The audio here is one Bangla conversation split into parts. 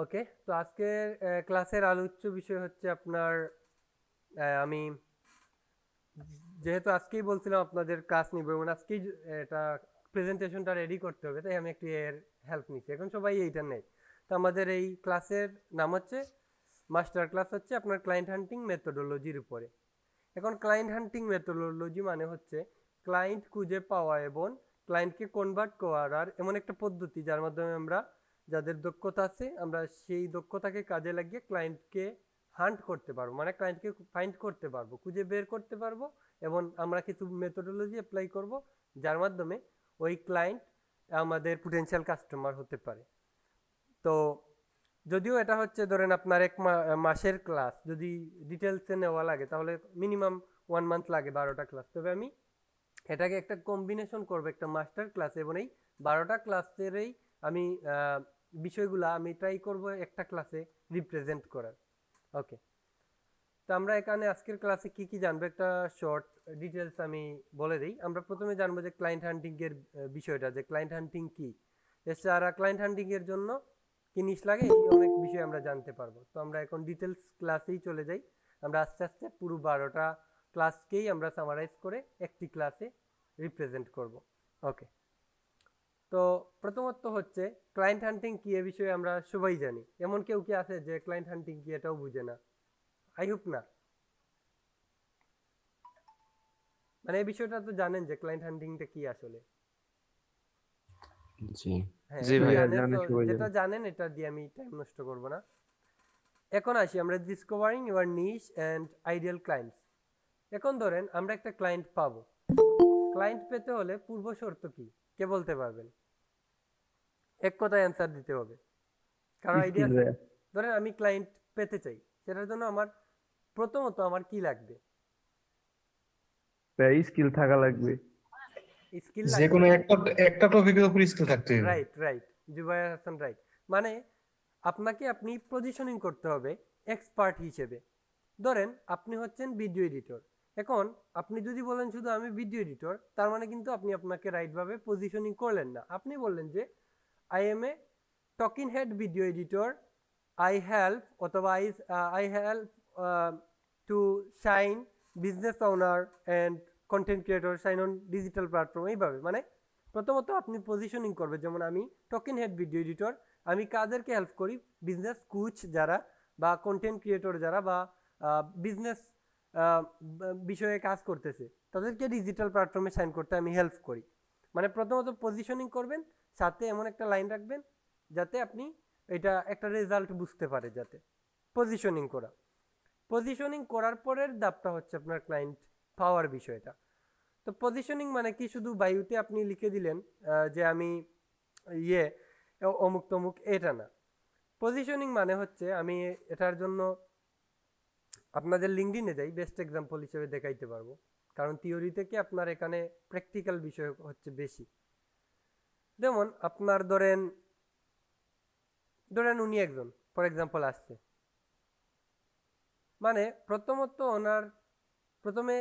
ওকে, তো আজকের ক্লাসের আলোচ্য বিষয় হচ্ছে আপনার আমি যেহেতু আজকেই বলছিলাম আপনাদের ক্লাস নিব এবং আজকেই এটা প্রেজেন্টেশনটা রেডি করতে হবে, তাই আমি একটু এর হেল্প নিচ্ছি। এখন সবাই এইটা নেই, তো আমাদের এই ক্লাসের নাম হচ্ছে মাস্টার ক্লাস হচ্ছে আপনার ক্লায়েন্ট হান্টিং মেথোডোলজির উপরে। এখন ক্লায়েন্ট হান্টিং মেথোডোলজি মানে হচ্ছে ক্লায়েন্ট খুঁজে পাওয়া এবং ক্লায়েন্টকে কনভার্ট করার এমন একটা পদ্ধতি যার মাধ্যমে আমরা যাদের দক্ষতা আছে আমরা সেই দক্ষতাকে কাজে লাগিয়ে ক্লায়েন্টকে হান্ট করতে পারবো, মানে ক্লায়েন্টকে ফাইন্ড করতে পারবো, খুঁজে বের করতে পারবো এবং আমরা কিছু মেথোডোলজি অ্যাপ্লাই করব যার মাধ্যমে ওই ক্লায়েন্ট আমাদের পোটেনশিয়াল কাস্টমার হতে পারে। তো যদিও এটা হচ্ছে ধরেন আপনার এক মাসের ক্লাস, যদি ডিটেলসে নেওয়া লাগে তাহলে মিনিমাম 1 মান্থ লাগে 12টা ক্লাস। তবে আমি এটাকে একটা কম্বিনেশন করবো একটা মাস্টার ক্লাস এবং এই 12টা ক্লাসেরই আমি বিষয়গুলা আমি ট্রাই করব একটা ক্লাসে রিপ্রেজেন্ট করার। ওকে, তো আমরা এখানে আজকের ক্লাসে কি কি জানবো একটা শর্ট ডিটেলস আমি বলে দিই। আমরা প্রথমে জানবো যে ক্লায়েন্ট হান্টিং এর বিষয়টা, যে ক্লায়েন্ট হান্টিং কি, এছাড়া ক্লায়েন্ট হান্টিং এর জন্য কি জিনিস লাগে, এই অনেক বিষয় আমরা জানতে পারবো। তো আমরা এখন ডিটেলস ক্লাসেই চলে যাই। আমরা আস্তে আস্তে পুরো 12টা ক্লাসকেই আমরা সামারাইজ করে একটি ক্লাসে রিপ্রেজেন্ট করব। ওকে, তো প্রথমত হচ্ছে ক্লায়েন্ট হান্টিং কি এ বিষয়ে আমরা সবাই জানি, এমন কেউ কি আছে যে ক্লায়েন্ট হান্টিং কি এটাও বুঝে না? আই হোপ না। মানে এই বিষয়টা তো জানেন যে ক্লায়েন্ট হান্টিংটা কি আসলে। জি হ্যাঁ, জি এটা ভাই জানেন জানি, তো, সবাই যেটা জানে। জানেন এটা দিয়ে আমি টাইম নষ্ট করব না। এখন আসি আমরা discovering your niche and ideal clients. এখন ধরেন আমরা একটা ক্লায়েন্ট পাবো, ক্লায়েন্ট পেতে হলে পূর্ব শর্ত কি কে বলতে পারবেন? এক কথায় অ্যান্সার দিতে হবে, কারো আইডিয়া স্কিল আছে? ভাইয়া। ধরেন আমি ক্লায়েন্ট পেতে চাই, সেটার জন্য আমার প্রথমত আমার কি লাগবে? ভাই স্কিল থাকা লাগবে। স্কিল যে লাগবে। কোনো একটা একটা টপিকের উপর স্কিল থাকতে হবে। Right right, Zubair Hasan right. মানে আপনাকে আপনি পজিশনিং করতে হবে এক্সপার্ট হিসেবে। ধরেন আপনি হচ্ছেন ভিডিও এডিটর। এখন আপনি যদি বলেন শুধু আমি ভিডিও এডিটর, তার মানে কিন্তু আপনি আপনাকে রাইটভাবে পজিশনিং করলেন না। আপনি বললেন যে I am a talking head video editor, I help অথবা I help to shine business owner and content creator shine on digital platform, এইভাবে। মানে প্রথমত আপনি পজিশনিং করবে, যেমন আমি টকিং হেড ভিডিও এডিটর, আমি কাদেরকে হেল্প করি? বিজনেস কোচ যারা বা কন্টেন্ট ক্রিয়েটর যারা বা বিজনেস বিষয়ে কাজ করতেছে তাদেরকে ডিজিটাল প্ল্যাটফর্মে সাইন করতে আমি হেল্প করি। মানে প্রথমত পজিশনিং করবেন, সাথে এমন একটা লাইন রাখবেন যাতে আপনি এটা একটা রেজাল্ট বুঝতে পারে, যাতে পজিশনিং করা। পজিশনিং করার পরের ধাপটা হচ্ছে আপনার ক্লায়েন্ট পাওয়ার বিষয়টা। তো পজিশনিং মানে কি শুধু বায়ুতে আপনি লিখে দিলেন যে আমি ইয়ে অমুক তমুক, এটা না। পজিশনিং মানে হচ্ছে আমি এটার জন্য আপনাদের লিঙ্কডিনে যাই, বেস্ট এক্সাম্পল হিসেবে দেখাইতে পারবো, কারণ থিওরি থেকে আপনার এখানে প্র্যাকটিক্যাল বিষয় হচ্ছে বেশি। যেমন আপনার ধরেন ধরেন উনি একজন ফর এক্সাম্পল আসছে, মানে প্রথমত ওনার প্রথমে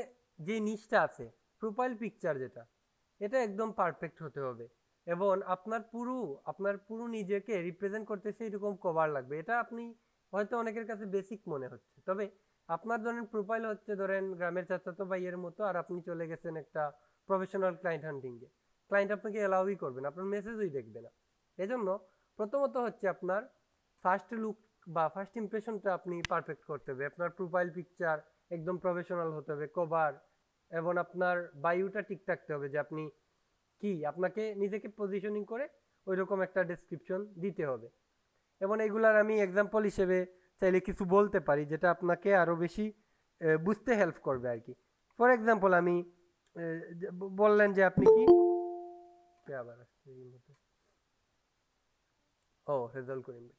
যে নিচটা আছে প্রোফাইল পিকচার যেটা, এটা একদম পারফেক্ট হতে হবে এবং আপনার পুরো নিজেকে রিপ্রেজেন্ট করতে সেইরকম কভার লাগবে। এটা আপনি হয়তো অনেকের কাছে বেসিক মনে হচ্ছে, তবে আপনার ধরেন প্রোফাইল হচ্ছে ধরেন গ্রামের চাচাতো ভাইয়ের মতো, আর আপনি চলে গেছেন একটা প্রফেশনাল ক্লায়েন্ট হান্টিংয়ে, ক্লায়েন্ট আপনাকে অ্যালাউই করবে না, আপনার মেসেজই দেখবে না। এজন্য প্রথমত হচ্ছে আপনার ফার্স্ট লুক বা ফার্স্ট ইমপ্রেশনটা আপনি পারফেক্ট করতে হবে। আপনার প্রোফাইল পিকচার একদম প্রফেশনাল হতে হবে, কভার, এবং আপনার বায়োটা ঠিক থাকতে হবে যে আপনি কি, আপনাকে নিজেকে পজিশনিং করে ওই রকম একটা ডেসক্রিপশন দিতে হবে। এবং এগুলার আমি এক্সাম্পল হিসেবে চাইলে কিছু বলতে পারি যেটা আপনাকে আরও বেশি বুঝতে হেল্প করবে আর কি। ফর এক্সাম্পল আমি বললেন যে আপনি কি, কে আবার আসছে এই মুহূর্তে? ও, রেজাল্ট করিম ভাই।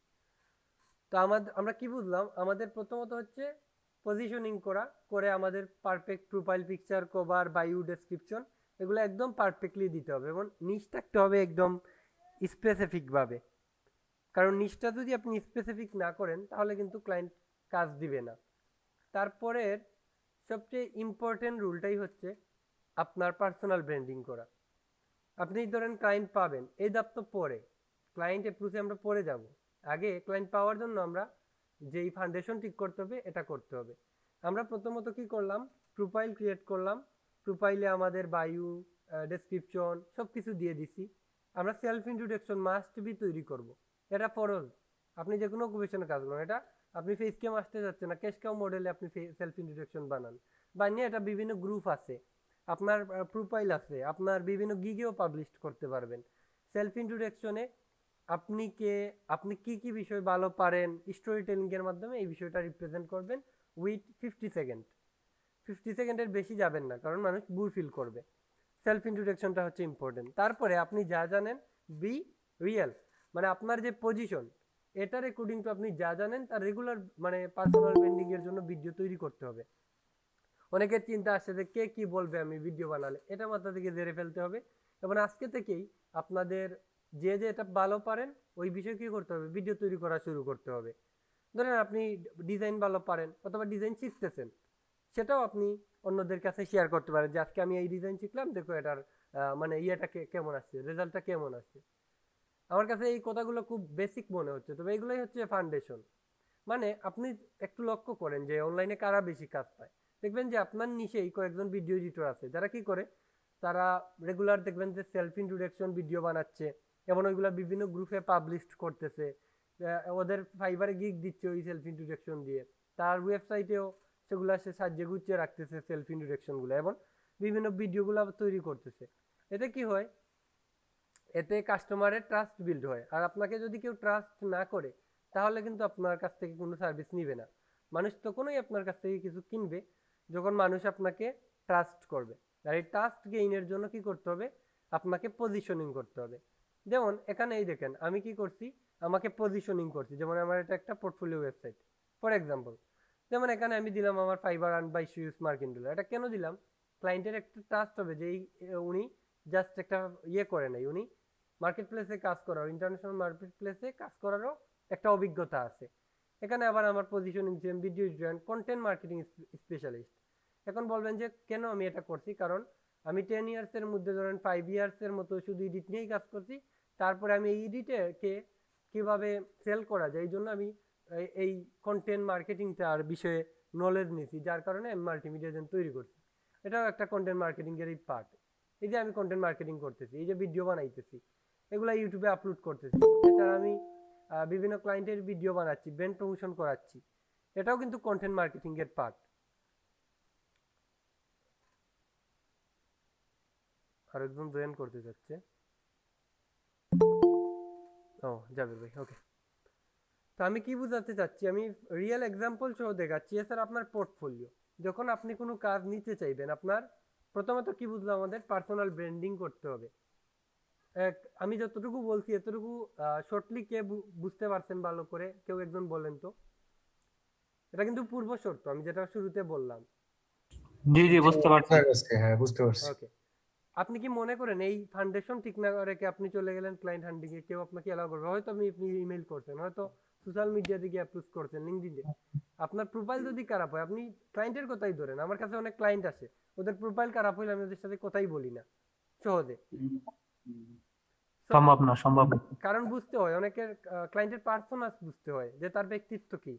তো আমরা কি বুঝলাম, আমাদের প্রথমত হচ্ছে পজিশনিং করা, করে আমাদের perfect profile picture, cover, bio, description এগুলো একদম পারফেক্টলি দিতে হবে এবং নিচ থাকতে হবে একদম স্পেসিফিকভাবে। কারণ নিচটা যদি আপনি স্পেসিফিক না করেন তাহলে কিন্তু ক্লায়েন্ট কাজ দিবে না। তারপরের সবচেয়ে ইম্পর্টেন্ট রুলটাই হচ্ছে আপনার পার্সোনাল ব্র্যান্ডিং করা। আপনি ধরেন ক্লায়েন্ট পাবেন, এই ধাপ তো পরে, ক্লায়েন্ট অ্যাপ্রোচে আমরা পরে যাব। আগে ক্লায়েন্ট পাওয়ার জন্য আমরা যেই ফাউন্ডেশন ঠিক করতে হবে এটা করতে হবে। আমরা প্রথমত কি করলাম, প্রোফাইল ক্রিয়েট করলাম। প্রোফাইলে আমাদের বায়ু, ডেসক্রিপশন সব কিছু দিয়ে দিছি। আমরা সেলফ ইন্ট্রোডাকশন মাস্ট বি তৈরি করব। এটা ফরজ, আপনি যে কোনো অকুপেশনে কাজ করেন, এটা আপনি ফেস ক্যাম আসতে যাচ্ছে না, ক্যাশ কাউ মডেলে আপনি সেলফ ইন্ট্রোডাকশন বানান। বানিয়ে এটা বিভিন্ন গ্রুপ আছে, আপনার প্রোফাইল আছে, আপনার বিভিন্ন গিগেও পাবলিশ করতে পারবেন। সেলফ ইন্ট্রোডাকশনে আপনি কে, আপনি কি কি বিষয় ভালো পারেন, স্টোরি টেলিং এর মাধ্যমে এই বিষয়টা রিপ্রেজেন্ট করবেন উইথ 50 সেকেন্ড। 50 সেকেন্ডের বেশি যাবেন না, কারণ মানুষ বোর ফিল করবে। সেলফ ইন্ট্রোডাকশনটা হচ্ছে ইম্পর্টেন্ট। তারপরে আপনি যা জানেন বি রিয়েল, মানে আপনার যে পজিশন এটার অ্যাকর্ডিং টু আপনি যা জানেন তার রেগুলার মানে পার্সোনাল ব্র্যান্ডিং এর জন্য ভিডিও তৈরি করতে হবে। অনেকের চিন্তা আসছে যে কে কি বলবে আমি ভিডিও বানালে, এটা মাথা থেকে জেরে ফেলতে হবে। এবং আজকে থেকেই আপনাদের যে যে এটা ভালো পারেন ওই বিষয়ে কি করতে হবে, ভিডিও তৈরি করা শুরু করতে হবে। ধরেন আপনি ডিজাইন ভালো পারেন অথবা ডিজাইন শিখতেছেন, সেটাও আপনি অন্যদের কাছে শেয়ার করতে পারেন যে আজকে আমি এই ডিজাইন শিখলাম, দেখো এটার মানে ইয়েটা কেমন আসছে, রেজাল্টটা কেমন আসছে। আমার কাছে এই কথাগুলো খুব বেসিক মনে হচ্ছে, তবে এগুলোই হচ্ছে ফাউন্ডেশন। মানে আপনি একটু লক্ষ্য করেন যে অনলাইনে কারা বেশি কাজ পায়। দেখবেন যে আপনার নিচেই কয়েকজন ভিডিও এডিটর আছে যারা কি করে, তারা রেগুলার দেখবেন যে সেলফ ইন্ট্রোডাকশন ভিডিও বানাচ্ছে এবং ওইগুলো বিভিন্ন গ্রুপে পাবলিশ করতেছে। ওদের ফাইবারে গিগ দিচ্ছে ওই সেলফ ইন্ট্রোডাকশন দিয়ে, তার ওয়েবসাইটেও সেগুলো সে সাজিয়ে গুছিয়ে রাখতেছে সেলফ ইন্ট্রোডাকশনগুলো, এবং বিভিন্ন ভিডিওগুলো তৈরি করতেছে। এতে কি হয়, এতে কাস্টমারের ট্রাস্ট বিল্ড হয়। আর আপনাকে যদি কেউ ট্রাস্ট না করে তাহলে কিন্তু আপনার কাছ থেকে কোনো সার্ভিস নিবে না। মানুষ তখনই আপনার কাছ থেকে কিছু কিনবে যখন মানুষ আপনাকে ট্রাস্ট করবে। আর এই ট্রাস্ট গেইনের জন্য কি করতে হবে, আপনাকে পজিশনিং করতে হবে। যেমন এখানে এই দেখেন আমি কি করছি, আমাকে পজিশনিং করছি। যেমন আমার এটা একটা পোর্টফোলিও ওয়েবসাইট ফর এক্সাম্পল। যেমন এখানে আমি দিলাম আমার ফাইবার আর্ন বাই সুইস মার্কিন ডলার। এটা কেন দিলাম, ক্লায়েন্টের একটা ট্রাস্ট হবে যে উনি জাস্ট একটা ইয়ে করে নাই, উনি মার্কেট প্লেসে কাজ করার, ইন্টারন্যাশনাল মার্কেট প্লেসে কাজ করারও একটা অভিজ্ঞতা আছে। এখানে আবার আমার পজিশনিং যে video editor and content marketing specialist. এখন বলবেন যে কেন আমি এটা করছি, কারণ আমি 10 ইয়ার্সের মধ্যে ধরেন 5 ইয়ার্সের মতো শুধু এডিট নিয়েই কাজ করছি। তারপরে আমি এই এডিটকে কীভাবে সেল করা যায় এই জন্য আমি এই কন্টেন্ট মার্কেটিংটার বিষয়ে নলেজ নিয়েছি, যার কারণে আমি মাল্টিমিডিয়া এজেন্ট তৈরি করছি। এটাও একটা কন্টেন্ট মার্কেটিংয়েরই পার্ট। এই যে আমি কন্টেন্ট মার্কেটিং করতেছি, এই যে ভিডিও বানাইতেছি, এগুলো ইউটিউবে আপলোড করতেছি। এছাড়া আমি বিভিন্ন ক্লায়েন্টের ভিডিও বানাচ্ছি, ব্র্যান্ড প্রমোশন করাচ্ছি, এটাও কিন্তু কন্টেন্ট মার্কেটিং এর পার্ট। আরেকজন জয়েন করতে যাচ্ছে, ও যাবে ভাই, ওকে। তো আমি কি বোঝাতে চাচ্ছি, আমি রিয়েল এক্সাম্পল সহ দেখাচ্ছি। এছাড়া আপনার পোর্টফোলিও, যখন আপনি কোনো কাজ নিতে চাইবেন, আপনার প্রথমত কি বুঝলাম, আমাদের পার্সোনাল ব্র্যান্ডিং করতে হবে। আমি যতটুকু বলছি এতটুকু শর্টলি কে বুঝতে পারছেন ভালো করে, কেউ একজন বলেন তো। এটা কিন্তু পূর্ব শর্ত, আমি যেটা শুরুতে বললাম। জি জি বুঝতে পারছি। হ্যাঁ বুঝতে পারছি। ওকে, আপনি কি মনে করেন এই ফাউন্ডেশন ঠিক না রেখে আপনি চলে গেলেন ক্লায়েন্ট হান্টিং এ, কেউ আপনাকে এলাও করবে? হয়তো আপনি ইমেল করছেন, হয়তো সোশ্যাল মিডিয়া থেকে অ্যাপ্রোচ করছেন, লিঙ্কডইনে। আপনার প্রোফাইল যদি খারাপ হয়, আপনি ক্লায়েন্টের কথাই ধরেন, আমার কাছে অনেক ক্লায়েন্ট আছে, ওদের প্রোফাইল খারাপ হলে আমি ওদের সাথে কথাই বলি না সহজে। সম্ভব না, সম্ভব না। কারণ বুঝতে হয়, অনেকের ক্লায়েন্টের পার্সোনাস বুঝতে হয় যে তার ব্যক্তিত্ব কি।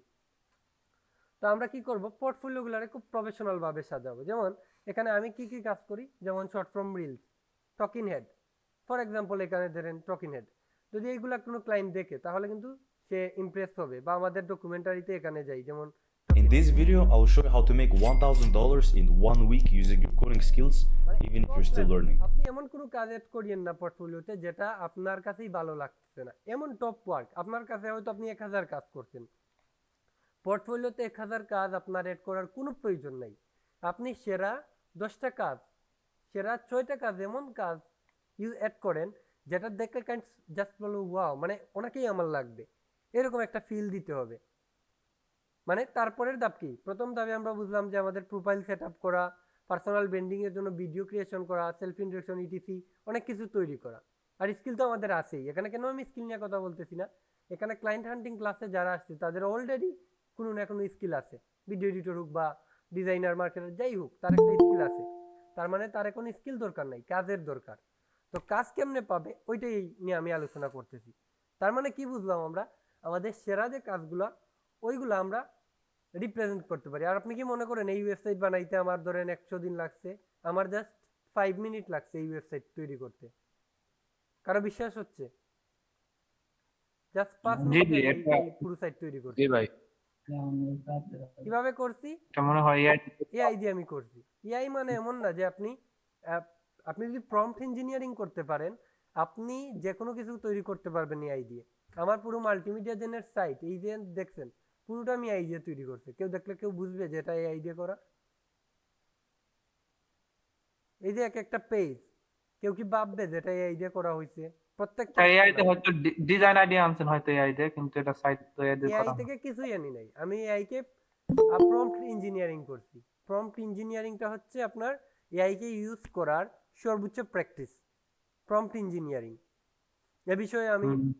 তো আমরা কি করব, পোর্টফোলিও গুলারে খুব প্রফেশনাল ভাবে সাজাবো। যেমন এখানে আমি কি কি কাজ করি, যেমন short form reels, talking head for example. এখানে ধরেন টকিং হেড, যদি এইগুলা কোনো ক্লায়েন্ট দেখে তাহলে কিন্তু সে ইমপ্রেস হবে। বা আমাদের ডকুমেন্টারিতে এখানে যাই, যেমন In this video, I will show you how to make $1,000 in 1 week using your coding skills, even if you're still learning. আপনি এমন কোনো কাজ এড করিয়েন না পোর্টফোলিওতে যেটা আপনার কাছেই ভালো লাগতেছে না। এমন টপ ওয়ার্ক আপনার কাছে হয়তো আপনি 1000 কাজ করছেন, পোর্টফোলিওতে 1000 কাজ আপনার এড করার কোনো প্রয়োজন নাই। আপনি সেরা 10টা কাজ, সেরা 6টা কাজ, এমন কাজ এড করেন যেটা দেখে জাস্ট বলো ওয়াও, মানে ওনাকেই আমার লাগবে, এরকম একটা ফিল দিতে হবে। মানে তারপরের ধাপ কি, প্রথম ধাপে আমরা বুঝলাম যে আমাদের প্রোফাইল সেট আপ করা, পার্সোনাল ব্র্যান্ডিং এর জন্য ভিডিও ক্রিয়েশন করা, সেলফ ইন্ট্রোডাকশন, ইটিসি, অনেক কিছু তৈরি করা। আর স্কিল তো আমাদের আছেই। এখানে কেন আমি স্কিল নিয়ে কথা বলতেছি না, এখানে ক্লায়েন্ট হান্টিং ক্লাসে যারা আসছে তাদের অলরেডি কোনো না কোনো স্কিল আছে। ভিডিও এডিটর হোক বা ডিজাইনার, মার্কেটার, যাই হোক, তার একটা স্কিল আছে। তার মানে তার কোনো স্কিল দরকার নাই, কাজের দরকার। তো কাজ কেমনে পাবে ওইটাই নিয়ে আমি আলোচনা করতেছি। তার মানে কি বুঝলাম আমরা, আমাদের সেরা যে কাজগুলো ওইগুলো আমরা রিপ্রেজেন্ট করতে পারি। আর আপনি কি মনে করেন এই ওয়েবসাইট বানাইতে আমার ধরেন 100 দিন লাগছে, আমার জাস্ট 5 মিনিট লাগছে এই ওয়েবসাইট তৈরি করতে? কারো বিশ্বাস হচ্ছে? জাস্ট 5 জি মিনিটে জি আমি এটা এই পুরো সাইট তৈরি করছি। জি ভাই, কিভাবে করছি? এটা মনে হয় এআই। এআই দিয়ে আমি করছি। এআই মানে এমন না যে আপনি আহ, আপনি যদি প্রম্পট ইঞ্জিনিয়ারিং করতে পারেন, আপনি যে কোনো কিছু তৈরি করতে পারবেন এআই দিয়ে। আমার পুরো মাল্টিমিডিয়া জেনের সাইট এই যে দেখছেন, পুরোটা আমি এআই দিয়ে তৈরি করছি। কেউ দেখলে কেউ বুঝবে যে এটা এআই দিয়ে করা? এই যে এক একটা পেজ, কেউ কি ভাববে যে এটা এআই দিয়ে করা হয়েছে? প্রত্যেকটা এআই তে হয়তো ডিজাইন আইডিয়া আনছেন হয়তো এআই তে, কিন্তু এটা সাইট তো এআই দিয়ে এআই করা হয়। থেকে কিছুই আনি নাই, আমি এআই কে প্রম্পট ইঞ্জিনিয়ারিং করছি। প্রম্পট ইঞ্জিনিয়ারিংটা হচ্ছে আপনার এআই কে ইউজ করার সর্বোচ্চ প্র্যাকটিস, প্রম্পট ইঞ্জিনিয়ারিং। এ বিষয়ে আমি হুম।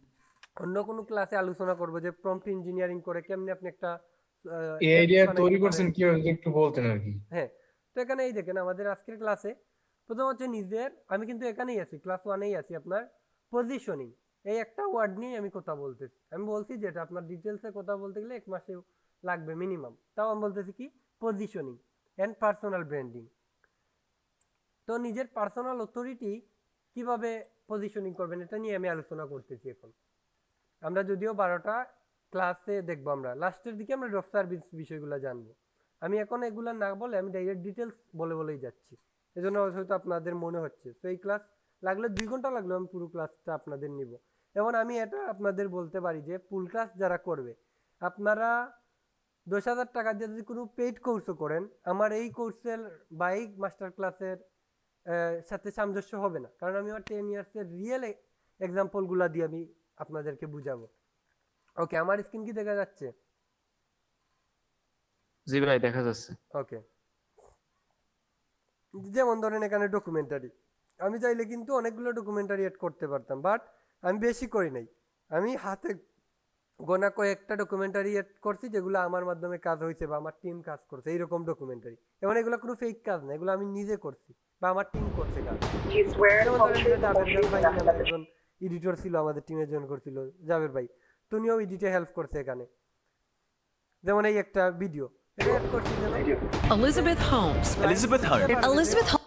অন্য কোনো ক্লাসে আলোচনা করব যে প্রম্পট ইঞ্জিনিয়ারিং করে কেমনে আপনি একটা এই apps আইডিয়া বানাইতে তৈরি পারেন। করছেন কিভাবে যদি একটু বলতেন আর কি। হ্যাঁ, তো এখানে এই দেখেন আমাদের আজকের ক্লাসে প্রথম হচ্ছে নিজের, আমি কিন্তু এখানেই আছি, ক্লাস 1-এই আছি, আপনার পজিশনিং এই একটা ওয়ার্ড নিয়ে আমি কথা বলতেছি। আমি বলছি যেটা আপনার ডিটেলসে কথা বলতে গেলে 1 মাসে লাগবে মিনিমাম, তাও আমি বলতেছি কি পজিশনিং এন্ড পার্সোনাল ব্র্যান্ডিং। তো নিজের পার্সোনাল অথরিটি কিভাবে পজিশনিং করবেন এটা নিয়ে আমি আলোচনা করতেছি এখন। আমরা যদিও 12টা ক্লাসে দেখবো, আমরা লাস্টের দিকে আমরা ড্রপ সার্ভিস বিষয়গুলো জানবো। আমি এখন এগুলো না বলে আমি ডাইরেক্ট ডিটেলস বলেই যাচ্ছি, এজন্য হয়তো আপনাদের মনে হচ্ছে তো এই ক্লাস লাগলে 2 ঘন্টা লাগলো, আমি পুরো ক্লাসটা আপনাদের নিব। এবং আমি এটা আপনাদের বলতে পারি যে ফুল ক্লাস যারা করবে, আপনারা 10,000 টাকা দিয়ে যদি কোনো পেইড কোর্সও করেন, আমার এই কোর্সের বা এই মাস্টার ক্লাসের সাথে সামঞ্জস্য হবে না, কারণ আমি আমার 10 ইয়ার্সের রিয়েল এক্সাম্পলগুলো দিয়ে আমি আপনাদেরকে বুঝাবো। ওকে, আমার স্ক্রিন কি দেখা যাচ্ছে? জি ভাই দেখা যাচ্ছে। ওকে, যেমন ধরেন এখানে ডকুমেন্টারি, আমি চাইলে কিন্তু অনেকগুলো ডকুমেন্টারি এড করতে পারতাম, বাট আমি বেশি করি নাই। আমি হাতে গোনা কয়েকটা ডকুমেন্টারি এড করছি যেগুলো আমার মাধ্যমে কাজ হয়েছে বা আমার টিম কাজ করছে, এইরকম ডকুমেন্টারি। এবং এগুলো কোনো ফেক কাজ না, এগুলো আমি নিজে করছি বা আমার টিম করছে কাজ। যেমন ধরেন যে জাবের ভাই নামে একজন এডিটর ছিল আমাদের টিমে জয়েন করছিল, জাবের ভাই, তুমিও এডিটে হেল্প করছে এখানে। যেমন এই একটা ভিডিও এটা এড করছি যেন Elizabeth Holmes. Elizabeth Holmes.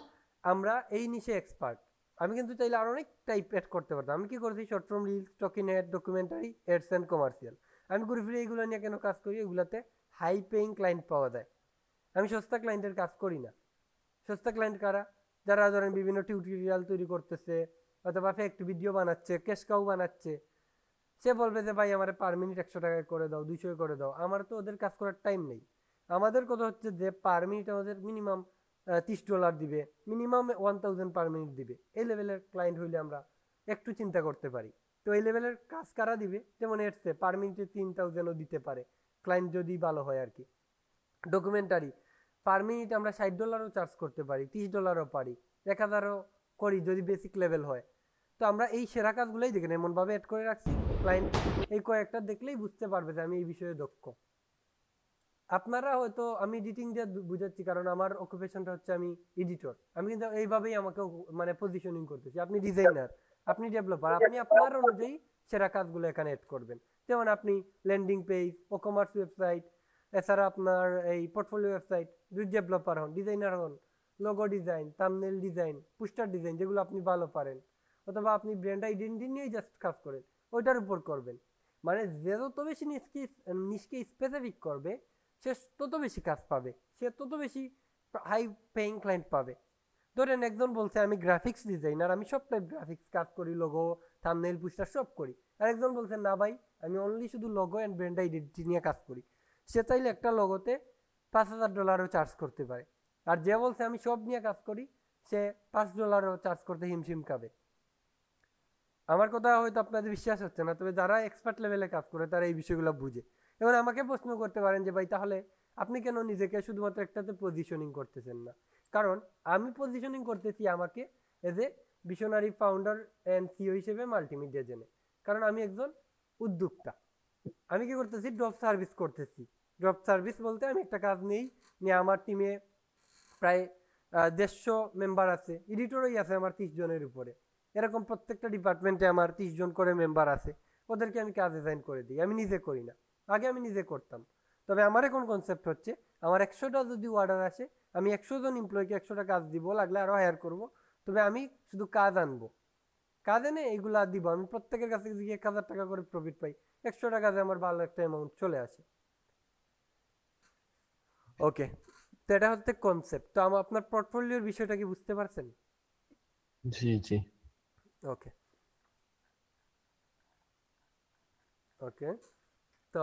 আমরা এই নিচে এক্সপার্ট। আমি কিন্তু চাইলে আরো অনেক টাইপ এড করতে পারতাম। আমি কি করছি, short form, reels, talking head, documentary, ads and commercial. আমি ঘুরে ফিরে এইগুলো নিয়ে কেন কাজ করি? এগুলাতে হাই পেইং ক্লায়েন্ট পাওয়া যায়। আমি সস্তা ক্লায়েন্টের কাজ করি না। সস্তা ক্লায়েন্ট কারা? যারা ধরেন বিভিন্ন টিউটোরিয়াল তৈরি করতেছে অথবা ফেক ভিডিও বানাচ্ছে, ক্যাশ কাউ বানাচ্ছে। সে বলবে যে ভাই আমার পার মিনিট 100 টাকায় করে দাও, 200 করে দাও। আমার তো ওদের কাজ করার টাইম নেই। আমাদের কথা হচ্ছে যে পার মিনিট আমাদের মিনিমাম $30 দিবে, মিনিমাম 1000 পার মিনিট দিবে। এই লেভেলের ক্লায়েন্ট হইলে আমরা একটু চিন্তা করতে পারি। তো এই লেভেলের কাজ কারা দিবে? যেমন এডসে পার মিনিটে 3000ও দিতে পারে ক্লায়েন্ট যদি ভালো হয় আর কি। ডকুমেন্টারি পার মিনিট আমরা $60ও চার্জ করতে পারি, $30ও পারি, 1000ও করি যদি বেসিক লেভেল হয়। তো আমরা এই সেরা কাজগুলোই দেখেন এমনভাবে অ্যাড করে রাখছি, ক্লায়েন্ট এই কয়েকটা দেখলেই বুঝতে পারবে যে আমি এই বিষয়ে দক্ষ। আপনারা হয়তো, আমি এডিটিং দিয়ে বুঝাচ্ছি কারণ আমার অকুপেশনটা হচ্ছে আমি এডিটর। আমি কিন্তু এইভাবেই আমাকে মানে পজিশনিং করতেছি। আপনি ডিজাইনার, আপনি ডেভেলপার, আপনি আপনার অনুযায়ী সেরা কাজগুলো এখানে অ্যাড করবেন। যেমন আপনি ল্যান্ডিং পেজ, ও কমার্স ওয়েবসাইট, এছাড়া আপনার এই পোর্টফোলিও ওয়েবসাইট, যদি ডেভেলপার হন, ডিজাইনার হন, logo design, thumbnail design, poster design যেগুলো আপনি ভালো পারেন, অথবা আপনি ব্র্যান্ড আইডেন্টিটি নিয়েই জাস্ট কাজ করেন, ওইটার উপর করবেন। মানে যে যত বেশি নিজকে স্পেসিফিক করবে সে তত বেশি কাজ পাবে, সে তত বেশি হাই পেইং ক্লায়েন্ট পাবে। ধরেন একজন বলছে আমি গ্রাফিক্স ডিজাইনার, আমি সব টাইপ গ্রাফিক্স কাজ করি, লোগো, থাম্বনেল, পোস্টার সব করি। আর একজন বলছে না ভাই আমি অনলি শুধু লোগো অ্যান্ড ব্র্যান্ড আইডেন্টিটি নিয়ে কাজ করি, সে চাইলে একটা লোগোতে $5000ও চার্জ করতে পারে। আর যে বলছে আমি সব নিয়ে কাজ করি, সে $5ও চার্জ করতে হিমশিম খাবে। আমার কথা হয়তো আপনাদের বিশ্বাস হচ্ছে না, তবে যারা এক্সপার্ট লেভেলে কাজ করে তারা এই বিষয়গুলো বুঝে। এবার আমাকে প্রশ্ন করতে পারেন যে ভাই তাহলে আপনি কেন নিজেকে শুধুমাত্র একটাতে পজিশনিং করতেছেন না? কারণ আমি পজিশনিং করতেছি আমাকে as a visionary founder and CO হিসেবে মাল্টিমিডিয়া জেনে। কারণ আমি একজন উদ্যোক্তা। আমি কি করতেছি? ড্রপ সার্ভিস করতেছি। ড্রপ সার্ভিস বলতে আমি একটা কাজ নিয়ে আমার টিমে প্রায় 150 মেম্বার আছে, এডিটরই আছে আমার 30 জনের উপরে। এরকম প্রত্যেকটা ডিপার্টমেন্টে আমার 30 জন করে মেম্বার আছে। ওদেরকে আমি কাজ ডিজাইন করে দিই, আমি নিজে করি না। আগে আমি নিজে করতাম, তবে আমার এখন কনসেপ্ট হচ্ছে আমার 100টা যদি অর্ডার আসে, আমি 100 জন এমপ্লয়িকে 100টা কাজ দিব, লাগলে আরও হায়ার করব, তবে আমি শুধু কাজ আনবো, কাজ এনে এইগুলা দিব, আমি প্রত্যেকের কাছে গিয়ে 1000 টাকা করে প্রফিট পাই, 100টা কাজে আমার ভালো একটা অ্যামাউন্ট চলে আসে। ওকে, তো এটা হচ্ছে কনসেপ্ট। তো আপনার পোর্টফোলিওর বিষয়টা কি বুঝতে পারছেন? জি জি। ওকে ওকে, তো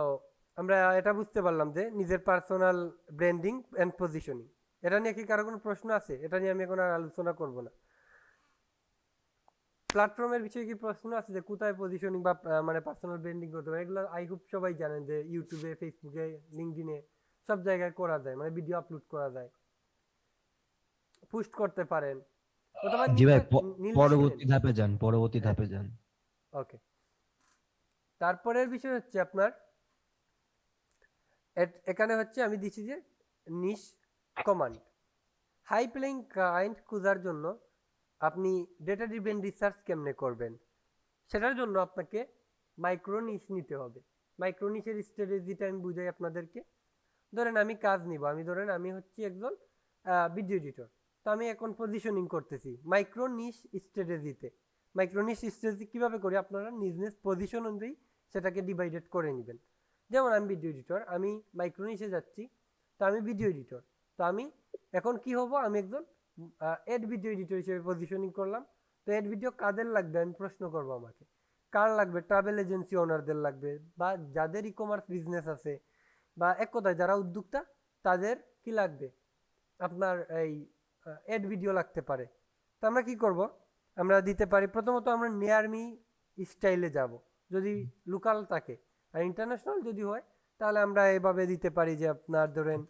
আমরা এটা বুঝতে পারলাম যে নিজের পার্সোনাল ব্র্যান্ডিং এন্ড পজিশনিং। এটা নিয়ে কি কারো কোনো প্রশ্ন আছে? এটা নিয়ে আমি এখন আর আলোচনা করব না। প্ল্যাটফর্মের বিষয়ে কি প্রশ্ন আছে যে কোথায় পজিশনিং বা মানে পার্সোনাল ব্র্যান্ডিং করতে হবে? এগুলো আই হোপ সবাই জানেন যে ইউটিউবে, ফেসবুকে, লিঙ্কডইনে সব জায়গায় করা যায়, মানে ভিডিও আপলোড করা যায়, পোস্ট করতে পারেন, অথবা জি ভাই, পরবর্তী পরবর্তী ধাপে যান। ওকে, তারপরের বিষয় হচ্ছে আপনার এখানে হচ্ছে আমি দিচ্ছি যে নিশ কমান্ড। হাই প্লেইং ক্লায়েন্ট খোঁজার জন্য আপনি ডেটা ড্রিভেন রিসার্চ কেমনে করবেন, সেটার জন্য আপনাকে মাইক্রো নিশ নিতে হবে। মাইক্রো নিশের স্ট্র্যাটেজিটা আমি বুঝাই আপনাদেরকে। ধরেন আমি কাজ নিব, আমি হচ্ছি একজন ভিডিও এডিটর, তো আমি এখন পজিশনিং করতেছি মাইক্রো নিশ স্ট্র্যাটেজিতে। মাইক্রো নিশ স্ট্র্যাটেজি কীভাবে করি, আপনারা নিজ নিজ পজিশন অনুযায়ী সেটাকে ডিভাইডেড করে নেবেন। যেমন আমি ভিডিও এডিটর, আমি মাইক্রো নিশে যাচ্ছি, তো আমি ভিডিও এডিটর, তো আমি এখন কি হব, আমি একজন এড ভিডিও এডিটর হিসেবে পজিশনিং করলাম। তো এড ভিডিও কাদের লাগবে আমি প্রশ্ন করবো, আমাকে কার লাগবে? ট্রাভেল এজেন্সি ওনারদের লাগবে, বা যাদের ই কমার্স বিজনেস আছে, বা এক কথায় যারা উদ্যোক্তা, তাদের কি লাগবে, আপনার এই এড ভিডিও লাগতে পারে। তো আমরা কি করব, আমরা দিতে পারি প্রথমত আমরা নিয়ার মি স্টাইলে যাব যদি লোকাল থাকে, আর ইন্টারন্যাশনাল যদি হয় তাহলে আমরা এভাবে দিতে পারি যে আপনার ধরেন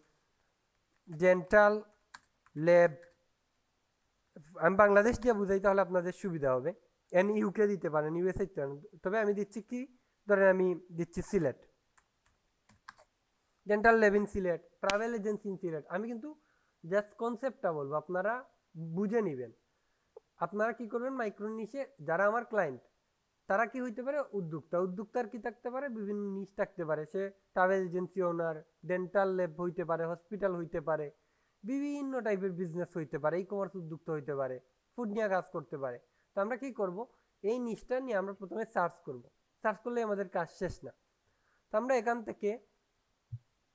ডেন্টাল ল্যাব, আমি বাংলাদেশ দিয়ে বুঝাই তাহলে আপনাদের সুবিধা হবে, এন ইউকে দিতে পারেন, ইউএসএ, তবে আমি দিচ্ছি কি, ধরেন আমি দিচ্ছি Sylhet, dental lab in Sylhet, travel agency in Sylhet. আমি কিন্তু জাস্ট কনসেপ্টটা বলবো, আপনারা বুঝে নেবেন। আপনারা কি করবেন, মাইক্রো নিশে যারা আমার ক্লায়েন্ট তারা কি হইতে পারে, উদ্যোক্তার কি থাকতে পারে, বিভিন্ন নিশ থাকতে পারে, সে ট্রাভেল এজেন্সি ওনার, ডেন্টাল ল্যাব হইতে পারে, হসপিটাল হইতে পারে, বিভিন্ন টাইপের বিজনেস হইতে পারে, ই কমার্স উদ্যোক্তা হইতে পারে, ফুড নিয়ে কাজ করতে পারে। তো আমরা কি করব, এই নিশটা নিয়ে আমরা প্রথমে সার্চ করব, সার্চ করলে আমাদের কাজ শেষ না। তো আমরা এখান থেকে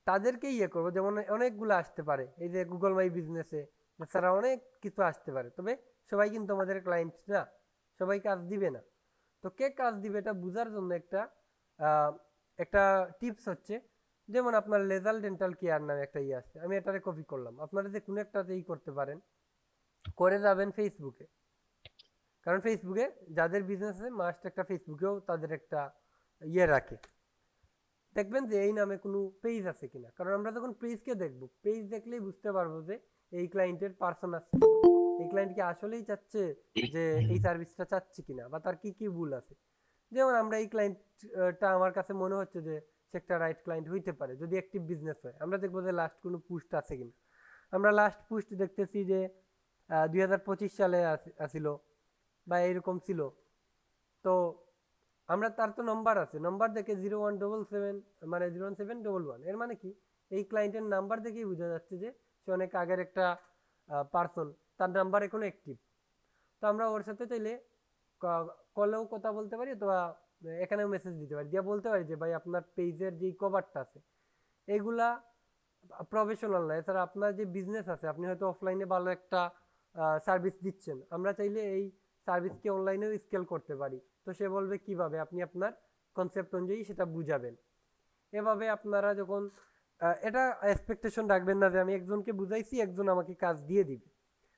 তাদেরকে ইয়ে করবো, যেমন অনেকগুলো আসতে পারে, এই যে গুগল মাই বিজনেসে এছাড়া অনেক কিছু আসতে পারে, তবে সবাই কিন্তু আমাদের ক্লায়েন্ট না, সবাই কাজ দিবে না। তো কে কাজ দিবে এটা বোঝার জন্য একটা টিপস হচ্ছে, যেমন আপনার লেজাল ডেন্টাল কেয়ার নামে একটা ইয়ে আসছে, আমি এটারে কপি করলাম, আপনারা যে কোনো একটাতেই করতে পারেন, করে যাবেন ফেসবুকে, কারণ ফেসবুকে যাদের বিজনেস আছে মাস্ট একটা ফেসবুকেও তাদের একটা ইয়ে রাখে, দেখবেন যে এই নামে কোনো পেজ আছে কিনা, কারণ আমরা যখন পেজকে দেখবো, পেজ দেখলেই বুঝতে পারবো যে এই ক্লায়েন্টের পার্সন আছে, এই ক্লায়েন্ট কি আসলেই চাচ্ছে যে এই সার্ভিসটা চাচ্ছে কিনা, বা তার কি কি ভুল আছে। যেমন আমরা এই ক্লায়েন্টটা আমার কাছে মনে হচ্ছে যে সে একটা রাইট ক্লায়েন্ট হইতে পারে যদি অ্যাক্টিভ বিজনেস হয়, আমরা দেখবো যে লাস্ট কোনো পোস্ট আছে কিনা। আমরা লাস্ট পোস্ট দেখতেছি যে 2025 সালে আসিল বা এরকম ছিল, তো আমরা তার তো নম্বর আছে, নম্বর দেখে 0177 মানে 01711, এর মানে কি এই ক্লায়েন্টের নাম্বার দেখেই বোঝা যাচ্ছে যে সে অনেক আগের একটা পার্সন, তার নাম্বার এখন অ্যাক্টিভ। তো আমরা ওর সাথে চাইলে কলেও কথা বলতে পারি, অথবা এখানেও মেসেজ দিতে পারি, দিয়ে বলতে পারি যে ভাই আপনার পেজের যেই কভারটা আছে এইগুলা প্রফেশনাল না, এছাড়া আপনার যে বিজনেস আছে আপনি হয়তো অফলাইনে ভালো একটা সার্ভিস দিচ্ছেন, আমরা চাইলে এই সার্ভিসকে অনলাইনেও স্কেল করতে পারি। তো সে বলবে কিভাবে, আপনি আপনার কনসেপ্ট অনুযায়ী সেটা বুঝাবেন। এভাবে আপনারা যখন এটা এক্সপেকটেশন রাখবেন না যে আমি একজনকে বুঝাইছি একজন আমাকে কাজ দিয়ে দিবে,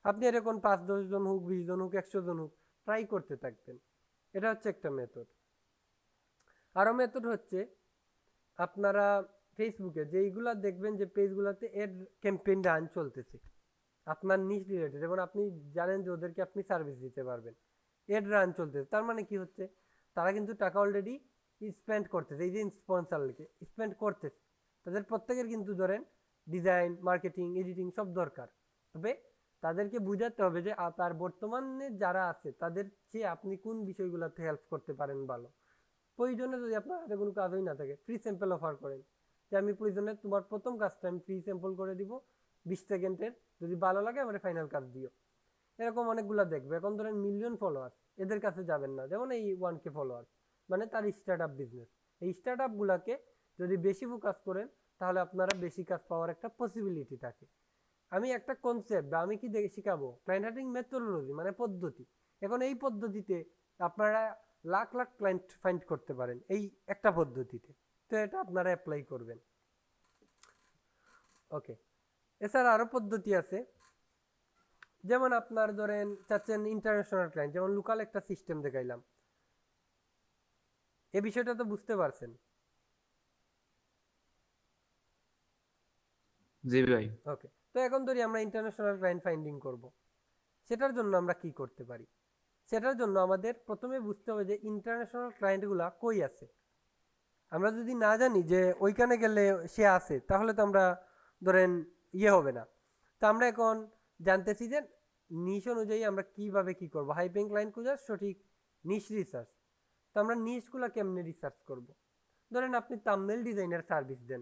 আপনি এরকম 5-10 জন হোক, 20 জন হোক, 100 জন হোক, ট্রাই করতে থাকবেন। এটা হচ্ছে একটা মেথড। আরও মেথড হচ্ছে আপনারা ফেসবুকে যেইগুলা দেখবেন যে পেজগুলোতে এড ক্যাম্পেইন রান চলতেছে আপনার নিজ রিলেটেড, এবং আপনি জানেন যে ওদেরকে আপনি সার্ভিস দিতে পারবেন, এড রান চলতেছে, তার মানে কি হচ্ছে, তারা কিন্তু টাকা অলরেডি স্পেন্ড করতেছে, এই যে স্পন্সর লিখে স্পেন্ড করতেছে, তাদের প্রত্যেকের কিন্তু ধরেন ডিজাইন, মার্কেটিং, এডিটিং সব দরকার, তবে তাদেরকে বুঝাতে হবে যে তার বর্তমানে যারা আছে তাদের চেয়ে আপনি কোন বিষয়গুলোতে হেল্প করতে পারেন ভালো। প্রয়োজনে যদি আপনার হাতে কোনো কাজই না থাকে ফ্রি স্যাম্পল অফার করেন, যে আমি প্রয়োজনে তোমার প্রথম কাজটা আমি ফ্রি স্যাম্পল করে দিব 20 সেকেন্ডের, যদি ভালো লাগে আমার ফাইনাল কাজ দিও। এরকম অনেকগুলা দেখবে। এখন ধরেন মিলিয়ন ফলোয়ার, এদের কাছে যাবেন না, যেমন এই 1K ফলোয়ার, মানে তার স্টার্ট আপ বিজনেস। এই স্টার্ট আপ গুলাকে যদি বেশি ফোকাস করেন তাহলে আপনারা বেশি কাজ পাওয়ার একটা পসিবিলিটি থাকে। আমি একটা কনসেপ্ট বা আমি কি শিখাবো, ক্লায়েন্ট হান্টিং মেথোডোলজি মানে পদ্ধতি। এখন এই পদ্ধতিতে আপনারা লাখ লাখ ক্লায়েন্ট ফাইন্ড করতে পারেন এই একটা পদ্ধতিতে, তো এটা আপনারা অ্যাপ্লাই করবেন। ওকে, এছাড়া আরো পদ্ধতি আছে, যেমন আপনার ধরেন চাচ্ছেন ইন্টারন্যাশনাল ক্লায়েন্ট, যেমন লোকাল একটা সিস্টেম দেখাইলাম, এই বিষয়টা তো বুঝতে পারছেন। জি ভাই। ওকে, তো এখন ধরি আমরা ইন্টারন্যাশনাল ক্লায়েন্ট ফাইন্ডিং করব, সেটার জন্য আমরা কি করতে পারি? সেটার জন্য আমাদের প্রথমে বুঝতে হবে যে ইন্টারন্যাশনাল ক্লায়েন্টগুলা কই আছে। আমরা যদি না জানি যে ওইখানে গেলে সে আছে, তাহলে তো আমরা ধরেন হবে না। তো আমরা এখন জানতেছি যে নিশ অনুযায়ী আমরা কিভাবে কি করব, হাই পেইং ক্লায়েন্ট খোঁজার সঠিক নিশ রিসার্চ। তো আমরা নিশগুলা কেমনে রিসার্চ করব? ধরেন আপনি থাম্বনেল ডিজাইনের সার্ভিস দেন,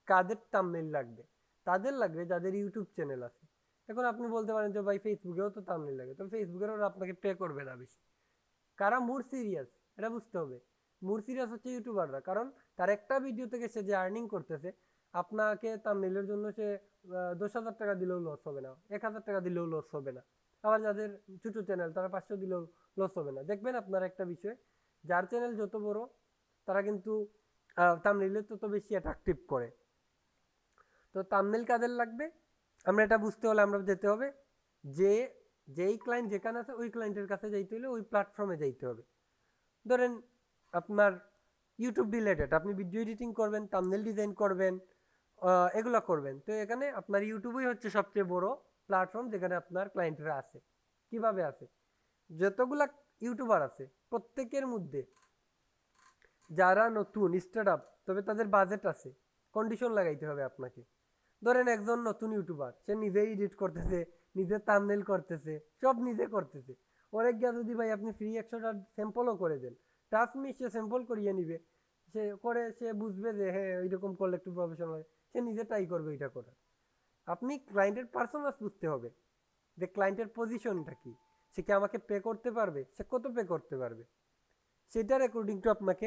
কাদের থাম্বনেল লাগবে? তাদের লাগবে যাদের ইউটিউব চ্যানেল আছে। এখন আপনি বলতে পারেন যে ভাই ফেসবুকেও তো থাম্বনেল লাগে, তো ফেসবুকের ওরা আপনাকে পে করবে না বেশি। কারা মোর সিরিয়াস এটা বুঝতে হবে। মোর সিরিয়াস হচ্ছে ইউটিউবাররা, কারণ তার একটা ভিডিও থেকে সে যে আর্নিং করতেছে, আপনাকে থাম্বনেলের জন্য সে 10,000 টাকা দিলেও লস হবে না, 1,000 টাকা দিলেও লস হবে না। আবার যাদের ছোট চ্যানেল তারা 500 দিলেও লস হবে না। দেখবেন আপনার একটা বিষয়, যার চ্যানেল যত বড় তারা কিন্তু থাম্বনেলে তত বেশি অ্যাট্রাকটিভ করে। তো থাম্বনেল কাদের লাগবে আমরা এটা বুঝতে হলে আমরা যেতে হবে যে যেই ক্লায়েন্ট যেখানে আছে ওই ক্লায়েন্টের কাছে যাইতে হলে ওই প্ল্যাটফর্মে যাইতে হবে। ধরেন আপনার ইউটিউব রিলেটেড, আপনি ভিডিও এডিটিং করবেন, থাম্বনেল ডিজাইন করবেন, এগুলো করবেন, তো এখানে আপনার ইউটিউবই হচ্ছে সবচেয়ে বড় প্ল্যাটফর্ম যেখানে আপনার ক্লায়েন্টরা আছে। কিভাবে আছে? যতগুলা ইউটিউবার আছে প্রত্যেকের মধ্যে যারা নতুন স্টার্ট আপ, তবে তাদের বাজেট আছে, কন্ডিশন লাগাইতে হবে আপনাকে। ধরেন একজন নতুন ইউটিউবার, সে নিজেই এডিট করতেছে, নিজে থাম্বনেল করতেছে, সব নিজে করতেছে। অনেক গিয়া যদি ভাই আপনি ফ্রি 100টা স্যাম্পলও করে দেন, টাস্ক মি সে স্যাম্পল করিয়ে নিবে, সে করে সে বুঝবে যে হ্যাঁ এইরকম করলে একটু প্রফেশনাল হয়, সে নিজে ট্রাই করবে এটা করার। আপনি ক্লায়েন্টের পার্সোনাস বুঝতে হবে যে ক্লায়েন্টের পজিশনটা কি, সে কি আমাকে পে করতে পারবে, সে কত পে করতে পারবে, সেটার অ্যাকর্ডিং টু আপনাকে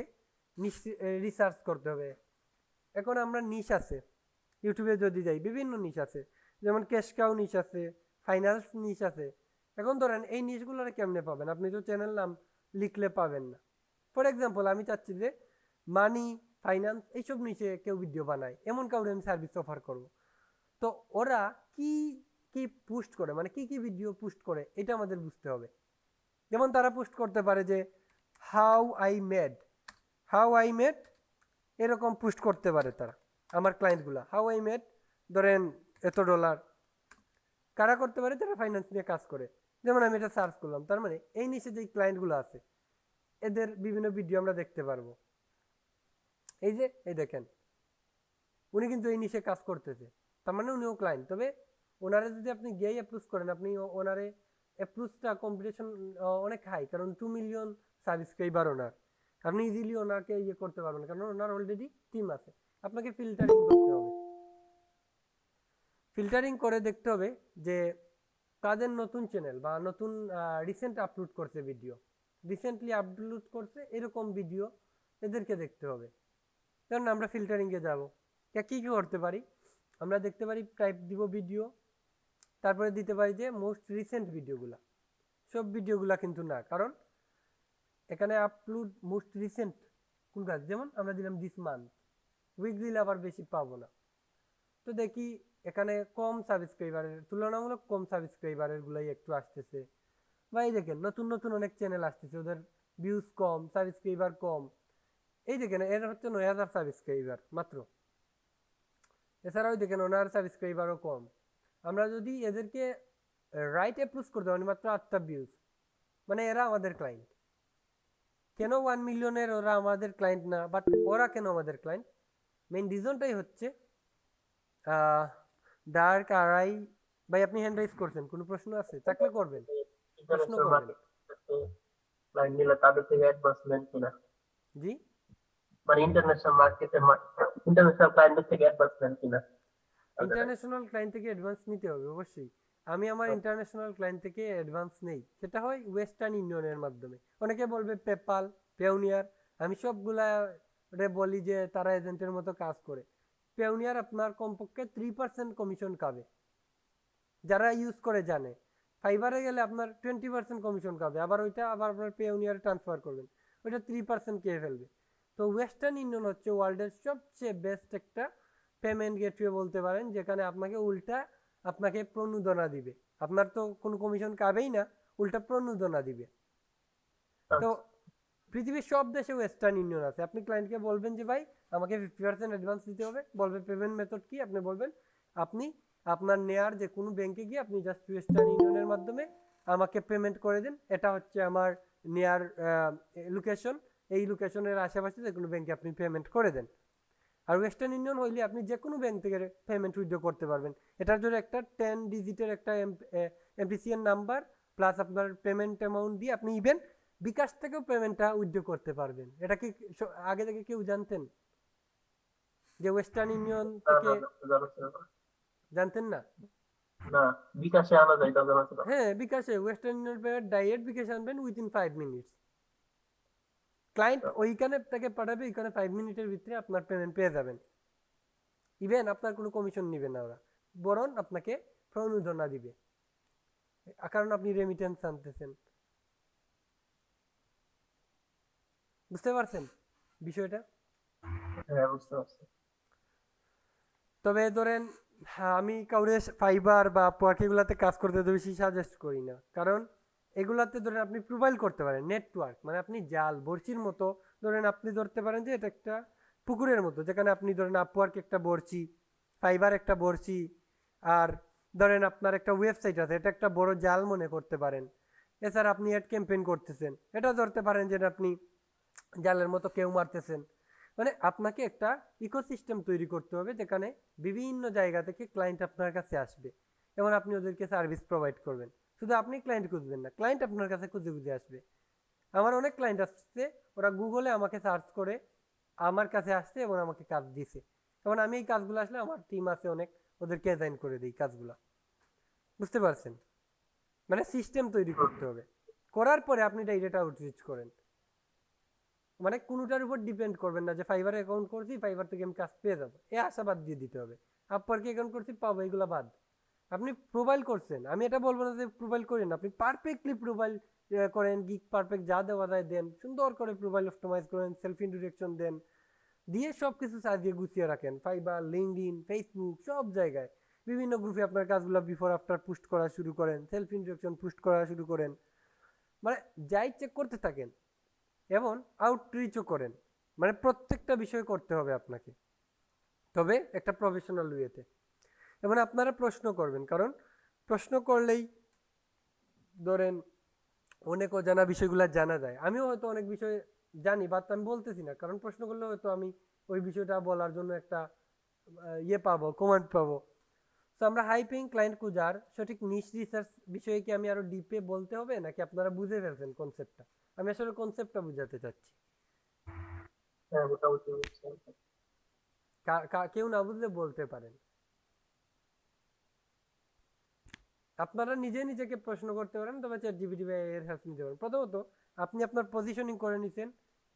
রিসার্চ করতে হবে। এখন আমরা নিশ আছে ইউটিউবে যদি যাই, বিভিন্ন নিশ আছে, যেমন ক্যাশ কাউ নিশ আছে, ফাইন্যান্স নিশ আছে। এখন ধরেন এই নিশগুলোর কেমনে পাবেন? আপনি তো চ্যানেল নাম লিখলে পাবেন না। ফর এক্সাম্পল আমি চাচ্ছি যে মানি, ফাইন্যান্স এইসব নিচে কেউ ভিডিও বানায়, এমন কাউকে আমি সার্ভিস অফার করব। তো ওরা কি কি পোস্ট করে, মানে কি কি ভিডিও পোস্ট করে, এটা আমাদের বুঝতে হবে। যেমন তারা পোস্ট করতে পারে যে হাউ আই মেড এরকম পোস্ট করতে পারে তারা, আমার ক্লায়েন্টগুলো হাউ আই মেড ধরেন এত $। কারা করতে পারে? তারা ফাইন্যান্স নিয়ে কাজ করে। যেমন আমি এটা সার্চ করলাম, তার মানে এই নিচে যে ক্লায়েন্টগুলো আছে এদের বিভিন্ন ভিডিও আমরা দেখতে পারবো। এই যে এই দেখেন উনি কিন্তু এই নিচে কাজ করতেছে, তার মানে উনিও ক্লায়েন্ট। তবে ওনারে যদি আপনি গিয়ে অ্যাপ্রুভ করেন, আপনি ওনারে অ্যাপ্রুভটা কম্পিটিশন অনেক হাই, কারণ 2 মিলিয়ন সাবস্ক্রাইবার ওনার। আপনি ইজিলি ওনাকে ইয়ে করতে পারবেন, কারণ ওনার অলরেডি টিম আছে। আপনাকে ফিল্টারিং করতে হবে, ফিল্টারিং করে দেখতে হবে যে কাদের নতুন চ্যানেল বা নতুন রিসেন্ট আপলোড করছে ভিডিও, রিসেন্টলি আপলোড করছে এরকম ভিডিও এদেরকে দেখতে হবে। কারণ আমরা ফিল্টারিংয়ে যাব, কি কি করতে পারি? আমরা দেখতে পারি টাইপ দিব ভিডিও, তারপরে দিতে পারি যে মোস্ট রিসেন্ট ভিডিওগুলা। সব ভিডিওগুলা কিন্তু না, কারণ এখানে আপলোড মোস্ট রিসেন্ট কোনটা, যেমন আমরা দিলাম দিস মান্থ, উইক দিলে আবার বেশি পাবো না। তো দেখি এখানে কম সাবস্ক্রাইবারের, তুলনামূলক কম সাবস্ক্রাইবারের গুলাই একটু আসতেছে। বা এই দেখেন নতুন নতুন অনেক চ্যানেল আসতেছে, ওদের ভিউজ কম, সাবস্ক্রাইবার কম। এই দেখেন এর হচ্ছে 9,000 সাবস্ক্রাইবার মাত্র। এছাড়াও দেখেন ওনার সাবস্ক্রাইবারও কম। আমরা যদি এদেরকে রাইট অ্যাপ্রুভ করতে পারি, মাত্র 8টা ভিউজ, মানে এরা আমাদের ক্লায়েন্ট। কেন 1 মিলিয়নের ওরা আমাদের ক্লায়েন্ট না, বাট ওরা কেন আমাদের ক্লায়েন্ট? মেইন রিজনটাই হচ্ছে ডার্ক আরআই। ভাই আপনি হ্যান্ড রাইজ করছেন, কোনো প্রশ্ন আছে থাকলে করবেন, প্রশ্ন করবেন। ক্লায়েন্ট নিলে তাদের থেকে অ্যাডভান্স নেন কিনা? জি মানে ইন্টারন্যাশনাল ক্লায়েন্টের থেকে অ্যাডভান্স নেন কিনা? ইন্টারন্যাশনাল ক্লায়েন্ট থেকে অ্যাডভান্স নিতে হবে অবশ্যই। আমি আমার ইন্টারন্যাশনাল ক্লায়েন্ট থেকে অ্যাডভান্স নেই, সেটা হয় ওয়েস্টার্ন ইউনিয়নের মাধ্যমে। অনেকে বলবে পেপাল, পেওনিয়ার, আমি সবগুলা রে বলি যে তারা এজেন্টের মতো কাজ করে। পেওনিয়ার আপনার কমপক্ষে 3% কমিশন খাবে, যারা ইউজ করে জানে। ফাইবারে গেলে আপনার 20% কমিশন খাবে, আবার ওইটা আবার আপনার পেওনিয়ারে ট্রান্সফার করবেন, ওইটা 3% খেয়ে ফেলবে। তো ওয়েস্টার্ন ইউনিয়ন হচ্ছে ওয়ার্ল্ডের সবচেয়ে বেস্ট একটা পেমেন্ট গেটওয়ে বলতে পারেন, যেখানে আপনাকে উল্টা আপনাকে প্রণোদনা দিবে। আপনার তো কোনো কমিশন খাবেই না, উল্টা প্রণোদনা দিবে। তো পৃথিবীর সব দেশে ওয়েস্টার্ন ইউনিয়ন আছে। আপনি ক্লায়েন্টকে বলবেন যে ভাই আমাকে 50% অ্যাডভান্স দিতে হবে, বলবে পেমেন্ট মেথড কি, আপনি বলবেন আপনি আপনার নেয়ার যে কোনো ব্যাংকে গিয়ে আপনি জাস্ট ওয়েস্টার্ন ইউনিয়নের মাধ্যমে আমাকে পেমেন্ট করে দেন, এটা হচ্ছে আমার নেয়ার লোকেশন, এই লোকেশনের আশেপাশে যে কোনো ব্যাংকে আপনি পেমেন্ট করে দেন। আর ওয়েস্টার্ন ইউনিয়ন হইলে আপনি যে কোনো ব্যাংক থেকে পেমেন্ট উইথড্র করতে পারবেন। এটার জন্য একটা 10 ডিজিটের একটা এমপিসিএন নাম্বার প্লাস আপনার পেমেন্ট অ্যামাউন্ট দিয়ে আপনি ইভেন বিকাশ থেকেও পেমেন্টটা উইথড্র করতে পারবেন। এটা কি আগে থেকে কেউ জানতেন যে ওয়েস্টার্ন ইউনিয়ন থেকে? জানতেন না? না, বিকাশে আনা যায়, দাদা আছে। হ্যাঁ, বিকাশে ওয়েস্টার্ন ইউনিয়ন পেমেন্ট ডাইরেক্ট বিকাশে আনবেন উইদিন 5 মিনিটস। ক্লায়েন্ট ওইখানে থেকে পাঠাবে, ওইখানে 5 মিনিটের ভিতরে আপনার পেমেন্ট পেয়ে যাবেন। ইভেন আপনার কোনো কমিশন নেবে না ওরা, বরং আপনাকে প্রণোদনা দিবে, কারণ আপনি রেমিটেন্স আনতেছেন। বুঝতে পারছেন বিষয়টা? হ্যাঁ, বুঝতে পারছি। তবে ধরেন আমি কাউরে ফাইবার বা আপওয়ার্ক এগুলাতে কাজ করতে তো বেশি সাজেস্ট করি না, কারণ এগুলাতে ধরেন আপনি প্রোফাইল করতে পারেন নেটওয়ার্ক, মানে আপনি জাল বড়শির মতো ধরেন আপনি ধরতে পারেন যে এটা একটা পুকুরের মতো, যেখানে আপনি ধরেন আপওয়ার্ক একটা বড়শি, ফাইবার একটা বড়শি, আর ধরেন আপনার একটা ওয়েবসাইট আছে, এটা একটা বড় জাল মনে করতে পারেন। এছাড়া আপনি অ্যাড ক্যাম্পেইন করতেছেন, এটা ধরতে পারেন যে আপনি জালের মতো কেউ মারতেছেন। মানে আপনাকে একটা ইকোসিস্টেম তৈরি করতে হবে, যেখানে বিভিন্ন জায়গা থেকে ক্লায়েন্ট আপনার কাছে আসবে এবং আপনি ওদেরকে সার্ভিস প্রোভাইড করবেন। শুধু আপনি ক্লায়েন্ট খুঁজবেন না, ক্লায়েন্ট আপনার কাছে খুঁজে খুঁজে আসবে। আমার অনেক ক্লায়েন্ট আসছে, ওরা গুগলে আমাকে সার্চ করে আমার কাছে আসছে এবং আমাকে কাজ দিছে, এবং আমি এই কাজগুলো আসলে আমার টিম আছে অনেক, ওদেরকে অ্যাসাইন করে দিই কাজগুলো। বুঝতে পারছেন? মানে সিস্টেম তৈরি করতে হবে, করার পরে আপনি ডাইরেক্ট আউটরিচ করেন। মানে কোনোটার উপর ডিপেন্ড করবেন না যে ফাইবার অ্যাকাউন্ট করছি, ফাইবার থেকে আমি কাজ পেয়ে যাবো, এ আশা বাদ দিয়ে দিতে হবে। আপওয়ার্কে অ্যাকাউন্ট করছি, পাবো, এগুলো বাদ। আপনি প্রোফাইল করছেন, আমি এটা বলবো না যে প্রোফাইল করেন, আপনি পারফেক্টলি প্রোফাইল করেন, গিগ পারফেক্ট যা দেওয়া যায় দেন, সুন্দর করে প্রোফাইল অপটিমাইজ করেন, সেলফ ইন্ট্রোডাকশন দেন, দিয়ে সব কিছু সাজিয়ে গুছিয়ে রাখেন। ফাইবার, লিঙ্কডইন, ফেসবুক, সব জায়গায় বিভিন্ন গ্রুপে আপনার কাজগুলো বিফোর আফটার পোস্ট করা শুরু করেন, সেলফ ইন্ট্রোডাকশন পোস্ট করা শুরু করেন, মানে যাই চেক করতে থাকেন এবং আউটরিচও করেন। মানে প্রত্যেকটা বিষয় করতে হবে আপনাকে, তবে একটা প্রফেশনাল ওয়েতে। এবং আপনারা প্রশ্ন করবেন, কারণ প্রশ্ন করলেই ধরেন অনেক অজানা বিষয়গুলো জানা যায়। আমিও হয়তো অনেক বিষয় জানি, বাট আমি বলতেছি না, কারণ প্রশ্ন করলে হয়তো আমি ওই বিষয়টা বলার জন্য একটা ইয়ে পাবো, কমান্ড পাবো। তো আমরা হাই পেইং ক্লায়েন্ট খুঁজার সঠিক নিশ রিসার্চ বিষয়ে কি আমি আরো ডিপে বলতে হবে, নাকি আপনারা বুঝে ফেলছেন কনসেপ্টটা? আমি আসলে কনসেপ্টটা বুঝাতে চাচ্ছি। হ্যাঁ, মোটামুটি বুঝছি। কেউ না বুঝলে বলতে পারেন। আপনারা নিজে নিজেকে প্রশ্ন করতে পারেন, তবে চ্যাটজিপিটি বা এর হেল্প নিতে পারেন। প্রথমত আপনি আপনার পজিশনিং করে নিছেন,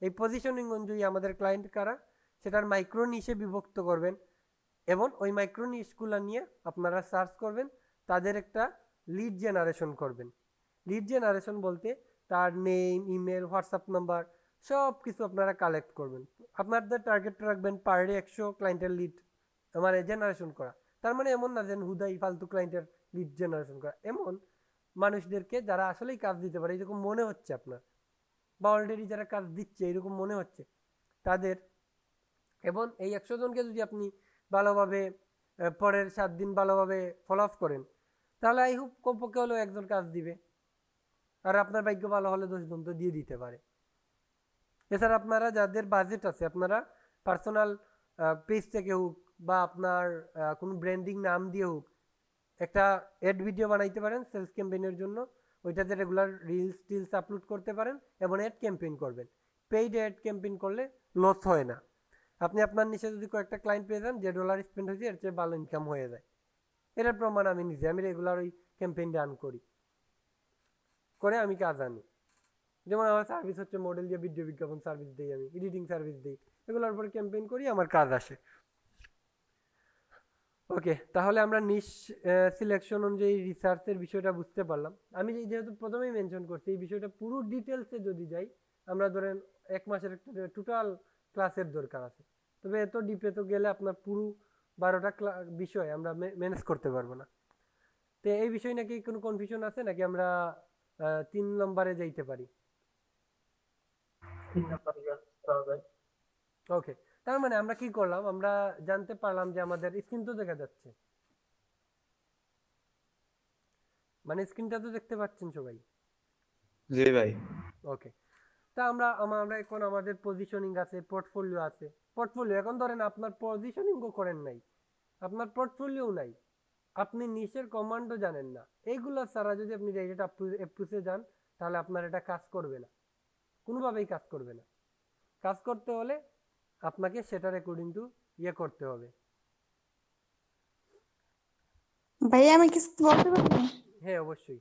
এই পজিশনিং অনুযায়ী আমাদের ক্লায়েন্ট কারা সেটার মাইক্রো নিশে বিভক্ত করবেন, এবং ওই মাইক্রো নিশগুলো নিয়ে আপনারা সার্চ করবেন, তাদের একটা লিড জেনারেশন করবেন। লিড জেনারেশন বলতে তার নেম, ইমেল, হোয়াটসঅ্যাপ নাম্বার সব কিছু আপনারা কালেক্ট করবেন। আপনাদের টার্গেট রাখবেন পার ডে 100 ক্লায়েন্টের লিড মানে জেনারেশন করা। তার মানে এমন না যে হুদাই ফালতু ক্লায়েন্টের লিড জেনারেশন করা, এমন মানুষদেরকে যারা আসলেই কাজ দিতে পারে এরকম মনে হচ্ছে আপনার, বা অলরেডি যারা কাজ দিচ্ছে এরকম মনে হচ্ছে তাদের। এবং এই 100 জনকে যদি আপনি ভালোভাবে পরের 7 দিন ভালোভাবে ফলো আপ করেন, তাহলে আই হোপ কমপক্ষে হলেও একজন কাজ দিবে, আর আপনার ভাগ্য ভালো হলে 10 জন তো দিয়ে দিতে পারে। এছাড়া আপনারা যাদের বাজেট আছে, আপনারা পার্সোনাল পেজ থেকে হোক বা আপনার কোনো ব্র্যান্ডিং নাম দিয়ে হোক একটা অ্যাড ভিডিও বানাইতে পারেন সেলস ক্যাম্পেইনের জন্য, ওইটাতে রেগুলার রিলস টিলস আপলোড করতে পারেন এবং অ্যাড ক্যাম্পেইন করবেন। পেইড অ্যাড ক্যাম্পেইন করলে লস হয় না। আপনি আপনার নিচে যদি কয়েকটা ক্লায়েন্ট পেয়ে যান যে ডলার স্পেন্ড হয়েছে এর চেয়ে ভালো ইনকাম হয়ে যায়। এটার প্রমাণ আমি নিজে, আমি রেগুলার ওই ক্যাম্পেইন রান করি, করে আমি কাজ আনি। যেমন আমার সার্ভিস হচ্ছে মডেল দিয়ে ভিডিও বিজ্ঞাপন সার্ভিস দিই, আমি এডিটিং সার্ভিস দিই, এগুলোর উপরে ক্যাম্পেইন করি, আমার কাজ আসে। ওকে, তাহলে আমরা নিশ সিলেকশন অনুযায়ী রিসার্চের বিষয়টা বুঝতে পারলাম। আমি যেহেতু প্রথমেই মেনশন করছি এই বিষয়টা পুরো ডিটেলসে যদি যাই, আমরা ধরেন 1 মাসের একটা টোটাল ক্লাসের দরকার আছে, তবে এত ডিপে তো গেলে আপনার পুরো 12টা বিষয় আমরা ম্যানেজ করতে পারবো না। তো এই বিষয় নাকি কোনো কনফিউশন আছে নাকি আমরা 3 নম্বরে যাইতে পারি? 3 নম্বরে যাওয়া যায়। ওকে, তার মানে আমরা কি করলাম, আমরা জানতে পারলাম যে আমাদের স্ক্রিন তো দেখা যাচ্ছে, মানে স্ক্রিনটা তো দেখতে পাচ্ছেন সবাই? জি ভাই। ওকে, তা আমরা আমরা এখন আমাদের পজিশনিং আছে, পোর্টফোলিও আছে। পোর্টফোলিও এখন ধরেন আপনার পজিশনিংও করেন নাই, আপনার পোর্টফোলিও নাই, আপনি নিচের কমান্ডও জানেন না, এইগুলো ছাড়া যদি আপনি ডাইরেক্ট অ্যাপ্রুভে যান তাহলে আপনার এটা কাজ করবে না, কোনোভাবেই কাজ করবে না। কাজ করতে হলে আপনাকে সেটার অ্যাকর্ডিং টু ইয়ে করতে হবে। ভাইয়া আমি কিছু বলতে পারি? হ্যাঁ অবশ্যই।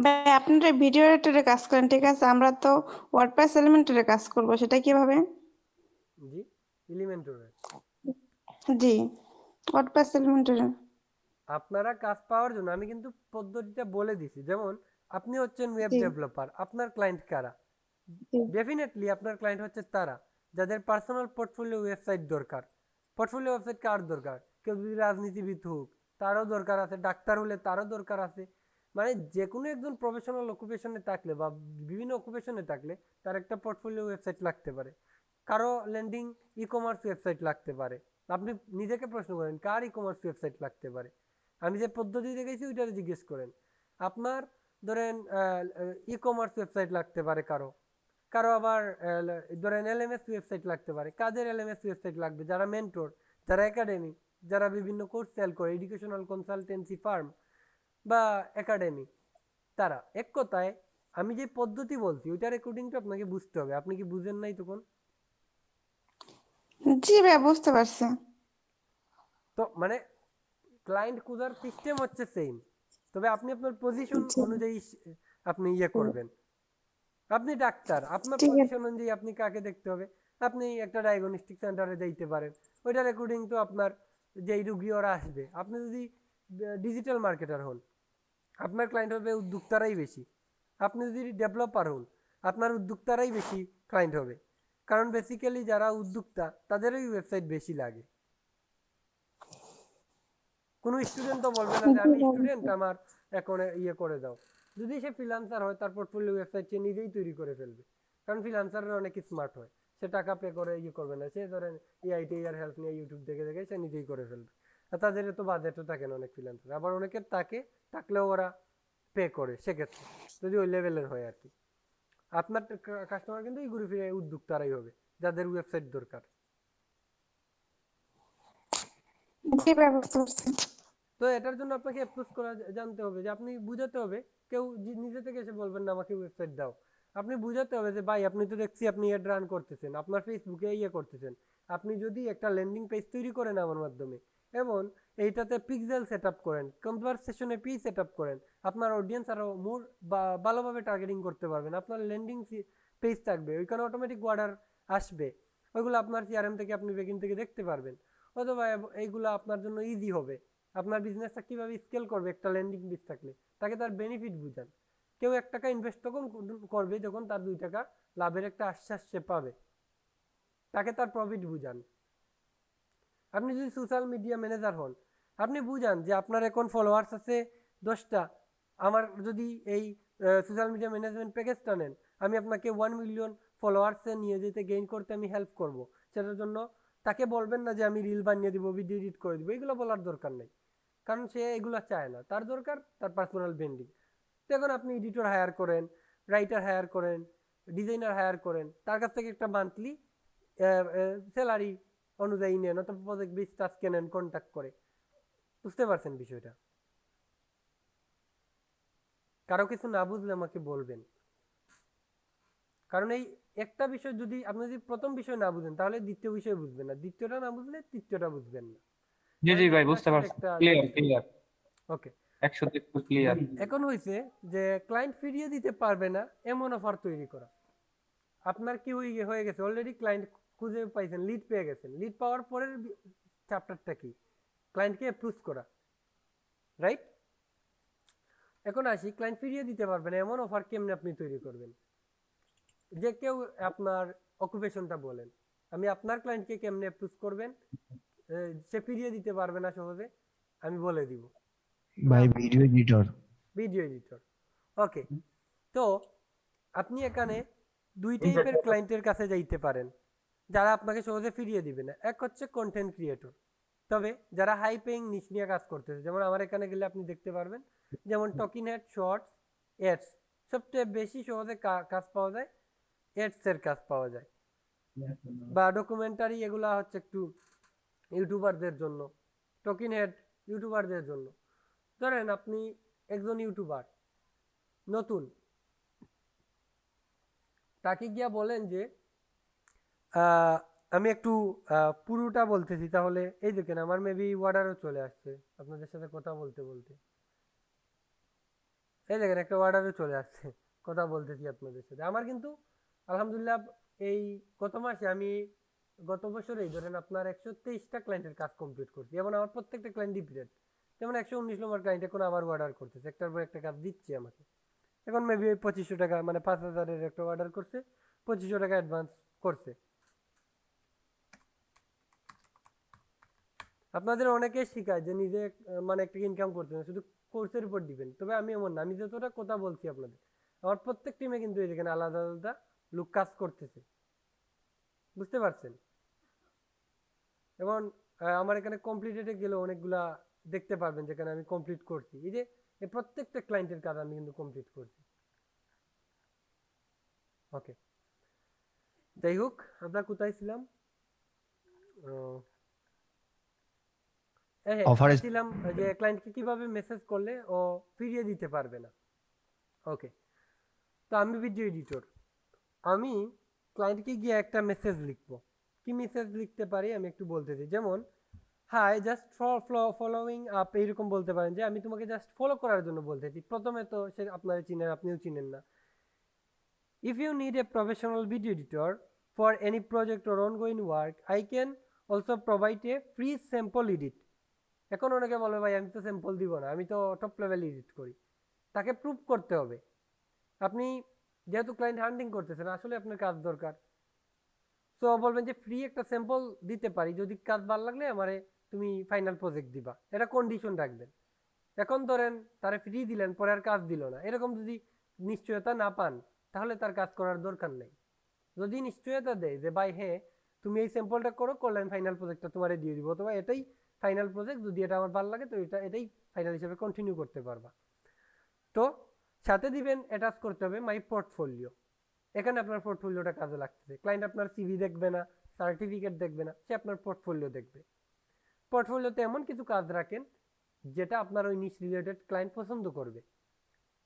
ভাই আপনারা ভিডিও এডিটরে কাজ করেন, ঠিক আছে, আমরা তো ওয়ার্ডপ্রেস এলিমেন্টরে কাজ করব, সেটা কিভাবে? জি, এলিমেন্টরে জি, ওয়ার্ডপ্রেস এলিমেন্টরে। আপনারা কাজ পাওয়ার জন্য আমি কিন্তু পদ্ধতিটা বলে দিছি। যেমন আপনি হচ্ছেন ওয়েব জি। ডেভেলপার, আপনার ক্লায়েন্ট কারা? জি। ডেফিনেটলি আপনার ক্লায়েন্ট হচ্ছে তারা যাদের পার্সোনাল পোর্টফোলিও ওয়েবসাইট দরকার। পোর্টফোলিও ওয়েবসাইট কার দরকার? কেউ যদি রাজনীতিবিদ হোক তারও দরকার আছে, ডাক্তার হলে তারও দরকার আছে। মানে যে কোনো একজন প্রফেশনাল অকুপেশনে থাকলে বা বিভিন্ন অকুপেশনে থাকলে তার একটা পোর্টফোলিও ওয়েবসাইট লাগতে পারে। কারো ল্যান্ডিং ই কমার্স ওয়েবসাইট লাগতে পারে। আপনি নিজেকে প্রশ্ন করেন কার ই কমার্স ওয়েবসাইট লাগতে পারে? আমি যে পদ্ধতি দেখেছি ওইটা জিজ্ঞেস করেন। আপনার ধরেন ই কমার্স ওয়েবসাইট লাগতে পারে কারো, কারো আবার ধরেন এলএমএস ওয়েবসাইট লাগতে পারে। কাদের এলএমএস ওয়েবসাইট লাগবে? যারা মেন্টর, যারা একাডেমি, যারা বিভিন্ন কোর্স সেল করে, এডুকেশনাল কনসালটেন্সি ফার্ম বা একাডেমি, তারা। এক কথায় আমি যে পদ্ধতি বলছি ওইটার অ্যাকর্ডিং টু আপনাকে বুঝতে হবে। আপনি কি বুঝেন নাই তখন? জি ভাইয়া বুঝতে পারছি। তো মানে ক্লায়েন্ট খোঁজার সিস্টেম হচ্ছে সেম, তবে আপনি আপনার পজিশন জি। অনুযায়ী আপনি ইয়ে করবেন। আপনি ডাক্তার, আপনার ঠিক আছে। পজিশন অনুযায়ী আপনি কাকে দেখতে হবে? আপনি একটা ডায়াগনস্টিক সেন্টারে যাইতে পারেন, ওইটার অ্যাকর্ডিং টু আপনার যেই রুগী ওরা আসবে। আপনি যদি ডিজিটাল মার্কেটার হন আপনার ক্লায়েন্ট হবে উদ্যোক্তারাই বেশি। আপনি যদি ডেভেলপার হন আপনার উদ্যোক্তারাই বেশি ক্লায়েন্ট হবে, কারণ বেসিক্যালি যারা উদ্যোক্তা তাদেরই ওয়েবসাইট বেশি লাগে। কোনো স্টুডেন্ট তো বলবে না যে আমি স্টুডেন্ট আমার এখন ইয়ে করে দাও। যদি সে ফ্রিল্যান্সার হয় তার পোর্টফোলিও ওয়েবসাইট সে নিজেই তৈরি করে ফেলবে, কারণ ফ্রিল্যান্সাররা অনেক স্মার্ট হয়, সে টাকা পে করে ইয়ে করবে না, সে ধরেন এআইটি এর হেল্প নিয়ে ইউটিউব দেখে দেখে সে নিজেই করে ফেলবে। আর তাদের তো বাজেটও থাকে না অনেক ফ্রিল্যান্সার, আবার অনেকের তাকে থাকলেও ওরা পে করে, সেক্ষেত্রে যদি ওই লেভেলের হয় আর কি। আপনার কাস্টমার কিন্তু এই ঘুরে ফিরে উদ্যোক্তারাই হবে যাদের ওয়েবসাইট দরকার। জি ভাইয়া বুঝতে পারছি। তো এটার জন্য আপনাকে অ্যাপ্রোচ করা জানতে হবে, যে আপনি বুঝাতে হবে। কেউ নিজে থেকে এসে বলবেন না আমাকে ওয়েবসাইট দাও, আপনি বুঝাতে হবে যে ভাই আপনি তো দেখছি আপনি অ্যাড রান করতেছেন, আপনার ফেসবুকে ইয়ে করতেছেন, আপনি যদি একটা ল্যান্ডিং পেজ তৈরি করেন আমার মাধ্যমে এবং এইটাতে পিক্সেল সেট আপ করেন, কনভারসেশনে পি সেট আপ করেন, আপনার অডিয়েন্স আরও মোর ভালোভাবে টার্গেটিং করতে পারবেন। আপনার ল্যান্ডিং পেজ থাকবে, ওইখানে অটোমেটিক অর্ডার আসবে, ওইগুলো আপনার সিআরএম থেকে আপনি বেগিন থেকে দেখতে পারবেন। অথবা এইগুলো আপনার জন্য ইজি হবে। আপনার বিজনেসটা কিভাবে স্কেল করবে একটা ল্যান্ডিং পেজ থাকলে, তাকে তার বেনিফিট বুঝান। কেউ 1 টাকা ইনভেস্ট তখন করবে যখন তার 2 টাকা লাভের একটা আশ্বাস সে পাবে, তাকে তার প্রফিট বুঝান। আপনি যদি সোশ্যাল মিডিয়া ম্যানেজার হন আপনি বুঝান যে আপনার এখন ফলোয়ার্স আছে 10টা, আমার যদি এই সোশ্যাল মিডিয়া ম্যানেজমেন্ট প্যাকেজটা নেন আমি আপনাকে 1 মিলিয়ন ফলোয়ার্সে নিয়ে যেতে গেইন করতে আমি হেল্প করব। সেটার জন্য তাকে বলবেন না যে আমি রিল বানিয়ে দিব, ভিডিও এডিট করে দিব, এগুলো বলার দরকার নেই, কারণ সে এগুলো চায় না, তার দরকার তার পার্সোনাল ব্র্যান্ডিং। তো এখন আপনি এডিটর হায়ার করেন, রাইটার হায়ার করেন, ডিজাইনার হায়ার করেন, তার কাছ থেকে একটা মান্থলি স্যালারি অনুযায়ী নেন, অথবা প্রজেক্ট বেস টাস্কে নেন কন্ট্যাক্ট করে। বুঝতে পারছেন বিষয়টা? কারো কিছু না বুঝলে আমাকে বলবেন, কারণ এই একটা বিষয় যদি আপনি যদি প্রথম বিষয় না বুঝেন তাহলে দ্বিতীয় বিষয় বুঝবেন না, দ্বিতীয়টা না বুঝলে তৃতীয়টা বুঝবেন না। জি জি ভাই, একটার বুঝতে সাথে পারছি, একটা ক্লিয়ার জড়িত। ক্লিয়ার, ওকে, 100 একটু ক্লিয়ার। এখন হয়েছে যে ক্লায়েন্ট ফিরিয়ে দিতে পারবে না এমন অফার তৈরি করা। আপনার কি হয়ে গেছে, অলরেডি ক্লায়েন্ট খুঁজে পাইছেন, লিড পেয়ে গেছেন, লিড পাওয়ার পরের চ্যাপ্টারটা কি, ক্লায়েন্টকে অ্যাপ্রুভ করা, রাইট? এখন আসি ক্লায়েন্ট ফিরিয়ে দিতে পারবে না এমন অফার কেমনে আপনি তৈরি করবেন। যে কেউ আপনার অকুপেশনটা বলেন, আমি আপনার ক্লায়েন্টকে কেমনে অ্যাপ্রুভ করবেন সে ফিরিয়ে দিতে পারবে না সহজে, আমি বলে দিব। ভাই ভিডিও এডিটর। ভিডিও এডিটর, ওকে। তো আপনি এখানে দুই টাইপের ক্লায়েন্টের কাছে যাইতে পারেন যারা আপনাকে সহজে ফিরিয়ে দিবে না। এক হচ্ছে কন্টেন্ট ক্রিয়েটর, তবে যারা হাই পেইং নিশ নিয়ে কাজ করতেছে, যেমন আমার এখানে গেলে আপনি দেখতে পারবেন, যেমন টকিং হেড, শর্টস, এডস, সবচেয়ে বেশি সহজে কাজ পাওয়া যায় এডস এর কাজ পাওয়া যায়, বা ডকুমেন্টারি, এগুলা হচ্ছে একটু ইউটিউবারদের জন্য। টকিং হেড ইউটিউবারদের জন্য। ধরেন আপনি একজন ইউটিউবার নতুন, তাকে গিয়া বলেন যে আমি একটু পুরোটা বলতেছি, তাহলে এই দেখেন আমার মেবি অর্ডারও চলে আসছে আপনাদের সাথে কথা বলতে বলতে। এই দেখেন একটা অর্ডারও চলে আসছে কথা বলতেছি আপনাদের সাথে। আমার কিন্তু আলহামদুলিল্লাহ এই গত মাসে আমি গত বছরেই ধরেন আপনার 123টা ক্লায়েন্টের কাজ কমপ্লিট করছি, এবং আমার প্রত্যেকটা ক্লায়েন্ট রিপিটেড। যেমন 119 নম্বর ক্লায়েন্ট এখন আবার অর্ডার করতেছে, একটার পর একটা কাজ দিচ্ছে আমাকে। এখন মেবি 2500 টাকা, মানে 5000-এর একটা অর্ডার করছে, 2500 টাকা অ্যাডভান্স করছে। আপনাদের অনেকে শিখায় যে নিজে মানে একটা ইনকাম করতে না, শুধু কোর্সের উপর ডিপেন্ড। তবে আমি এমন না, আমি যতটা কথা বলছি আপনাদের, আমার প্রত্যেক টিমে কিন্তু এখানে আলাদা আলাদা লোক কাজ করতেছে, বুঝতে পারছেন? এবং আমার এখানে কমপ্লিটেডে গেলে অনেকগুলা দেখতে পারবেন যেখানে আমি কমপ্লিট করছি। এই যে এই প্রত্যেকটা ক্লায়েন্টের কাজ আমি কিন্তু কমপ্লিট করছি। ওকে, যাই হোক, আমরা কোথায় ছিলাম? Offer is- ছিলাম যে ক্লায়েন্টকে কিভাবে মেসেজ করলে ও ফিরিয়ে দিতে পারবে না। ওকে, তো আমি ভিডিও এডিটর, আমি ক্লায়েন্টকে গিয়ে একটা মেসেজ লিখবো। কি মেসেজ লিখতে পারি আমি একটু বলতেছি, যেমন হাই জাস্ট ফলোইং আপ, এইরকম বলতে পারেন যে আমি তোমাকে জাস্ট ফলো করার জন্য বলতেছি। প্রথমে তো সে আপনারা চিনেন, আপনিও চিনেন না। If you need a professional video editor for any project or ongoing work, I can also provide a free sample edit. এখন অনেকে বলবে ভাই আমি তো স্যাম্পল দিব না, আমি তো টপ লেভেল এডিট করি। তাকে প্রুভ করতে হবে। আপনি যেহেতু ক্লায়েন্ট হান্টিং করতেছেন, আসলে আপনার কাজ দরকার, তো বলবেন যে ফ্রি একটা স্যাম্পল দিতে পারি, যদি কাজ ভালো লাগলে আমারে তুমি ফাইনাল প্রজেক্ট দিবা, এটা কন্ডিশন রাখবেন। এখন ধরেন তারা ফ্রি দিলেন, পরে আর কাজ দিল না, এরকম যদি নিশ্চয়তা না পান তাহলে তার কাজ করার দরকার নেই। যদি নিশ্চয়তা দেয় যে ভাই হ্যাঁ তুমি এই স্যাম্পলটা করো, করলে আমি ফাইনাল প্রজেক্টটা তোমারে দিয়ে দিব, অথবা এটাই ফাইনাল প্রজেক্ট, যদি এটা আমার ভালো লাগে তো এটাই ফাইনাল হিসেবে কন্টিনিউ করতে পারবা। তো সাথে দিবেন, অ্যাটাচ করতে হবে মাই পোর্টফোলিও। এখানে আপনার পোর্টফোলিওটা কাজে লাগতেছে। ক্লায়েন্ট আপনার সিভি দেখবে না, সার্টিফিকেট দেখবে না, সে আপনার পোর্টফোলিও দেখবে। পোর্টফোলিওতে এমন কিছু কাজ রাখেন যেটা আপনার ওই নিশ রিলেটেড ক্লায়েন্ট পছন্দ করবে।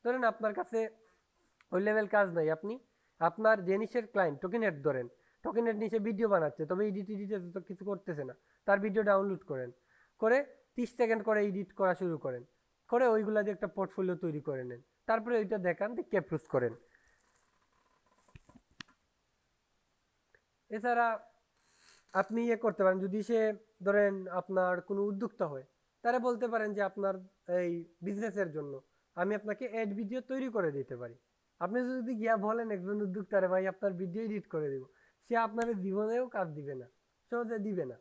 ধরেন আপনার কাছে ওই লেভেল কাজ নাই, আপনি আপনার যে নিশের ক্লায়েন্ট টোকেন হেড ধরেন, টোকেন হেড নিচে ভিডিও বানাচ্ছে, তবে এডিটে তো কিছু করতেছে না, তার ভিডিও ডাউনলোড করেন, করে 30 সেকেন্ড করে এডিট করা শুরু করেন, করে ওইগুলা দিয়ে একটা পোর্টফোলিও তৈরি করে নেন, তারপরে ওইটা দেখান, দেখে অ্যাপ্রুভ করেন। এছাড়া আপনি ইয়ে করতে পারেন, যদি সে ধরেন আপনার কোনো উদ্যোক্তা হয়, তারা বলতে পারেন যে আপনার এই বিজনেসের জন্য আমি আপনাকে অ্যাড ভিডিও তৈরি করে দিতে পারি। আপনি যদি গিয়া বলেন একজন উদ্যোক্তারে ভাই আপনার ভিডিও এডিট করে দিব, সে আপনার জীবনেও কাজ দিবে না, সহজে দিবে না।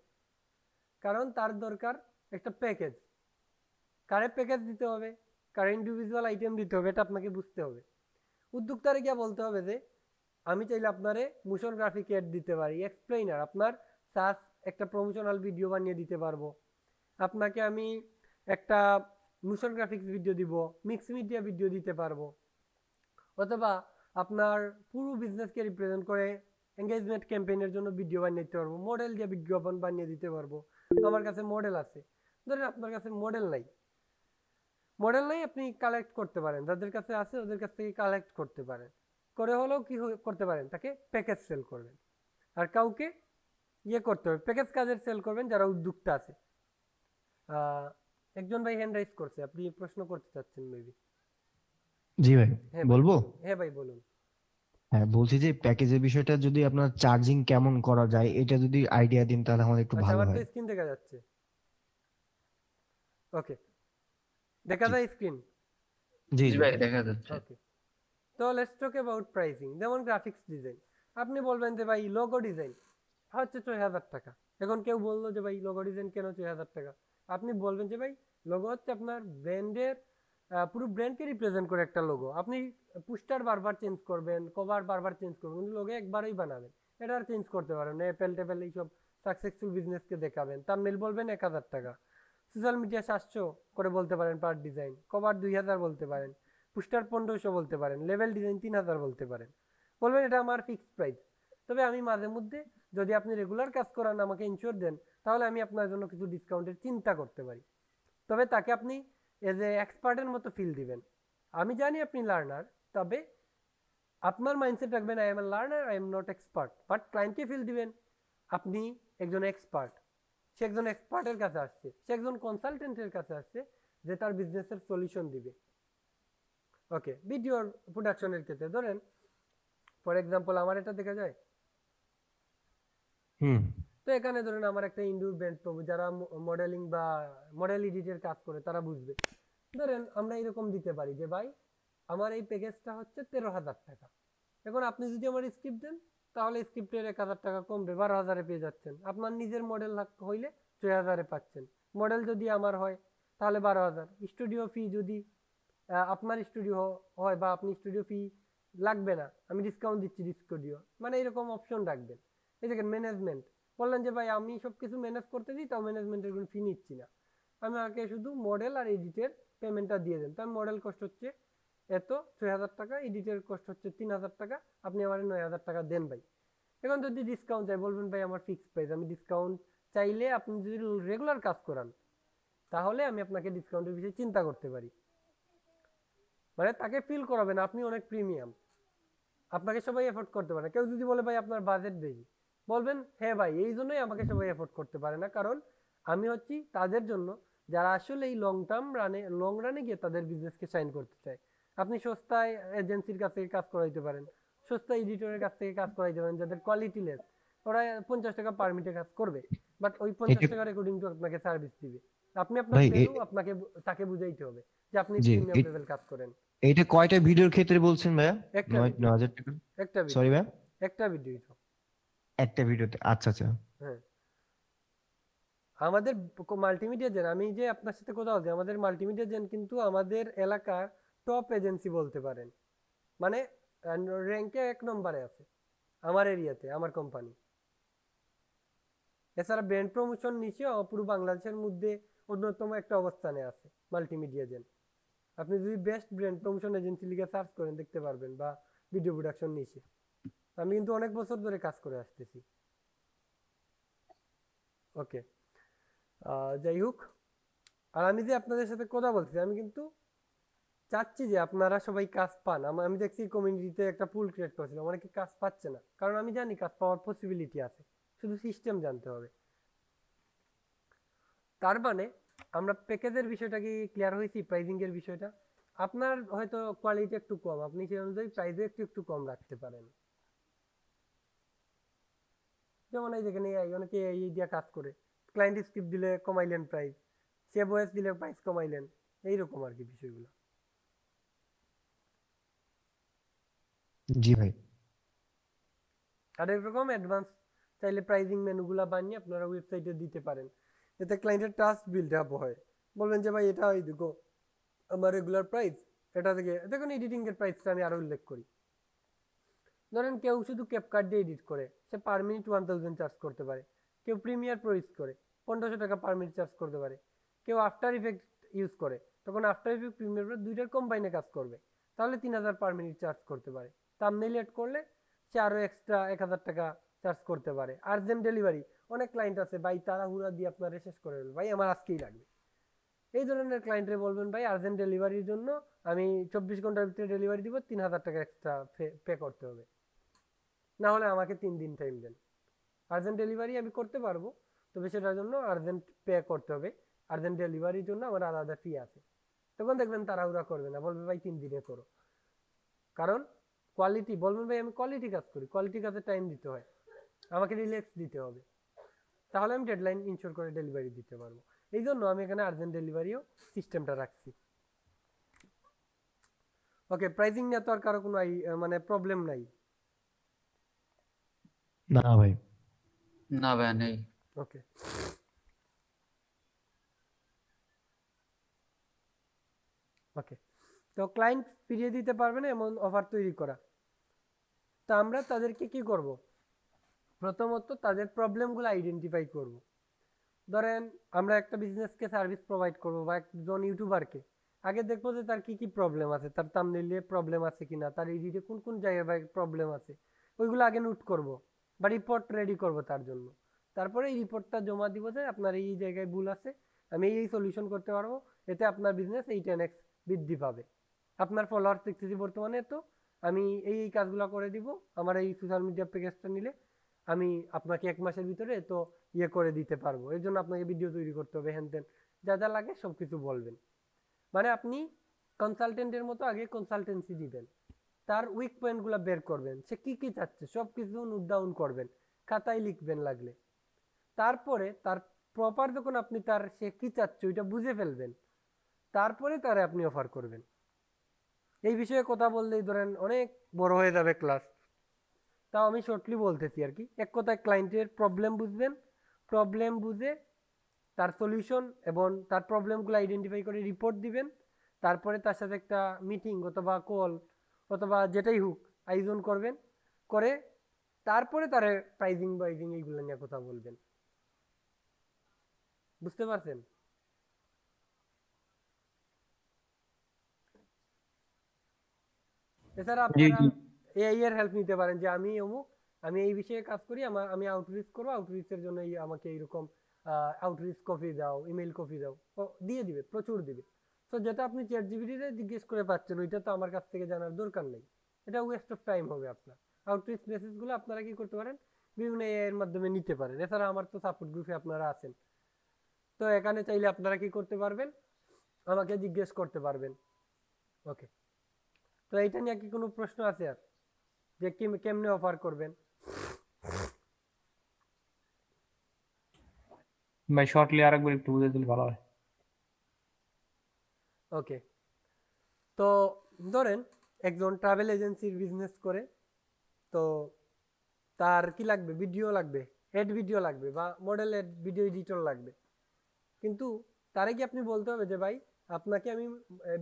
কারণ তার দরকার একটা প্যাকেজ। কারে প্যাকেজ দিতে হবে, কারে ইন্ডিভিজুয়াল আইটেম দিতে হবে, এটা আপনাকে বুঝতে হবে। উদ্যোক্তারে গিয়া বলতে হবে যে আমি চাইলে আপনারে মোশন গ্রাফিক অ্যাড দিতে পারি, এক্সপ্লেইনার, আপনার সাস একটা প্রমোশনাল ভিডিও বানিয়ে দিতে পারবো, আপনাকে আমি একটা মোশন গ্রাফিক্স ভিডিও দিব, মিক্স মিডিয়া ভিডিও দিতে পারবো, অথবা আপনার পুরো বিজনেসকে রিপ্রেজেন্ট করে এঙ্গেজমেন্ট ক্যাম্পেইনের জন্য ভিডিও বানিয়ে দিতে পারবো, মডেল দিয়ে বিজ্ঞাপন বানিয়ে দিতে পারবো। আমার কাছে মডেল আছে। ধরেন আপনার কাছে মডেল নাই, আপনি কালেক্ট করতে পারেন, যাদের কাছে আছে ওদের কাছ থেকে কালেক্ট করতে পারেন। করে হলেও কি করতে পারেন, তাকে প্যাকেজ সেল করবেন। আর কাউকে ইয়ে করতে হবে, প্যাকেজ কাজের সেল করবেন যারা উদ্যোক্তা আছে। একজন ভাই হ্যান্ড রাইজ করছে, আপনি প্রশ্ন করতে চাচ্ছেন মেবি। জি ভাই, হ্যাঁ বলবো? হ্যাঁ ভাই বলুন। হ্যাঁ, বলছি যে প্যাকেজের বিষয়টা যদি আপনার চার্জিং কেমন করা যায় এটা যদি আইডিয়া দিন তাহলে আমাদের একটু আচ্ছা, ভালো আমার তো হয়। স্ক্রিন দেখা যাচ্ছে। ওকে, দেখা জি। যায় স্ক্রিন? জি জি জি ভাই দেখা যাচ্ছে। ওকে, তো লেটস টক অ্যাবাউট প্রাইসিং। যেমন গ্রাফিক্স ডিজাইন, আপনি বলবেন যে ভাই লোগো ডিজাইন হচ্ছে ৬০০০ টাকা। এখন কেউ বললো যে ভাই লোগো ডিজাইন কেন ৬০০০ টাকা? আপনি বলবেন যে ভাই লোগো হচ্ছে আপনার ব্র্যান্ডের পুরো ব্র্যান্ডকে রিপ্রেজেন্ট করে একটা লোগো। আপনি পোস্টার বারবার চেঞ্জ করবেন, কভার বারবার চেঞ্জ করবেন, কিন্তু লোগো একবারই বানাবেন, এটা আর চেঞ্জ করতে পারেন না। অ্যাপেল টেপেল এইসব সাকসেসফুল বিজনেসকে দেখাবেন, থাম্বনেইল বলবেন ১০০০ টাকা, সোশ্যাল মিডিয়া ৭০০ করে বলতে পারেন পার ডিজাইন, কভার ২০০০ বলতে পারেন, পোস্টার ১৫০০ বলতে পারেন, লেভেল ডিজাইন ৩০০০ বলতে পারেন। বলবেন এটা আমার ফিক্সড প্রাইস। তবে আমি মাঝে মধ্যে যদি আপনি রেগুলার কাজ করান, আমাকে ইনশিওর দেন, তাহলে আমি আপনার জন্য কিছু ডিসকাউন্টের চিন্তা করতে পারি। তবে তাকে আপনি এজ এ এক্সপার্টের মতো ফিল দিবেন। আমি জানি আপনি লার্নার, তবে আপনার মাইন্ডসেট রাখবেন I am A learner, I am not expert. But ক্লায়েন্টকে ফিল দিবেন আপনি একজন এক্সপার্ট। সে একজন এক্সপার্টের কাছে আসছে, সে একজন কনসালটেন্টের কাছে আসছে যে তার বিজনেসের সলিউশন দিবে। ওকে, ভিডিওর প্রোডাকশনের ক্ষেত্রে ধরেন ফর এক্সাম্পল আমার এটা দেখা যায়। হুম তো এখানে ধরেন আমার একটা ইনডোর ব্র্যান্ড পাবো, যারা মডেলিং বা মডেল এডিটের কাজ করে তারা বুঝবে। ধরেন আমরা এরকম দিতে পারি যে ভাই আমার এই প্যাকেজটা হচ্ছে ১৩,০০০ টাকা। এখন আপনি যদি আমার স্ক্রিপ্ট দেন, তাহলে স্ক্রিপ্টের ১,০০০ টাকা কমবে, ১২,০০০-এ পেয়ে যাচ্ছেন। আপনার নিজের মডেল হইলে ৬,০০০-এ পাচ্ছেন। মডেল যদি আমার হয় তাহলে ১২,০০০। স্টুডিও ফি যদি আপনার স্টুডিও হয় বা আপনি স্টুডিও ফি লাগবে না, আমি ডিসকাউন্ট দিচ্ছি স্টুডিও, মানে এরকম অপশন রাখবেন। এই দেখেন ম্যানেজমেন্ট, বললেন যে ভাই আমি সবকিছু ম্যানেজ করতে দিই, তাও ম্যানেজমেন্টের কোনো ফি নিচ্ছি না, আমি আমাকে শুধু মডেল আর এডিটের পেমেন্টটা দিয়ে দেন। তার মডেল কস্ট হচ্ছে এত ৬,০০০ টাকা, এডিটের কস্ট হচ্ছে ৩,০০০ টাকা, আপনি আমার ৯,০০০ টাকা দেন ভাই। এখন যদি ডিসকাউন্ট চাই, বলবেন ভাই আমার ফিক্সড প্রাইস, আমি ডিসকাউন্ট চাইলে আপনি যদি রেগুলার কাজ করান তাহলে আমি আপনাকে ডিসকাউন্টের বিষয়ে চিন্তা করতে পারি। মানে তাকে ফিল করাবেন আপনি অনেক প্রিমিয়াম, আপনাকে সবাই এফোর্ড করতে পারে। কেউ যদি বলে ভাই আপনার বাজেট বেশি, বলবেন হ্যাঁ ভাই এই জন্যই আমাকে সবাই এফোর্ড করতে পারে না, কারণ আমি হচ্ছি তাদের জন্য যারা আসলে এই লং রানে গিয়ে তাদের বিজনেসকে শাইন করতে চায়। আপনি সস্তায় এজেন্সির কাছ থেকে কাজ করাইতে পারেন, সস্তা এডিটরের কাছ থেকে কাজ করাইতে পারেন, যাদের কোয়ালিটি লেস, ওরা ৫০ টাকা পার মিনিটে কাজ করবে, বাট ওই ৫০ এটা টাকার অ্যাকর্ডিং টু আপনাকে সার্ভিস দিবে। আপনি আপনার ভাই ভ্যালু আপনাকে তাকে বুঝাইতে হবে যে আপনি জি প্রিমিয়াম লেভেল কাজ করেন। এটা কয়টা ভিডিওর ক্ষেত্রে বলছেন ভাইয়া? একটা ৯,০০০ টাকা? একটা ভিডিও, সরি ভাইয়া, একটা ভিডিও। একটা ভিডিওতে? আচ্ছা আচ্ছা। হ্যাঁ, আমাদের মাল্টিমিডিয়া জেন, আমি যে আপনার সাথে কথা বলছি, আমাদের মাল্টিমিডিয়া জেন কিন্তু আমাদের এলাকার টপ এজেন্সি বলতে পারেন, মানে র্যাঙ্কে ১ নম্বরে আছে আমার এরিয়াতে, আমার কোম্পানি। এছাড়া ব্র্যান্ড প্রমোশন নিচে পুরো বাংলাদেশের মধ্যে অন্যতম একটা অবস্থানে আছে মাল্টিমিডিয়া জেন। আপনি যদি বেস্ট ব্র্যান্ড প্রমোশন এজেন্সি লিখে সার্চ করেন দেখতে পারবেন, বা ভিডিও প্রোডাকশন নিচে। আমি কিন্তু অনেক বছর ধরে কাজ করে আসতেছি। ওকে, যাই হোক, আর আমি যে আপনাদের সাথে কথা বলছি, আমি কিন্তু চাচ্ছি যে আপনারা সবাই কাজ পান। আমি দেখছি কমিউনিটিতে একটা পুল ক্রিয়েট করেছিলাম, অনেকে কাজ পাচ্ছে না, কারণ আমি জানি কাজ পাওয়ার পসিবিলিটি আছে, শুধু সিস্টেম জানতে হবে। তার মানে আমরা প্যাকেজের বিষয়টা কি ক্লিয়ার হয়েছি, প্রাইজিং এর বিষয়টা। আপনার হয়তো কোয়ালিটি একটু কম, আপনি সেই অনুযায়ী প্রাইসও একটু কম রাখতে পারেন। যেমন এই যেখানে অনেকে এই দিয়ে কাজ করে, ক্লায়েন্ট স্ক্রিপ্ট দিলে কমাইলেন প্রাইস, সেভ ওএস দিলে প্রাইস কমাইলেন, এইরকম আর কি বিষয়গুলো। জি ভাই। আর এরকম অ্যাডভান্স চাইলে প্রাইজিং মেনুগুলো বানিয়ে আপনারা ওয়েবসাইটে দিতে পারেন, এতে ক্লায়েন্টের ট্রাস্ট বিল্ড আপ হয়। বলবেন যে ভাই এটা দেখো আমার রেগুলার প্রাইস, এটা থেকে দেখুন এডিটিং এর প্রাইসটা আমি আরো উল্লেখ করি। ধরেন কেউ শুধু ক্যাপকাট দিয়ে এডিট করে, সে পার মিনিট 1000 চার্জ করতে পারে। কেউ প্রিমিয়ার প্রো ইউজ করে 1500 টাকা পার মিনিট চার্জ করতে পারে। কেউ আফটার ইফেক্ট ইউজ করে, তখন আফটার ইফেক্ট প্রিমিয়ার প্রো দুইটার কম্বাইনে কাজ করবে, তাহলে 3000 পার মিনিট চার্জ করতে পারে। থাম্বনেইল এড করলে সে আরো এক্সট্রা 1000 টাকা চার্জ করতে পারে। আর্জেন্ট ডেলিভারি, অনেক ক্লায়েন্ট আছে ভাই তাড়াহুড়া দিয়ে আপনারা শেষ করে দেবে, ভাই আমার আজকেই লাগবে, এই ধরনের ক্লায়েন্টরে বলবেন ভাই আর্জেন্ট ডেলিভারির জন্য আমি 24 ঘন্টার ভিতরে ডেলিভারি দিব, 3000 টাকা এক্সট্রা পে করতে হবে, না হলে আমাকে 3 দিন টাইম দেন। আর্জেন্ট ডেলিভারি আমি করতে পারবো, তবে সেটার জন্য আর্জেন্ট পে করতে হবে, আর্জেন্ট ডেলিভারির জন্য আমার আলাদা ফি আছে। তখন দেখবেন তাড়াহুড়া করবে না, বলবে ভাই 3 দিনে করো। কারণ কোয়ালিটি, বলবেন ভাই আমি কোয়ালিটি কাজ করি, কোয়ালিটি কাজে টাইম দিতে হয়, আমাকে রিল্যাক্স দিতে হবে, তাহলে আমি ডেডলাইন ইনশিওর করে ডেলিভারি দিতে পারবো। এই জন্য আমি এখানে আর্জেন্ট ডেলিভারিও সিস্টেমটা রাখছি। ওকে, প্রাইসিং নিয়ে তো আর কারো কোনো মানে প্রবলেম নাই? না ভাই। না ভাই নেই। ওকে, ওকে। তো ক্লায়েন্ট ফিরিয়ে দিতে পারবে না এমন অফার তৈরি করা। তা আমরা তাদেরকে কি করব, প্রথমত তাদের প্রবলেমগুলো আইডেন্টিফাই করব। ধরেন আমরা একটা বিজনেসকে সার্ভিস প্রোভাইড করব বা একজন ইউটিউবারকে, আগে দেখবো যে তার কি কি প্রবলেম আছে, তার থাম্বনেইলে প্রবলেম আছে কিনা, তার এডিটে কোন কোন জায়গায় প্রবলেম আছে, ওইগুলো আগে নোট করব বা রিপোর্ট রেডি করব তার জন্য। তারপরে এই রিপোর্টটা জমা দিব যে আপনার এই জায়গায় ভুল আছে, আমি এই সলিউশন করতে পারবো, এতে আপনার বিজনেস এই 10x বৃদ্ধি পাবে, আপনার ফলোয়ার দেখতেছি বর্তমানে, তো আমি এই এই কাজগুলো করে দিব, আমার এই সোশ্যাল মিডিয়া প্যাকেজটা নিলে আমি আপনাকে 1 মাসের ভিতরে তো ইয়ে করে দিতে পারবো, এর জন্য আপনাকে ভিডিও তৈরি করতে হবে, হ্যান ত্যান যা যা লাগে সব কিছু বলবেন। মানে আপনি কনসালটেন্টের মতো আগে কনসালটেন্সি দিবেন, তার উইক পয়েন্টগুলো বের করবেন, সে কি কি চাচ্ছে সব কিছু নোট ডাউন করবেন, খাতায় লিখবেন লাগলে। তারপরে তার প্রপার যখন আপনি তার সে কি চাচ্ছে ওইটা বুঝে ফেলবেন, তারপরে তারে আপনি অফার করবেন। এই বিষয়ে কথা বললেই ধরেন অনেক বড় হয়ে যাবে ক্লাস, তাও আমি শর্টলি বলতেছি আর কি। এক কথায় ক্লায়েন্টের প্রবলেম বুঝবেন, প্রবলেম বুঝে তার সলিউশন এবং তার প্রবলেমগুলো আইডেন্টিফাই করে রিপোর্ট দিবেন, তারপরে তার সাথে একটা মিটিং অথবা কল অথবা যেটাই হোক আয়োজন করবেন, করে তারপরে তার প্রাইজিং বাইজিং এইগুলো নিয়ে কথা বলবেন। বুঝতে পারছেন? এছাড়া আপনারা এআই এর হেল্প নিতে পারেন, যে আমি অমুক, আমি এই বিষয়ে কাজ করি, আমি আউটরিচ করবো, আউটরিচের জন্য আমাকে এইরকম আউটরিচ কপি দাও, ইমেল কপি দাও, দিয়ে দিবে, প্রচুর দিবে। তো যেটা আপনি চ্যাট জিপিটিতে জিজ্ঞেস করে পাচ্ছেন ওইটা তো আমার কাছ থেকে জানার দরকার নেই, এটা ওয়েস্ট অফ টাইম হবে আপনার। আউটরিচ মেসেজগুলো আপনারা কি করতে পারেন, বিভিন্ন এআই এর মাধ্যমে নিতে পারেন। এছাড়া আমার তো সাপোর্ট গ্রুপে আপনারা আছেন, তো এখানে চাইলে আপনারা কি করতে পারবেন, আমাকে জিজ্ঞেস করতে পারবেন। ওকে, তো এইটা নিয়ে কি কোনো প্রশ্ন আছে আর, যে কেমনে অফার করবেন? ভাই শর্টলি আরেকবার একটু বুঝিয়ে দিলে ভালো হয়। ওকে, তো ধরেন একজন ট্রাভেল এজেন্সির বিজনেস করে, তো তার কি লাগবে, ভিডিও লাগবে, এড ভিডিও লাগবে বা মডেল এড ভিডিও এডিটর লাগবে, কিন্তু তারে কি আপনি বলতে হবে যে ভাই আপনাকে আমি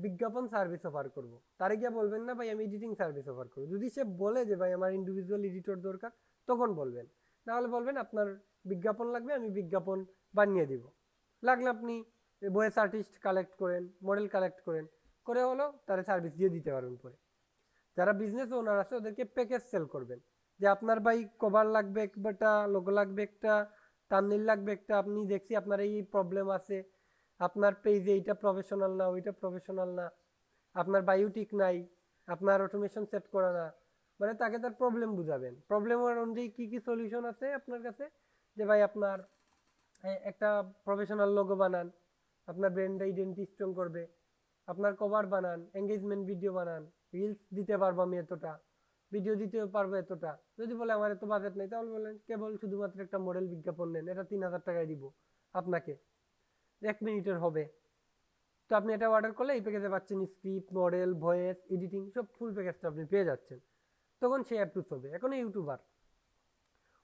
বিজ্ঞাপন সার্ভিস অফার করব, তারে গিয়ে বলবেন না ভাই আমি এডিটিং সার্ভিস অফার করব। যদি সে বলে যে ভাই আমার ইন্ডিভিজুয়াল এডিটর দরকার, তখন বলবেন, নাহলে বলবেন আপনার বিজ্ঞাপন লাগবে, আমি বিজ্ঞাপন বানিয়ে দিব। লাগলে আপনি ভয়েস আর্টিস্ট কালেক্ট করেন, মডেল কালেক্ট করেন, করে হলো তারা সার্ভিস দিয়ে দিতে পারবেন। পরে যারা বিজনেস ওনার আছে ওদেরকে প্যাকেজ সেল করবেন, যে আপনার ভাই কভার লাগবে একটা, লোগো লাগবে একটা, থাম্বনেইল লাগবে একটা, আপনি দেখছি আপনার এই প্রবলেম আছে, আপনার পেজে এইটা প্রফেশনাল না, ওইটা প্রফেশনাল না, আপনার বায়োটিক নাই, আপনার অটোমেশন সেট করা না, মানে তাকে তার প্রবলেম বুঝাবেন। প্রবলেমের অনুযায়ী কি কি সলিউশন আছে আপনার কাছে, যে ভাই আপনার একটা প্রফেশনাল লোগো বানান, আপনার ব্র্যান্ড আইডেন্টি স্ট্রং করবে, আপনার কভার বানান, এঙ্গেজমেন্ট ভিডিও বানান, রিলস দিতে পারবো আমি এতটা, ভিডিও দিতে পারবো এতটা। যদি বলে আমার এত বাজেট নেই, তাহলে বলেন কেবল শুধুমাত্র একটা মডেল বিজ্ঞাপন নেন, এটা 3000 টাকায় দিব আপনাকে, 1 মিনিটের হবে। তো আপনি এটা অর্ডার করলে এই প্যাকেজে পাচ্ছেন স্ক্রিপ্ট, মডেল, ভয়েস, এডিটিং, সব ফুল প্যাকেজটা আপনি পেয়ে যাচ্ছেন। তখন সে অ্যাপ্রুভ হবে। এখন ইউটিউবার,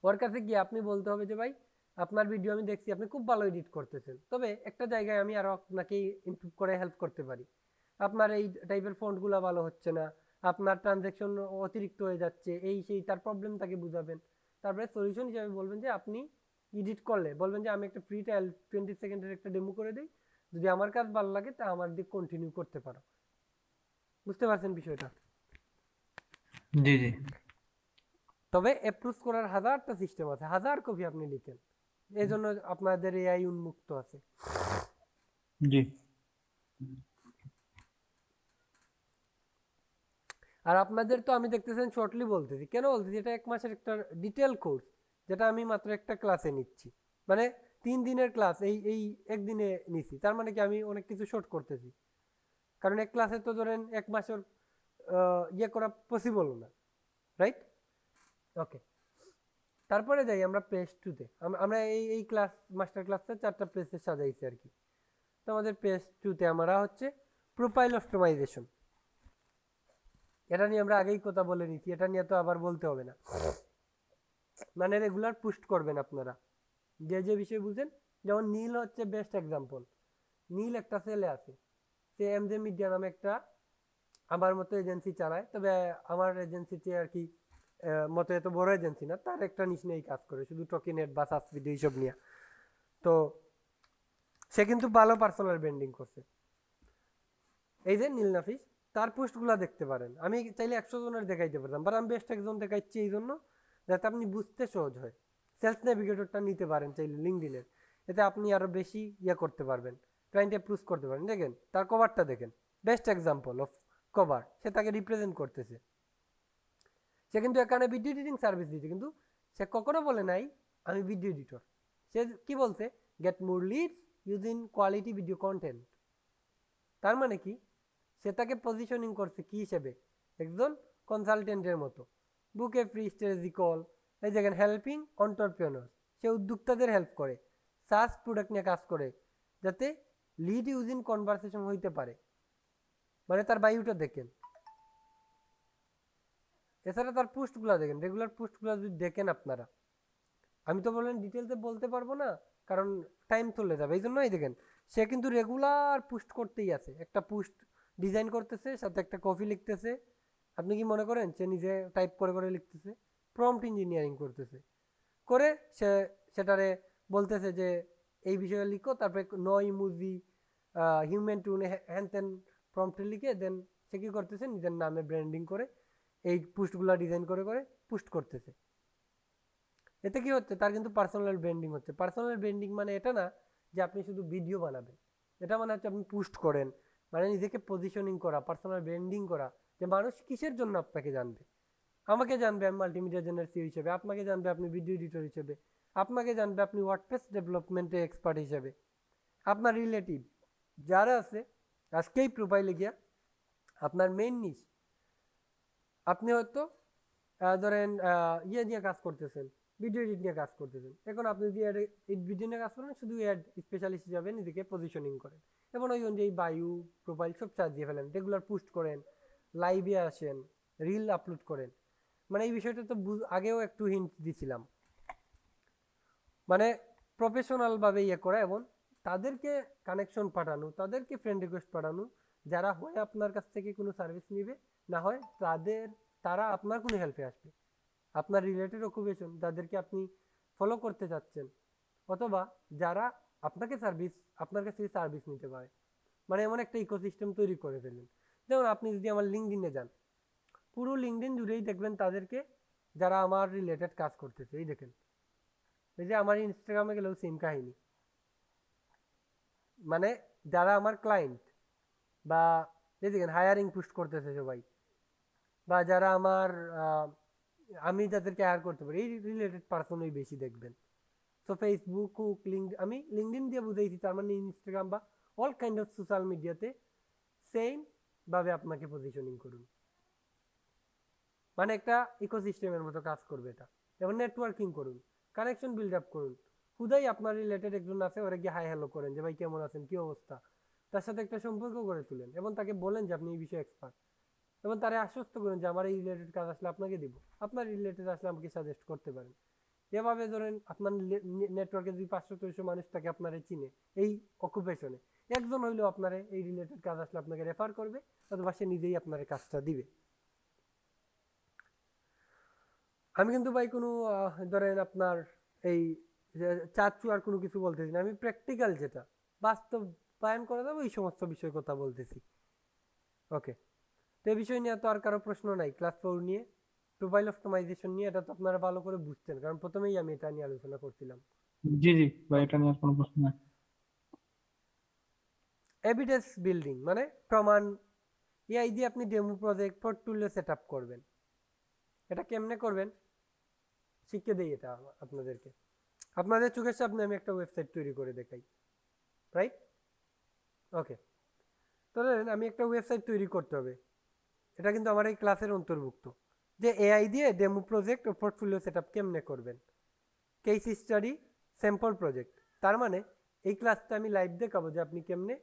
ওর কাছে গিয়ে আপনি বলতে হবে যে ভাই আপনার ভিডিও আমি দেখছি আপনি খুব ভালো এডিট করতেছেন, তবে একটা জায়গায় আমি আরো আপনাকে ইমপ্রুভ করে হেল্প করতে পারি, আপনার এই টাইপের ফন্টগুলো ভালো হচ্ছে না, আপনার ট্রানজ্যাকশন অতিরিক্ত হয়ে যাচ্ছে, এই সেই তার প্রবলেম তাকে বুঝাবেন। তারপরে সলিউশন হিসাবে বলবেন যে আপনি এডিট করলে বলবেন যে আমি একটা ফ্রি ট্রায়াল 20 সেকেন্ডের একটা ডেমো করে দিই, যদি আমার কাজ ভালো লাগে তা আমার দিক কন্টিনিউ করতে পারো। বুঝতে পারছেন বিষয়টা? জি জি। তবে অ্যাপ্রুভ করার 1000টা সিস্টেম আছে, 1000 কপি আপনি লিখেন, এই জন্য আপনাদের এআই উন্মুক্ত আছে। জি। আর আপনাদের তো আমি দেখতেছেন শর্টলি বলতেছি, কেন বলতেছি, এটা 1 মাসের একটা ডিটেল কোর্স, যেটা আমি মাত্র একটা ক্লাসে নিচ্ছি, মানে 3 দিনের ক্লাস এই এই একদিনে নিছি, তার মানে কি আমি অনেক কিছু শর্ট করতেছি, কারণ এক ক্লাসে তো ধরেন 1 মাসের ইয়ে করা পসিবল না, রাইট? ওকে, তারপরে যাই আমরা পেজ 2-তে। আমরা এই ক্লাস মাস্টার ক্লাসটা 4টা পেজে সাজাইছি আর কি। তো আমাদের পেজ 2-তে আমরা হচ্ছে প্রোফাইল অপটিমাইজেশন, এটা নিয়ে আমরা আগেই কথা বলে নিচ্ছি, এটা নিয়ে তো আবার বলতে হবে না। মানে রেগুলার পোস্ট করবেন আপনারা যে যে বিষয় বুঝেন। যেমন নীল হচ্ছে বেস্ট এক্সাম্পল। নীল একটা ছেলে আছে, সে এমজে মিডিয়া নামে একটা আমার মতো এজেন্সি চালায়, তবে আমার এজেন্সিতে আর কি মতো এত বড় এজেন্সি না, তার একটা নিশ নিয়েই কাজ করে, শুধু টকিনেট বা সাস ভিডিও এইসব নিয়ে। তো সে কিন্তু ভালো পার্সোনাল ব্র্যান্ডিং করছে। এই যে নীল নাফিস, তার পোস্টগুলো দেখতে পারেন। আমি চাইলে 100 জনের দেখাইতে পারতাম, বাট আমি বেস্ট একজন দেখাচ্ছি এই জন্য যাতে আপনি বুঝতে সহজ হয়। সেলস নেভিগেটরটা নিতে পারেন চাইলে লিঙ্কডইনের, এতে আপনি আরো বেশি ইয়ে করতে পারবেন, ক্লায়েন্ট অ্যাপ্রুভ করতে পারেন। দেখেন তার কভারটা দেখেন, বেস্ট এক্সাম্পল অফ কভার, সে তাকে রিপ্রেজেন্ট করতেছে। সে কিন্তু এখানে ভিডিও এডিটিং সার্ভিস দিচ্ছে, কিন্তু সে কখনো বলে নাই আমি ভিডিও এডিটর। সে কি বলছে, get more Leeds using quality video content. তার মানে কি, সে তাকে পজিশনিং করছে কি হিসেবে, একজন কনসালটেন্টের মতো। বুকে ফ্রি স্ট্র্যাটেজি কল, এই দেখেন হেল্পিং অন্টারপ্রেনার্স, সে উদ্যোক্তাদের হেল্প করে, সাস প্রোডাক্ট নিয়ে কাজ করে যাতে লিড ইউজিং কনভারসেশন হইতে পারে। মানে তার বায়োটা দেখেন, এছাড়া তার পোস্টগুলো দেখেন, রেগুলার পোস্টগুলো যদি দেখেন আপনারা, আমি তো বলেন ডিটেলসে বলতে পারবো না কারণ টাইম চলে যাবে, এই জন্যই দেখেন সে কিন্তু রেগুলার পোস্ট করতেই আছে, একটা পোস্ট ডিজাইন করতেছে, সাথে একটা কপি লিখতেছে। আপনি কি মনে করেন সে নিজে টাইপ করে করে লিখতেছে? প্রম্পট ইঞ্জিনিয়ারিং করতেছে, করে সে সেটারে বলতেছে যে এই বিষয়ে লিখো, তারপরে নো ইমোজি, হিউম্যান টুন, হ্যান ত্যান প্রম্পটে লিখে দেন সে কি করতেছে, নিজের নামে ব্র্যান্ডিং করে এই পোস্টগুলো ডিজাইন করে করে পোস্ট করতেছে। এতে কি হচ্ছে, তার কিন্তু পার্সোনাল ব্র্যান্ডিং হচ্ছে। পার্সোনাল ব্র্যান্ডিং মানে এটা না যে আপনি শুধু ভিডিও বানাবেন, এটা মানে হচ্ছে আপনি পোস্ট করেন, মানে নিজেকে পজিশনিং করা, পার্সোনাল ব্র্যান্ডিং করা, যে মানুষ কিসের জন্য আপনাকে জানবে। আমাকে জানবে আমি মাল্টিমিডিয়া জেনারেল সিও হিসেবে, আপনাকে জানবে আপনি ভিডিও এডিটর হিসেবে, আপনাকে জানবে আপনি ওয়ার্ডপ্রেস ডেভেলপমেন্টে এক্সপার্ট হিসেবে, আপনার রিলেটিভ যারা আছে। আজকেই প্রোফাইলে গিয়া আপনার মেইন নিশ, আপনি হয়তো ধরেন ইয়ে নিয়ে কাজ করতেছেন, ভিডিও এডিট নিয়ে কাজ করতেছেন, এখন আপনি যদি ভিডিও নিয়ে কাজ করেন, শুধু অ্যাড স্পেশালিস্ট হিসাবে নিজেকে পজিশনিং করেন, এবং ওই অনুযায়ী বায়ু প্রোফাইল সব সাজিয়ে ফেলেন, রেগুলার পোস্ট করেন, লাইভে আসেন, রিল আপলোড করেন। মানে এই বিষয়টা তো আগেও একটু হিন্ট দিছিলাম, মানে প্রফেশনাল ভাবে ইয়ে করা এবং তাদেরকে কানেকশন পাঠানো, তাদেরকে ফ্রেন্ড রিকোয়েস্ট পাঠানো, যারা হয় আপনার কাছ থেকে কোনো সার্ভিস নিবে, না হয় তারা আপনার কোনো হেল্পে আসবে, আপনার রিলেটেড অকুপেশন যাদেরকে আপনি ফলো করতে চাচ্ছেন, অথবা যারা আপনার কাছ থেকে সার্ভিস নিতে পারে। মানে এমন একটা ইকোসিস্টেম তৈরি করে ফেলেন। যেমন আপনি যদি আমার লিঙ্কডইনে যান, পুরো লিঙ্কডইন জুড়েই দেখবেন তাদেরকে যারা আমার রিলেটেড কাজ করতেছে। এই দেখেন, এই যে আমার ইনস্টাগ্রামে গেলেও সেম কাহিনী, মানে যারা আমার ক্লায়েন্ট, বা এই দেখেন হায়ারিং পোস্ট করতেছে সবাই, বা যারা আমার আমি যাদেরকে হায়ার করতে পারি, এই রিলেটেড পার্সনই বেশি দেখবেন। সো ফেসবুক, আমি লিঙ্কডইন দিয়ে বুঝাইছি, তার মানে ইনস্টাগ্রাম বা অল কাইন্ড অফ সোশ্যাল মিডিয়াতে সেম ভাবে আপনাকে পজিশনিং করুন, মানে একটা ইকোসিস্টেমের মতো কাজ করবে এটা। এবং নেটওয়ার্কিং করুন, কানেকশন বিল্ড আপ করুন। হুদাই আপনার রিলেটেড একজন আছে, ওরা গিয়ে হাই হ্যালো করেন যে ভাই কেমন আছেন, কি অবস্থা, তার সাথে একটা সম্পর্ক গড়ে তুলেন এবং তাকে বলেন যে আপনি এই বিষয়ে এক্সপার্ট, এবং তারা আশ্বস্ত করেন যে আমার এই রিলেটেড কাজ আসলে আপনাকে দিব, আপনার রিলেটেড আসলে আমাকে সাজেস্ট করতে পারেন। এভাবে ধরেন আপনার নেটওয়ার্কে যদি 500-600 মানুষ থাকে আপনারে চিনে এই অকুপেশনে, একজন হইলেও আপনারে এই রিলেটেড কাজ আসলে আপনাকে রেফার করবে, অথবা সে নিজেই আপনার কাজটা দিবে। আমি কিন্তু ভাই কোনো ধরেন আপনার এই চাচ্ছু আর কোনো কিছু বলতেছি না, আমি প্র্যাকটিক্যাল যেটা বাস্তবায়ন করা যাবে এই সমস্ত বিষয় কথা বলতেছি। ওকে, তো এই বিষয় নিয়ে তো আর কারো প্রশ্ন নাই? ক্লাস 4 নিয়ে প্রোফাইল অপটিমাইজেশন নিয়ে এটা তো আপনারা ভালো করে বুঝতেন, কারণ প্রথমেই আমি এটা নিয়ে আলোচনা করছিলাম। জি জি ভাই, এটা নিয়ে আর কোনো প্রশ্ন নাই। এভিডেন্স বিল্ডিং মানে প্রমাণ, এআই দিয়ে আপনি demo project portfolio set up করবেন। এটা কেমনে করবেন শিখিয়ে দেই এটা আপনাদেরকে। আপনাদের চোখের সামনে আমি একটা ওয়েবসাইট তৈরি করে দেখাই, রাইট? ওকে, তাহলে আমি একটা ওয়েবসাইট তৈরি করতে হবে, এটা কিন্তু আমার এই ক্লাসের অন্তর্ভুক্ত, যে এআই দিয়ে ডেমো প্রজেক্ট ও পোর্টফোলিও সেট আপ কেমনে করবেন, কেস স্টাডি, স্যাম্পল প্রজেক্ট। তার মানে এই ক্লাসটা আমি লাইভ দেখাবো যে আপনি কেমনে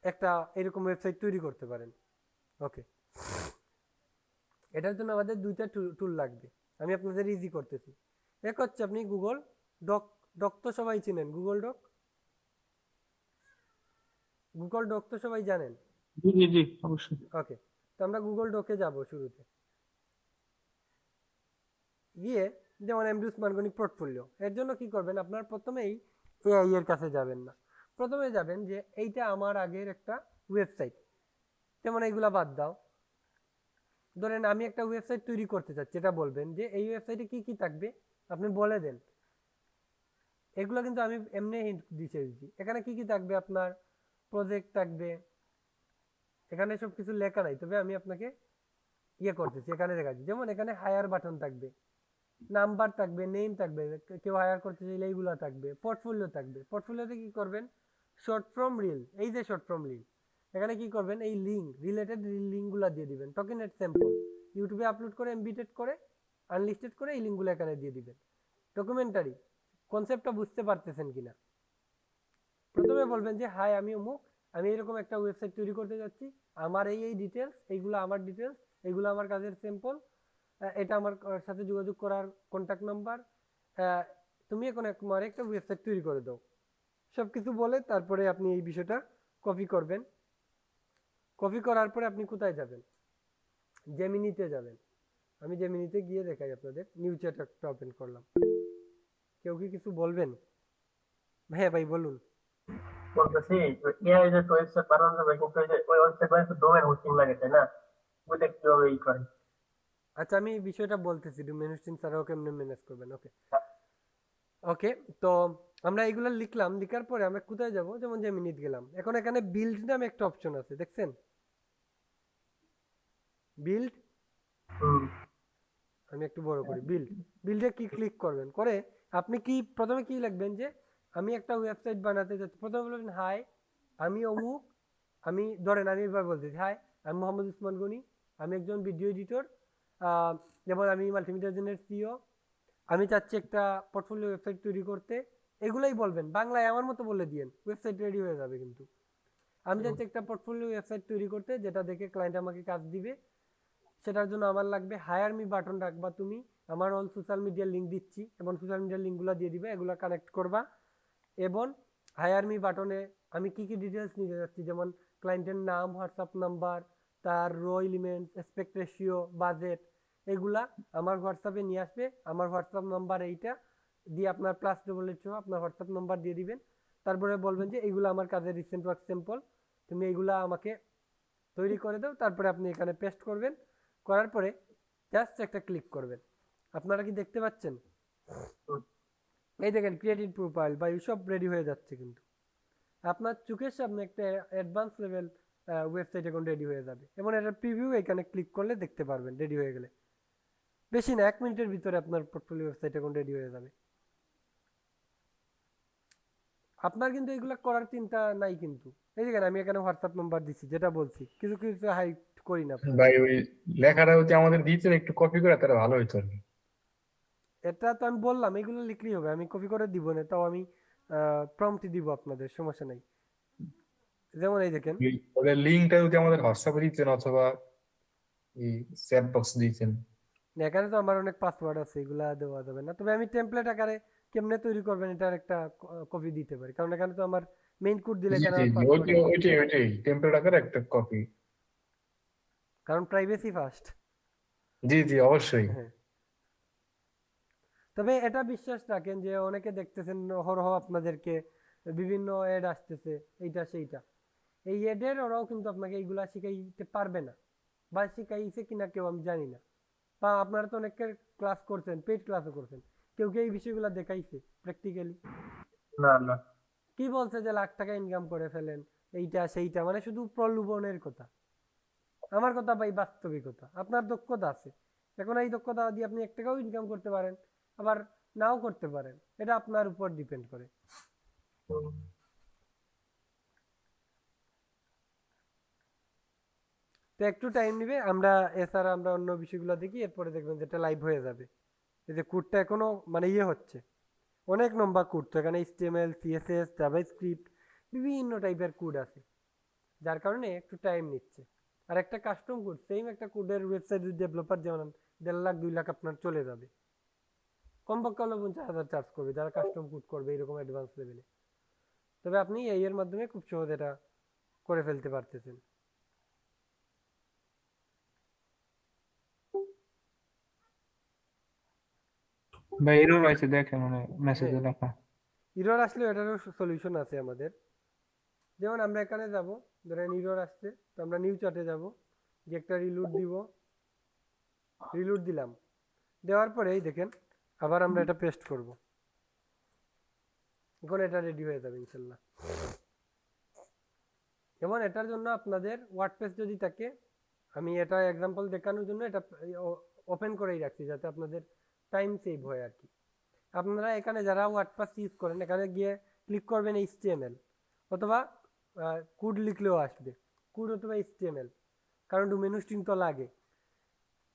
একটা এরকম ওয়েবসাইট তৈরি করতে পারেন। ওকে, এটার জন্য আমাদের দুইটা টুল লাগবে, আমি আপনাদের ইজি করতেছি। এক হচ্ছে আপনি গুগল ডক, ডক তো সবাই চিনেন, গুগল ডক, গুগল ডক তো সবাই জানেন। জি জি জি অবশ্যই। ওকে, তো আমরা গুগল ডকে যাব শুরুতে, গিয়ে যেমন এমডি উসমান গনি পোর্টফোলিও, এর জন্য কি করবেন, আপনার প্রথমেই এআই এর কাছে যাবেন না, প্রথমে যাবেন যে এইটা আমার আগের একটা ওয়েবসাইট, যেমন এইগুলা বাদ দাও, ধরেন আমি একটা ওয়েবসাইট তৈরি করতে চাচ্ছি, এটা বলবেন যে এই ওয়েবসাইটে কি কি থাকবে আপনি বলে দেন। এগুলো কিন্তু আমি এমনি হিন্ট দিচ্ছি, এখানে কি কি থাকবে, আপনার প্রজেক্ট থাকবে, এখানে সব কিছু লেখা নাই, তবে আমি আপনাকে ইয়ে করতেছি, এখানে দেখাচ্ছি। যেমন এখানে হায়ার বাটন থাকবে, নাম্বার থাকবে, নেম থাকবে, কেউ হায়ার করতে চাইলে এইগুলো থাকবে, পোর্টফোলিও থাকবে। পোর্টফোলিওতে কি করবেন, শর্ট ফর্ম রিল, এই যে শর্ট ফর্ম রিল, এখানে কি করবেন, এই লিঙ্ক, রিলেটেড লিঙ্কগুলো দিয়ে দিবেন। টকিনেট স্যাম্পল, ইউটিউবে আপলোড করে এমবিটেড করে আনলিস্টেড করে এই লিঙ্কগুলো এখানে দিয়ে দিবেন। ডকুমেন্টারি, কনসেপ্টটা বুঝতে পারতেছেন কিনা, প্রথমে বলবেন যে হাই আমি অমুক, আমি এরকম একটা ওয়েবসাইট তৈরি করতে যাচ্ছি, আমার এই ডিটেলস, এইগুলো আমার ডিটেলস, এইগুলো আমার কাজের স্যাম্পল, এটা আমার সাথে যোগাযোগ করার কন্ট্যাক্ট নাম্বার, তুমি এখন আমার একটা ওয়েবসাইট তৈরি করে দাও, সব কিছু বলে তারপরে আপনি এই বিষয়টা কপি করবেন। কপি করার পরে আপনি কোথায় যাবেন, জেমিনিতে যাবেন। আমি জেমিনিতে গিয়ে দেখাই আপনাদের, নিউ চ্যাট একটা ওপেন করলাম। কেউ কি কিছু বলবেন? হ্যাঁ ভাই বলুন। বলতেছি এআই যে ওয়েবসাইট বানানো যাবে, কিন্তু ওই ওয়েবসাইট বানাতে ডোমেন হোস্টিং লাগে, তাই না? ওইটা কিভাবে ই করে? আচ্ছা আমি বিষয়টা বলতেছি, ডোমেইন হোস্টিং ছাড়াও কেমনে ম্যানেজ করবেন। ওকে ওকে, তো আমরা এইগুলো লিখলাম, লিখার পরে আমরা কোথায় যাব, যেমন জেমিনিট গেলাম। এখন এখানে বিল্ড নামে একটা অপশন আছে, দেখছেন বিল্ড, আমি একটু বড় করি, বিল্ড, বিল্ডে কি ক্লিক করবেন, করে আপনি কি প্রথমে কি লিখবেন যে আমি একটা ওয়েবসাইট বানাতে যাচ্ছি। প্রথমে বলবেন হাই আমি অমুক, আমি ধরেন আমি এবার বলতেছি হাই আমি মোহাম্মদ উসমান গনি, আমি একজন ভিডিও এডিটর, যেমন আমি মাল্টিমিডিয়া জেনের সিইও, আমি চাচ্ছি একটা পোর্টফোলিও ওয়েবসাইট তৈরি করতে, এগুলাই বলবেন বাংলায় আমার মতো বলে দিয়েন, ওয়েবসাইট রেডি হয়ে যাবে। কিন্তু আমি চাচ্ছি একটা পোর্টফোলিও ওয়েবসাইট তৈরি করতে, যেটা দেখে ক্লায়েন্ট আমাকে কাজ দিবে, সেটার জন্য আমার লাগবে হায়ার মি বাটন রাখবা তুমি, আমার অল সোশ্যাল মিডিয়ার লিঙ্ক দিচ্ছি, এবং সোশ্যাল মিডিয়ার লিঙ্কগুলো দিয়ে দিবে, এগুলো কানেক্ট করবা। এবং হায়ার মি বাটনে আমি কি কি ডিটেলস নিতে যাচ্ছি, যেমন ক্লায়েন্টের নাম, হোয়াটসঅ্যাপ নাম্বার, তার raw elements, aspect ratio, budget, এগুলা আমার হোয়াটসঅ্যাপে নিয়ে আসবে। আমার হোয়াটসঅ্যাপ নাম্বার এইটা দিয়ে আপনার +88 আপনার হোয়াটসঅ্যাপ নাম্বার দিয়ে দিবেন। তারপরে বলবেন যে এইগুলো আমার কাজের রিসেন্ট ওয়ার্ক স্যাম্পল, তুমি এইগুলা আমাকে তৈরি করে দাও। তারপরে আপনি এখানে পেস্ট করবেন, করার পরে জাস্ট একটা ক্লিক করবেন। আপনারা কি দেখতে পাচ্ছেন? এই দেখেন ক্রিয়েটিভ প্রোফাইল বা সব রেডি হয়ে যাচ্ছে, কিন্তু আপনার চোখের সামনে একটা অ্যাডভান্স লেভেল ওয়েবসাইট এখন রেডি হয়ে যাবে। এবং এটার প্রিভিউ এখানে ক্লিক করলে দেখতে পারবেন রেডি হয়ে গেলে, বেশি না 1 মিনিটের ভিতরে আপনার পোর্টফোলিও ওয়েবসাইট এখন রেডি হয়ে যাবে। আপনার কিন্তু এগুলো করার চিন্তা নাই, কিন্তু এই দেখেন আমি এখানে হোয়াটসঅ্যাপ নাম্বার দিচ্ছি, যেটা বলছি, কিছু কিছু হাইড করি না। ভাই ওই লেখাটা যদি আমাদের দিতেন একটু কপি করে, তাহলে ভালো হতো আর কি। এটা তো আমি বললাম এগুলো লিখলেই হবে, আমি কপি করে দিব না, তাও আমি প্রম্পট দিব আপনাদের, সমস্যা নাই। যেমন এই দেখেন ওদের লিঙ্কটা যদি আমাদের হোয়াটসঅ্যাপে দিতেন অথবা এই চ্যাট বক্স দিতেন। এখানে তো আমার অনেক পাসওয়ার্ড আছে, এগুলা দেওয়া যাবে না, তবে আমি টেমপ্লেট আকারে কেমনে তৈরি করবেন এটার একটা কপি দিতে পারি, কারণ এখানে তো আমার মেইন কোড দিলে এখানে ওইটাই টেমপ্লেট আকারে একটা কপি, কারণ প্রাইভেসি ফার্স্ট। জি জি অবশ্যই। হ্যাঁ, তবে এটা বিশ্বাস রাখেন যে অনেকে দেখতেছেন অহরহ আপনাদেরকে বিভিন্ন অ্যাড আসতেছে, এইটা সেইটা, এই অ্যাডের ওরাও কিন্তু আপনাকে এইগুলা শিখাইতে পারবে না, বা শিখাইছে কিনা কেউ আমি জানি না। বা আপনারা তো অনেকে ক্লাস করছেন, পেইড ক্লাসও করছেন, কেউ কি এই বিষয়গুলো দেখাইছে প্র্যাকটিক্যালি? না না। কি বলছে যে লাখ টাকা ইনকাম করে ফেলেন, এইটা সেইটা, মানে শুধু প্রলোভনের কথা। আমার কথা ভাই বাস্তবিকতা, আপনার দক্ষতা আছে, এখন এই দক্ষতা দিয়ে আপনি 1 টাকাও ইনকাম করতে পারেন, আবার নাও করতে পারেন, এটা আপনার উপর ডিপেন্ড করে। তো একটু টাইম নিবে, আমরা এছাড়া আমরা অন্য বিষয়গুলো দেখি, এরপরে দেখবেন যেটা লাইভ হয়ে যাবে। এই যে কোডটা এখনো মানে হচ্ছে, অনেক লম্বা কোড, তো এখানে HTML CSS জাভাস্ক্রিপ্ট বিভিন্ন টাইপের কোড আছে, যার কারণে একটু টাইম নিচ্ছে। আর একটা কাস্টম কোড, সেম একটা কোডের ওয়েবসাইট যদি ডেভেলপার যেমন 1.5 লাখ 2 লাখ আপনার চলে যাবে, কমপক্ষে হলো 50,000 চার্জ করবে যারা কাস্টম কোড করবে এরকম অ্যাডভান্স লেভেলে। তবে আপনি এই এর মাধ্যমে খুব সহজে এটা করে ফেলতে পারতেছেন। ভাই এরর আছে দেখে মানে মেসেজে লেখা। ইরর আসলে এটারও সলিউশন আছে আমাদের। যেমন আমরা এখানে যাব, ধরেন ইরর আসছে, তো আমরা নিউ চার্টে যাব, যে একটা রিলোড দিব, রিলোড দিলাম, দেওয়ার পরেই দেখেন আবার আমরা এটা পেস্ট করব, এখন এটা রেডি হয়ে যাবে ইনশাল্লাহ। যেমন এটার জন্য আপনাদের ওয়ার্ডপ্রেস যদি থাকে, আমি এটা এক্সাম্পল দেখানোর জন্য এটা ওপেন করেই রাখছি যাতে আপনাদের টাইম সেভ হয় আর কি। আপনারা এখানে যারা ওয়ার্ডপ্রেস ইউজ করেন, এখানে গিয়ে ক্লিক করবেন HTML অথবা কোড লিখলেও আসবে, কোড অথবা HTML, কারণ ডোমেন হোস্টিং তো লাগে।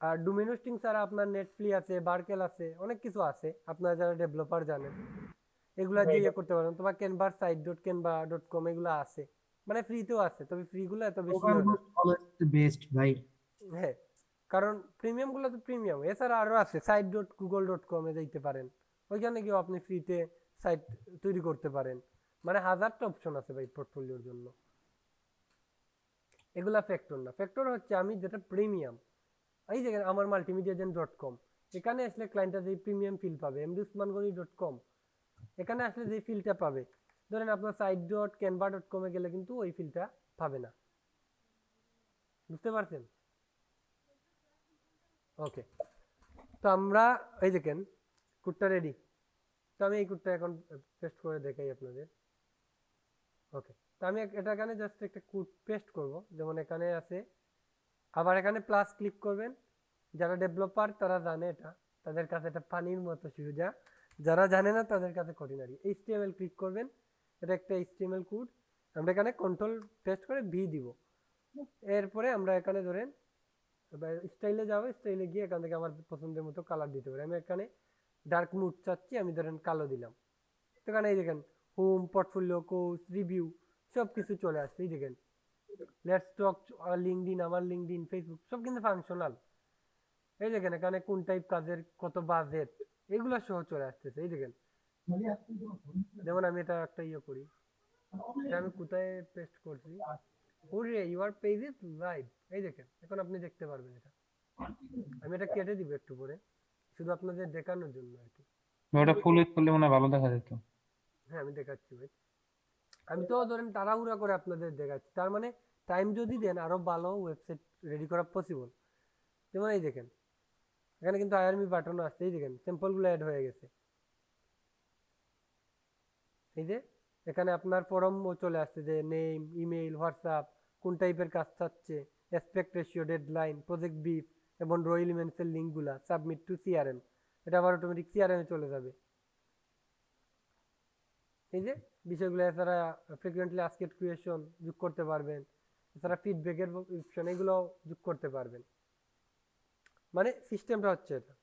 আর ডোমেন হোস্টিং ছাড়া আপনার নেটফ্লি আছে, বার্কেল আছে, অনেক কিছু আছে, আপনারা যারা ডেভেলপার জানেন এগুলা দিয়ে করতে পারেন, অথবা ক্যানভার site.canva.com এগুলো আছে, মানে ফ্রিতেও আছে, তবে ফ্রিগুলো এত বেশি হয় না। বেস্ট ভাই। হ্যাঁ, কারণ প্রিমিয়াম গুলো তো প্রিমিয়াম, এছাড়া আরো আছে site.google.com এ যাইতে পারেন, ওইখানে গিয়েও আপনি ফ্রিতে সাইট তৈরি করতে পারেন, মানে হাজারটা অপশন আছে ভাই পোর্টফোলিওর জন্য। এগুলা ফ্যাক্টর না, ফ্যাক্টর হচ্ছে আমি যেটা প্রিমিয়াম, এই যে আমার multimediagen.com, এখানে আসলে ক্লায়েন্টটা যে প্রিমিয়াম ফিল পাবে, mdusmangoni.com এখানে আসলে যে ফিলটা পাবে, ধরেন আপনার site.canva.com এ গেলে কিন্তু ওই ফিলটা পাবে না, বুঝতে পারছেন? ওকে, তো আমরা এই দেখেন কোডটা রেডি, তো আমি এই কোডটা এখন পেস্ট করে দেখাই আপনাদের। ওকে, তো আমি এটা এখানে জাস্ট একটা কোড পেস্ট করব, যেমন এখানে আছে, আবার এখানে প্লাস ক্লিক করবেন, যারা ডেভেলপার তারা জানে এটা, তাদের কাছে এটা পানির মতো সোজা, যারা জানে না তাদের কাছে কঠিনারি। HTML ক্লিক করবেন, এটা একটা HTML কোড, আমরা এখানে কন্ট্রোল পেস্ট করে ভি দিব, এরপরে আমরা এখানে ধরেন স্টাইলে যাবো, স্টাইলে গিয়ে এখান থেকে আমার পছন্দের মতো কালার দিতে পারি। আমি এখানে ডার্ক মুড চাচ্ছি, আমি ধরেন কালো দিলাম, তো এখানে এই দেখেন হোম, পোর্টফোলিও, কোর্স, রিভিউ সব কিছু চলে আসছে, এই দেখেন লেটস টক, লিঙ্কডইন, আমার লিঙ্কডইন, ফেসবুক সব কিন্তু ফাংশনাল। এই দেখেন এখানে কোন টাইপ কাজের কত বাজেট এগুলো সহ চলে আসতেছে, এই দেখেন। যেমন আমি এটা একটা করি, এটা আমি কোথায় পেস্ট করছি, ওরে ইউর পেজ ইজ লাইভ, এই দেখেন এখন আপনি দেখতে পারবেন এটা। আমি এটা কেটে দিব একটু পরে, শুধু আপনাদের দেখানোর জন্য আর কি। ওটা ফুল করলে মনে হয় ভালো দেখা যেত। হ্যাঁ আমি দেখাচ্ছি ভাই, আমি তো ধরেন তাড়াহুড়া করে আপনাদের দেখাচ্ছি, তার মানে টাইম যদি দেন আরো ভালো ওয়েবসাইট রেডি করা পসিবল। যেমন এই দেখেন এখানে কিন্তু আইআরমি বাটনও আসছে, এই দেখেন স্যাম্পলগুলো অ্যাড হয়ে গেছে, এই যে এখানে আপনার ফর্মও চলে আসছে, যে নেম, ইমেইল, হোয়াটসঅ্যাপ, কোন টাইপের কাজ চাচ্ছে, aspect ratio, deadline, project brief এবং র এলিমেন্টসের লিঙ্কগুলা, সাবমিট টু CRM, এটা আবার অটোমেটিক CRM এ চলে যাবে। এই যে বিষয়গুলো, এছাড়া ফ্রিকুয়েন্টলি আস্কেড কোয়েশ্চন যোগ করতে পারবেন, এছাড়া ফিডব্যাকের অপশন এগুলো যোগ করতে পারবেন, মানে সিস্টেমটা হচ্ছে এটা।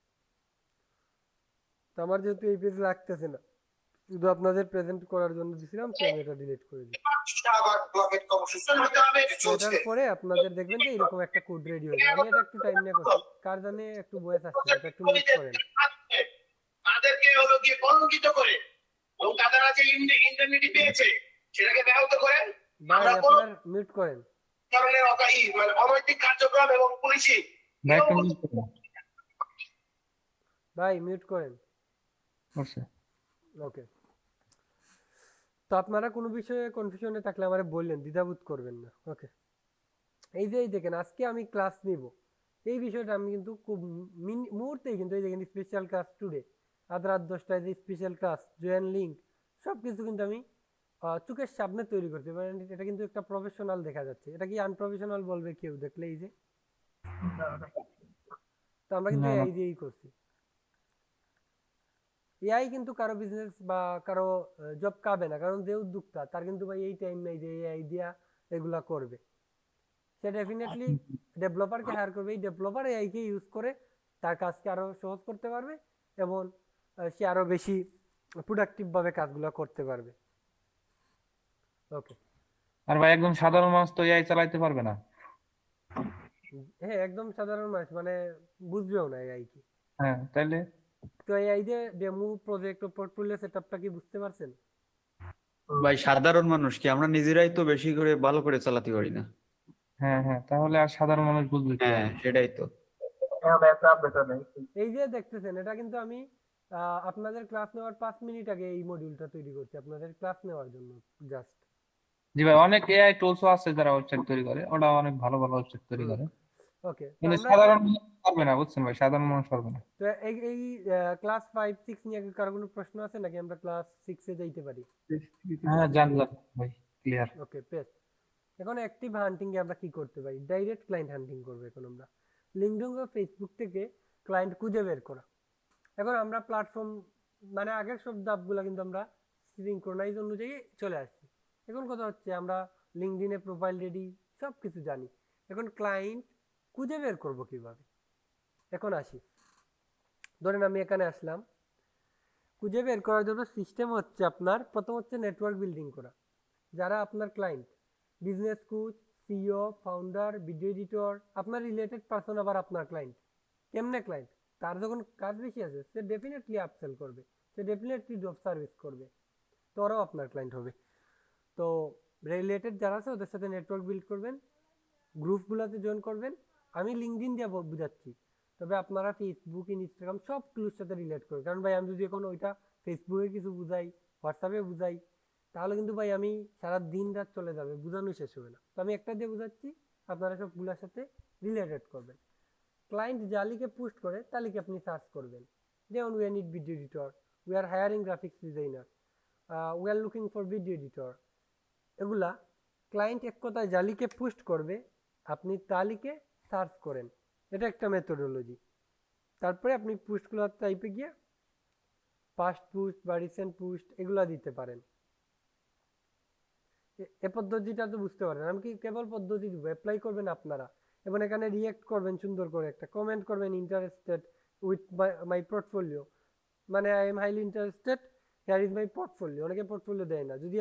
তো আমার যেহেতু এই পেজ লাগতেছে না, শুধু আপনাদের প্রেজেন্ট করার জন্য দিছিলাম, তো আমি এটা ডিলিট করে দিই। এটার পরে আপনাদের দেখবেন যে এরকম একটা কোড রেডি হয়ে যাবে। আমি এটা একটু টাইম নিয়ে করছি, কার জানে একটু ভয়েস আসছে, এটা একটু মিউট করেন। তাদেরকে হলো গিয়ে কলঙ্কিত করে এবং তারা যে ইন্টারনেট পেয়েছে সেটাকে ব্যাহত করে ভাই আপনার মিউট করেন। ধরনের মানে অনৈতিক কার্যক্রম এবং পুলিশি ভাই মিউট করেন। আচ্ছা ওকে, তো আপনারা কোনো বিষয়ে কনফিউশনে থাকলে আমারে বললেন, দ্বিধাবোধ করবেন না। ওকে, এই যে এই দেখেন আজকে আমি ক্লাস নিব, এই বিষয়টা আমি কিন্তু খুব মুহূর্তেই কিন্তু এই দেখেন স্পেশাল ক্লাস টুডে, আজ রাত 10টায় যে স্পেশাল ক্লাস, জয়েন লিঙ্ক সব কিছু কিন্তু আমি চোখের সামনে তৈরি করছে, মানে এটা কিন্তু একটা প্রফেশনাল দেখা যাচ্ছে, এটা কি আনপ্রফেশনাল বলবে কেউ দেখলে? এই যে তো আমরা কিন্তু না, না। এই দিয়েই করছি। এআই কিন্তু কারো বিজনেস বা কারো জব কাবে না, কারণ যে উদ্যোক্তা তার কিন্তু ভাই এই টাইম নাই যে এআই দিয়া এগুলা করবে। সে ডেফিনেটলি ডেভেলপারকে হায়ার করবে, এই ডেভেলপার এআই কে ইউজ করে তার কাজকে আরো সহজ করতে পারবে এবং সে আরো বেশি প্রোডাক্টিভ ভাবে কাজগুলো করতে পারবে। ওকে, আর ভাই একদম সাধারণ মানুষ তো এআই চালাইতে পারবে না। হ্যাঁ একদম সাধারণ মানুষ মানে বুঝবেও না এআই কি। হ্যাঁ, তাইলে তো এআই যে ডেমো প্রজেক্ট ও পোর্টফোলিও সেটআপটা কি বুঝতে পারছেন? ভাই সাধারণ মানুষ কি আমরা নিজেরাই তো বেশি করে ভালো করে চালাতে পারি না। হ্যাঁ, হ্যাঁ, তাহলে আর সাধারণ মানুষ বুঝবে কি? হ্যাঁ সেটাই তো। হ্যাঁ ভাই একটা আপডেট হবে। এই যে দেখতেছেন এটা কিন্তু আমি আপনাদের ক্লাস নেওয়ার 5 মিনিট আগে এই মডিউলটা তৈরি করছি আপনাদের ক্লাস নেওয়ার জন্য জাস্ট। জি ভাই, অনেক এআই টুলসও আছে যারা ওয়েবসাইট তৈরি করে, ওরা অনেক ভালো ভালো ওয়েবসাইট তৈরি করে, ওকে, তো কিন্তু আমরা সাধারণ মানুষ পারবে না, বুঝছেন ভাই, সাধারণ মানুষ পারবে না। তো এই ক্লাস 5 6 নিয়ে কি কারো কোনো প্রশ্ন আছে নাকি আমরা ক্লাস 6 এ যাইতে পারি? হ্যাঁ, জান ভাই, ক্লিয়ার। ওকে পেস্ট। এখন অ্যাক্টিভ হান্টিং এ আমরা কি করতে পারি? ডাইরেক্ট ক্লায়েন্ট হান্টিং করব এখন আমরা। লিঙ্কডইন বা ফেসবুক থেকে ক্লায়েন্ট খুঁজে বের করা। এখন আমরা প্ল্যাটফর্ম মানে আগের সব ধাপগুলো কিন্তু আমরা সিনক্রোনাইজ অনুযায়ী চলে আসছি। এখন কথা হচ্ছে আমরা লিঙ্কডইনে প্রোফাইল রেডি সব কিছু জানি, এখন ক্লায়েন্ট খুঁজে বের করব কিভাবে? এখন আসি, ধরেন আমি এখানে আসলাম, খুঁজে বের করার জন্য সিস্টেম হচ্ছে আপনার প্রথম হচ্ছে নেটওয়ার্ক বিল্ডিং করা। যারা আপনার client, business coach, CEO, founder, video editor, আপনার রিলেটেড পারসন আবার আপনার ক্লায়েন্ট। কেমনে ক্লায়েন্ট? তার যখন কাজ বেশি আছে সে ডেফিনেটলি আপসেল করবে, সে ডেফিনেটলি জব সার্ভিস করবে, তো ওরাও আপনার ক্লায়েন্ট হবে। তো রিলেটেড যারা আছে ওদের সাথে নেটওয়ার্ক বিল্ড করবেন, গ্রুপগুলোতে জয়েন করবেন। আমি লিঙ্কডইন দিয়ে বুঝাচ্ছি, তবে আপনারা ফেসবুক, ইনস্টাগ্রাম সবগুলোর সাথে রিলেট করবেন, কারণ ভাই আমি যদি এখন ওইটা ফেসবুকে কিছু বুঝাই, হোয়াটসঅ্যাপে বুঝাই, তাহলে কিন্তু ভাই আমি সারা দিন রাত চলে যাবে, বোঝানো শেষ হবে না। তো আমি একটা দিয়ে বুঝাচ্ছি, আপনারা সবগুলোর সাথে রিলেটেড করবেন। ক্লায়েন্ট জালিকে পোস্ট করে তালিকে আপনি সার্চ করবেন, যেমন we need video editor, we are hiring graphics designer, we are looking for video editor. এগুলা ক্লায়েন্ট এক কথায় জালিকে পোস্ট করবে, আপনি তালিকে সার্চ করেন, এটা একটা মেথোডোলজি। তারপরে আপনি পোস্টগুলো টাইপে গিয়ে পাস্ট পোস্ট বা রিসেন্ট পোস্ট এগুলা দিতে পারেন। এ পদ্ধতিটা তো বুঝতে পারেন, আমি কি কেবল পদ্ধতি দিব, অ্যাপ্লাই করবেন আপনারা এবং এখানে রিঅ্যাক্ট করবেন, সুন্দর করে একটা কমেন্ট করবেন, ইন্টারেস্টেড উইথ মাই পোর্টফোলিও, মানে I am highly interested, here is my portfolio. অনেকে পোর্টফোলিও দেয় না, যদি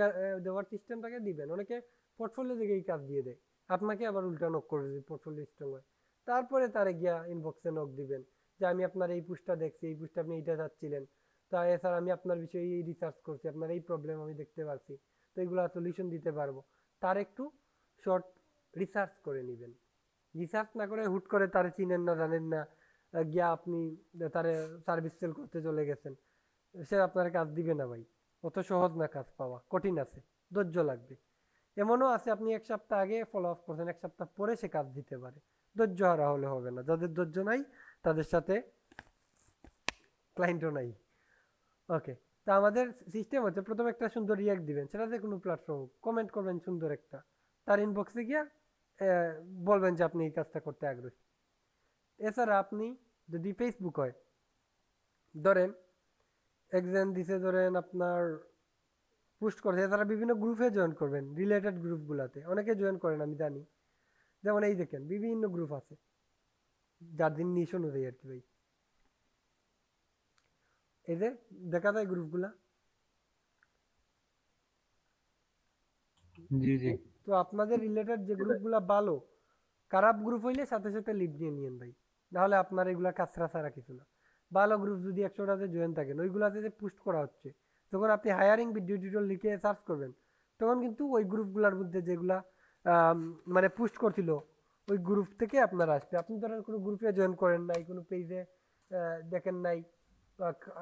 দেওয়ার সিস্টেম থাকে দিবেন, অনেকে পোর্টফোলিও থেকে এই কাজ দিয়ে দেয়, আপনাকে আবার উল্টা নক করবে যদি পোর্টফোলিও সিস্টেম হয়। তারপরে তারে গিয়া ইনবক্সে নক দিবেন যে আমি আপনার এই পোস্টটা দেখছি, এই পোস্টে আপনি এইটা চাচ্ছিলেন, তা স্যার আমি আপনার বিষয়ে এই রিসার্চ করছি, আপনার এই প্রবলেম আমি দেখতে পাচ্ছি, তো এগুলো সলিউশন দিতে পারবো। তার একটু শর্ট রিসার্চ করে নেবেন, রিসার্চ না করে হুট করে তারে চিনেন না জানেন না গিয়া আপনি তারে সার্ভিস সেল করতে চলে গেছেন, সে আপনার কাজ দিবে না ভাই, অত সহজ না, কাজ পাওয়া কঠিন আছে, ধৈর্য লাগবে। এমনও আছে আপনি এক সপ্তাহ আগে ফলো আপ করছেন, এক সপ্তাহ পরে সে কাজ দিতে পারে, ধৈর্য হারা হলে হবে না, যাদের ধৈর্য নাই তাদের সাথে ক্লায়েন্টও নাই। ওকে, তা আমাদের সিস্টেম হচ্ছে প্রথমে একটা সুন্দর রিয়াক্ট দিবেন, সেটা যে কোনো প্ল্যাটফর্ম কমেন্ট করবেন সুন্দর একটা, তার ইনবক্সে গিয়া বলবেন যে আপনি এই কাজটা করতে আগ্রহী। এছাড়া আপনি যদি ফেসবুক হয়, ধরেন একজন দিছে, ধরেন আপনার পোস্ট করছে, এছাড়া বিভিন্ন গ্রুপে জয়েন করবেন, রিলেটেড গ্রুপগুলোতে অনেকে জয়েন করেন আমি জানি, যেমন এই দেখেন বিভিন্ন গ্রুপ আছে যার দিন নিশ অনুযায়ী আর কি ভাই, এই যে দেখা যায় গ্রুপগুলা। জি জি। তো আপনাদের রিলেটেড যে গ্রুপগুলা ভালো, খারাপ গ্রুপ হইলে সাথে সাথে লিভ নিয়ে নিয়েন ভাই, নাহলে আপনার এগুলা কাছরা ছাড়া কিছু না। ভালো গ্রুপ যদি 100টাতে জয়েন থাকেন, ওইগুলাতে যে পোস্ট করা হচ্ছে, যখন আপনি হায়ারিং ভিডিও টিউটোরিয়াল লিখে সার্চ করবেন, তখন কিন্তু ওই গ্রুপগুলোর মধ্যে যেগুলা মানে পোস্ট করছিল ওই গ্রুপ থেকে আপনার আসবে। আপনি ধরেন কোনো গ্রুপে জয়েন করেন নাই, কোনো পেজে দেখেন নাই,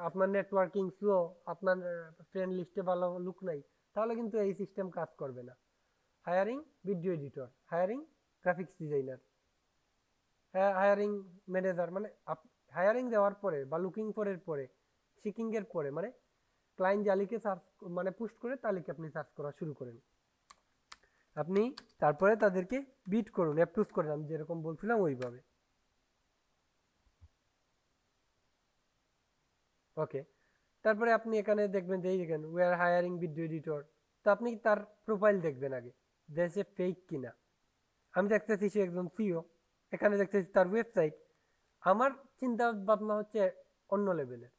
আপনার নেটওয়ার্কিং স্লো, আপনার ফ্রেন্ড লিস্টে ভালো লুক নাই, তাহলে কিন্তু এই সিস্টেম কাজ করবে না। Hiring video editor, hiring graphics designer, hiring manager, মানে হায়ারিং দেওয়ার পরে বা লুকিং ফর এর পরে, সিকিং এর পরে, মানে ক্লায়েন্ট জালিকে সার্চ মানে পুশ করে তালিকা আপনি সার্চ করা শুরু করেন। আপনি তারপরে তাদেরকে বিট করুন, অ্যাপ্রুভ করেন, আমি যেরকম বলছিলাম ওইভাবে। ওকে, তারপরে আপনি এখানে দেখবেন যে এই দেখেন we are hiring video editor. তো আপনি তার প্রোফাইল দেখবেন আগে যে সে ফেক কিনা। আমি দেখতেছি সে একজন সিও, এখানে দেখতেছি তার ওয়েবসাইট। আমার চিন্তা ভাবনা হচ্ছে অন্য লেভেলের,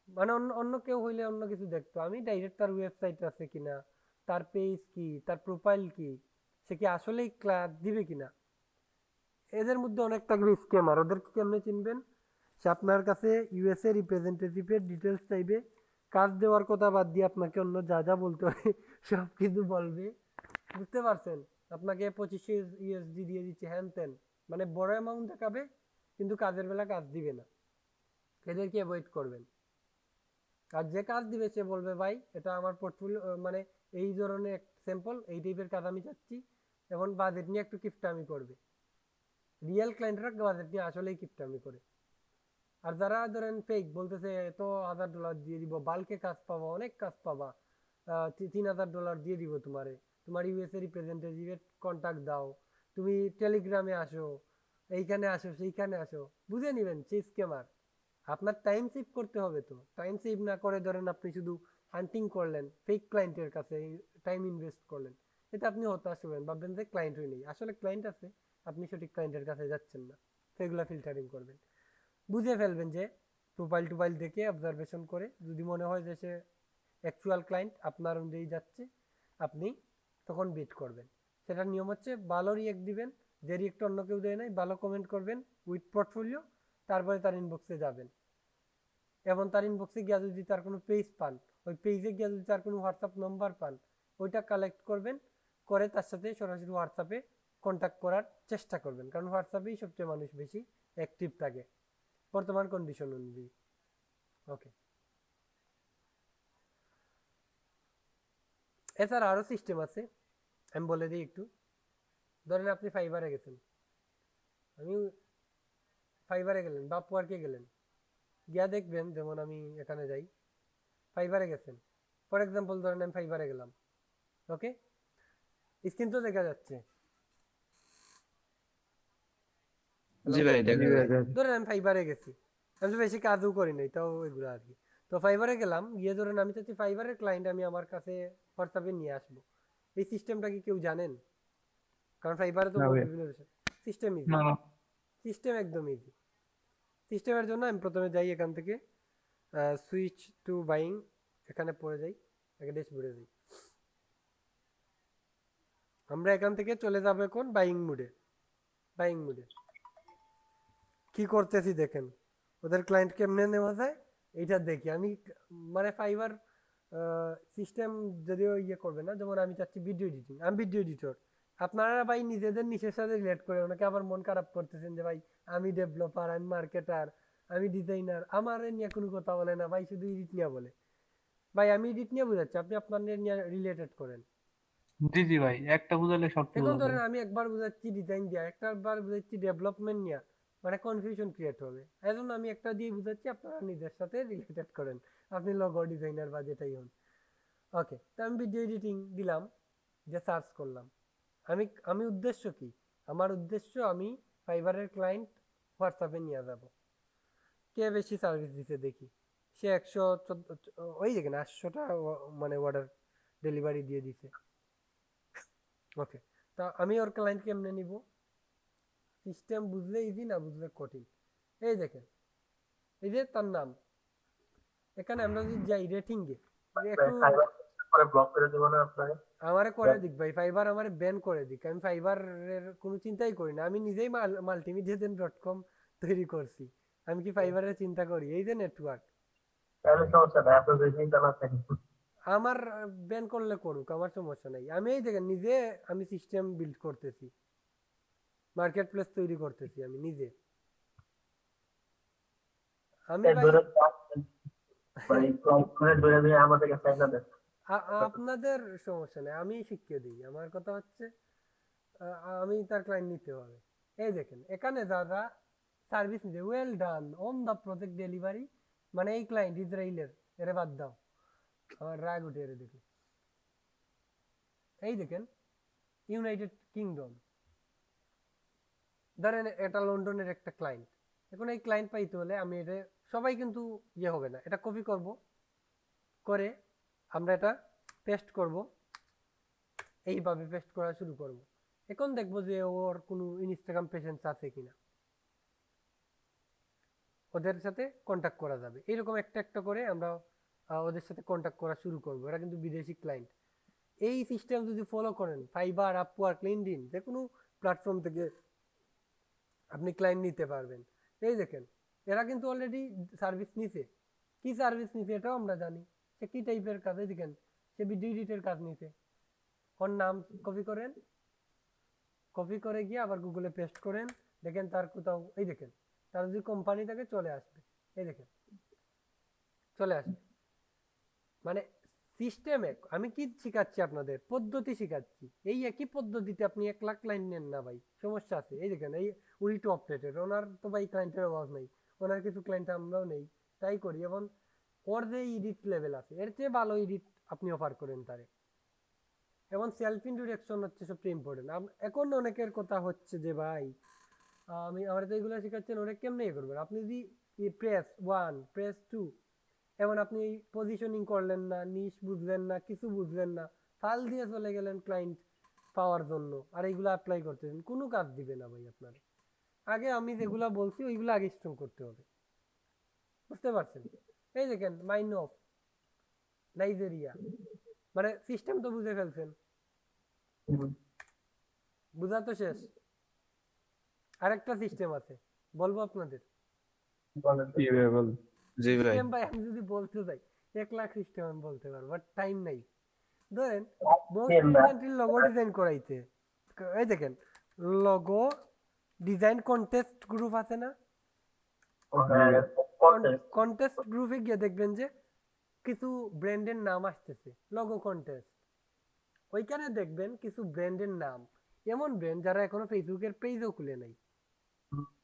মানে অন্য অন্য কেউ হইলে অন্য কিছু দেখতো, আমি ডাইরেক্ট তার ওয়েবসাইট আছে কিনা, তার পেজ কি, তার প্রোফাইল কি, সে কি আসলেই ক্লাস দিবে কিনা। এদের মধ্যে অনেক থাকবে স্ক্যামার, ওদেরকে কেমনে চিনবেন? সে আপনার কাছে ইউএসএ রিপ্রেজেন্টেটিভের ডিটেলস চাইবে, কাজ দেওয়ার কথা বাদ দিয়ে আপনাকে অন্য যা যা বলতে হয় সব কিছু বলবে, বুঝতে পারছেন? আপনাকে 2500 ইউএসডি দিয়ে দিচ্ছে হ্যান ত্যান, মানে বড় অ্যামাউন্ট দেখাবে কিন্তু কাজের বেলা কাজ দিবে না। এদেরকে অ্যাভয়েড করবেন। আর যে কাজ দিবে সে বলবে ভাই এটা আমার পোর্টফোলিও, মানে এই ধরনের স্যাম্পল, এই টাইপের কাজ আমি চাচ্ছি, এখন বাজেট নিয়ে একটু কিফটামি করবে। রিয়েল ক্লায়েন্টরা বাজেট নিয়ে আসলেই কিফটামি করে। আর যারা ধরেন ফেক বলতেছে এত $1000 দিয়ে দিব, বাল্কে কাজ পাবা, অনেক কাজ পাবা, $3000 দিয়ে দিব তোমারে, তোমার ইউএসএ রিপ্রেজেন্টেটিভের কন্ট্যাক্ট দাও, তুমি টেলিগ্রামে আসো, এইখানে আসো, সেইখানে আসো, বুঝে নেবেন সে স্ক্যামার। আপনার টাইম সেভ করতে হবে, তো টাইম সেভ না করে ধরেন আপনি শুধু হান্টিং করলেন, ফেক ক্লায়েন্টের কাছে টাইম ইনভেস্ট করলেন, এটা আপনি হতাশ হবেন, ভাববেন যে ক্লায়েন্টই নেই, আসলে ক্লায়েন্ট আছে, আপনি সঠিক ক্লায়েন্টের কাছে যাচ্ছেন না। সেগুলো ফিল্টারিং করবেন, বুঝে ফেলবেন যে প্রোফাইল টোফাইল দেখে অবজারভেশন করে যদি মনে হয় যে সে অ্যাকচুয়াল ক্লায়েন্ট আপনার অনুযায়ী যাচ্ছে, আপনি তখন বিট করবেন। সেটার নিয়ম হচ্ছে ভালো রিয়েক্ট দিবেন, যে রিয়েক্ট অন্য কেউ দেয় নাই, ভালো কমেন্ট করবেন উইথ পোর্টফোলিও, তারপরে তার ইনবক্সে যাবেন, এবং তার ইনবক্সে গিয়ে যদি তার কোনো পেজ পান, ওই পেজে গিয়ে যদি তার কোনো হোয়াটসঅ্যাপ নাম্বার পান, ওইটা কালেক্ট করবেন, করে তার সাথে সরাসরি হোয়াটসঅ্যাপে কন্ট্যাক্ট করার চেষ্টা করবেন, কারণ হোয়াটসঅ্যাপেই সবচেয়ে মানুষ বেশি অ্যাক্টিভ থাকে বর্তমান কন্ডিশন অনুযায়ী। ওকে, এছাড়া আরও সিস্টেম আছে, আমি বলে দিই একটু। ধরেন আপনি ফাইবারে গেছেন, আমি ফাইবারে গেলেন বা আপওয়ার্কে গেলেন, গিয়া দেখবেন, যেমন আমি এখানে যাই, ফাইবারে গেছেন, ফর এক্সাম্পল ধরেন আমি ফাইবারে গেলাম, ওকে, স্ক্রিন তো দেখা যাচ্ছে, জি ভাই দেখা যায়। ধরেন আমি ফাইবারে গেছি, আমি তো বেশি কাজও করি নাই, তাও এগুলো আর কি। তো ফাইবারে গেলাম, গিয়ে ধরেন আমি চাচ্ছি ফাইবারের ক্লায়েন্ট আমি আমার কাছে হোয়াটসঅ্যাপে নিয়ে আসবো। এই সিস্টেমটা কি কেউ জানেন? কারণ ফাইবারে তো বিভিন্ন সিস্টেম ইজি, না, সিস্টেম একদম ইজি। সিস্টেমের জন্য আমি প্রথমে যাই এখান থেকে সুইচ টু বাইং, এখানে পড়ে যাই, আগে ড্যাশবোর্ডে যাই। আমরা এখান থেকে চলে যাবো এখন বাইং মুডে। বাইং মুডে কি করতেছি দেখেন, ওদের ক্লায়েন্ট কেমনে নেওয়া যায় এইটা দেখি আমি। মানে ফাইবার সিস্টেম যদিও ইয়ে করবে না, যেমন আমি চাচ্ছি ভিডিও এডিটিং, আমি ভিডিও এডিটর, আপনারা ভাই নিজেদের নিচের সাথে রিলেট করে ওনাকে আবার মন খারাপ করতেছেন যে ভাই আমি ডেভেলপার, আমি মার্কেটার, আমি ডিজাইনার, আমার নিয়ে কোনো কথা বলে না ভাই, শুধু এডিট নিয়ে বলে। ভাই আমি এডিট নিয়ে বুঝাচ্ছি, আপনি আপনার নিয়ে রিলেটেড করেন। জি জি ভাই, একটা বুঝালে সবটা এখন বোঝা ধরেন যায়। আমি একবার বুঝাচ্ছি ডিজাইন দিয়ে, একবার বুঝাচ্ছি ডেভেলপমেন্ট নিয়ে, মানে কনফিউশন ক্রিয়েট হবে। এজন্য আমি একটা দিয়ে বুঝাচ্ছি, আপনারা নিজের সাথে রিলেটেড করেন, আপনি লোগো ডিজাইনার বা যেটাই হন। ওকে, তো আমি ভিডিও এডিটিং দিলাম, যে সার্চ করলাম, আমি আমি উদ্দেশ্য কি, আমার উদ্দেশ্য আমি ফাইবারের ক্লায়েন্ট হোয়াটসঅ্যাপে নিয়ে যাব, কে বেশি সার্ভিস দিতে দেখি। সে 114, ওই দেখেন 800টা মানে অর্ডার ডেলিভারি দিয়ে দিছে। ওকে, তা আমি ওর ক্লায়েন্ট কেমনে নিব? সিস্টেম বুঝলে ইজি, না বুঝলে কঠিন। এই দেখেন, এই যে তার নাম, এখানে আমরা যদি যাই রেটিং এ, একটু ব্লক করে দেবো না আপনাকে? আমারে করে দিক ভাই, ফাইবার আমারে ব্যান করে দিক, আমি ফাইবারের কোনো চিন্তাই করি না, আমি নিজেই multimedia.com তৈরি করছি, আমি কি ফাইবারের চিন্তা করি? এই যে নেটওয়ার্ক, তাহলে সমস্যা নাই, আপনার যদি চিন্তা না থাকে। আমার ব্যান করলে করুক, আমার সমস্যা নাই। আমি এই দেখেন নিজে আমি সিস্টেম বিল্ড করতেছি, মার্কেট প্লেস তৈরি করতেছি আমি নিজে। আমি ভাই ধরে ভাই ব্লক করে ধরে দিয়ে আমাদের কাছে না দেন। আপনাদের সমস্যা নেই, আমি শিখিয়ে দিই। আমার কথা হচ্ছে আমি তার ক্লায়েন্ট নিতে হবে। এই দেখেন এখানে যারা সার্ভিস নিতে, well done on the project delivery, মানে এই ক্লায়েন্ট ইসরায়েলের, এর বাদ দাও, আমার রাগ উঠে এর দেখে। এই দেখেন ইউনাইটেড কিংডম, ধরেন এটা লন্ডনের একটা ক্লায়েন্ট। এখন এই ক্লায়েন্ট পাইতে হলে আমি এটা সবাই কিন্তু ইয়ে হবে না, এটা কপি করব, করে আমরা এটা পেস্ট করব, এইভাবে পেস্ট করা শুরু করব। এখন দেখবো যে ওর কোনো ইনস্টাগ্রাম পেজেন্স আছে কিনা, ওদের সাথে কন্ট্যাক্ট করা যাবে। এইরকম একটা একটা করে আমরা ওদের সাথে কন্ট্যাক্ট করা শুরু করবো। এরা কিন্তু বিদেশি ক্লায়েন্ট। এই সিস্টেম যদি ফলো করেন, ফাইবার, আপওয়ার্ক, লিঙ্কডইন, যে কোনো প্ল্যাটফর্ম থেকে আপনি ক্লায়েন্ট নিতে পারবেন। এই দেখেন এরা কিন্তু অলরেডি সার্ভিস নিছে। কি সার্ভিস নিছে এটাও আমরা জানি, সে কি টাইপের কাজ। এই দেখেন সে ভিডিও এডিটের কাজ নিছে। ওর নাম কপি করেন, কপি করে গিয়ে আবার গুগলে পেস্ট করেন, দেখেন তার কোথাও, এই দেখেন তার যদি কোম্পানি থাকে চলে আসবে, এই দেখেন চলে আসবে। মানে সিস্টেমে আমি কি শিখাচ্ছি আপনাদের, পদ্ধতি শিখাচ্ছি। এই একই পদ্ধতিতে আপনি 1 লাখ ক্লায়েন্ট নেন না ভাই, সমস্যা আছে। এই দেখেন এই উনি টপ রেটেড, ওনার তো ভাই ক্লায়েন্টের অভাব নেই, ওনার কিছু ক্লায়েন্ট আমরাও নেই, তাই করি। এবং ওর যে এডিট লেভেল আছে এর চেয়ে ভালো এডিট আপনি অফার করেন তারে। এবং সেলফ ইন্ট্রোডাকশন হচ্ছে সবচেয়ে ইম্পর্টেন্ট। এখন অনেকের কথা হচ্ছে যে ভাই আমার তো এগুলো শেখাচ্ছেন, ওরা কেমনে ইয়ে করবেন। আপনি যদি প্রেস 1, প্রেস 2, এমন আপনি পজিশনিং করলেন না, নিশ বুঝলেন না, কিছু বুঝলেন না, ফাল দিয়ে চলে গেলেন ক্লায়েন্ট পাওয়ার জন্য, আর এইগুলো অ্যাপ্লাই করতেছেন, কোনো কাজ দিবে না ভাই আপনার। আগে আমি যেগুলো বলছি ওইগুলো আগে স্ট্রং করতে হবে, বুঝতে পারছেন। এই দেখেন মাইন্ড অফ নাইজেরিয়া, মানে সিস্টেম তো বুঝে ফেলছেন, বুঝা তো শেষ। আরেকটা সিস্টেম আছে, বলবো আপনাদের। জি ভাই। সিস্টেম ভাই আমি যদি বলতে যাই 1 লাখ সিস্টেম আমি বলতে পারবো, বাট টাইম নাই। ধরেন লোগো ডিজাইন করাইতে, এই দেখেন লোগো ডিজাইন কন্টেস্ট গ্রুপ আছে না, কন্টেস্ট গ্রুপে গিয়ে দেখবেন যে কিছু ব্র্যান্ডের নাম আসতেছে, লোগো কন্টেস্ট। ওইখানে দেখবেন কিছু ব্র্যান্ডের নাম, এমন ব্র্যান্ড যারা এখনো ফেসবুকের পেজও খুলে নাই,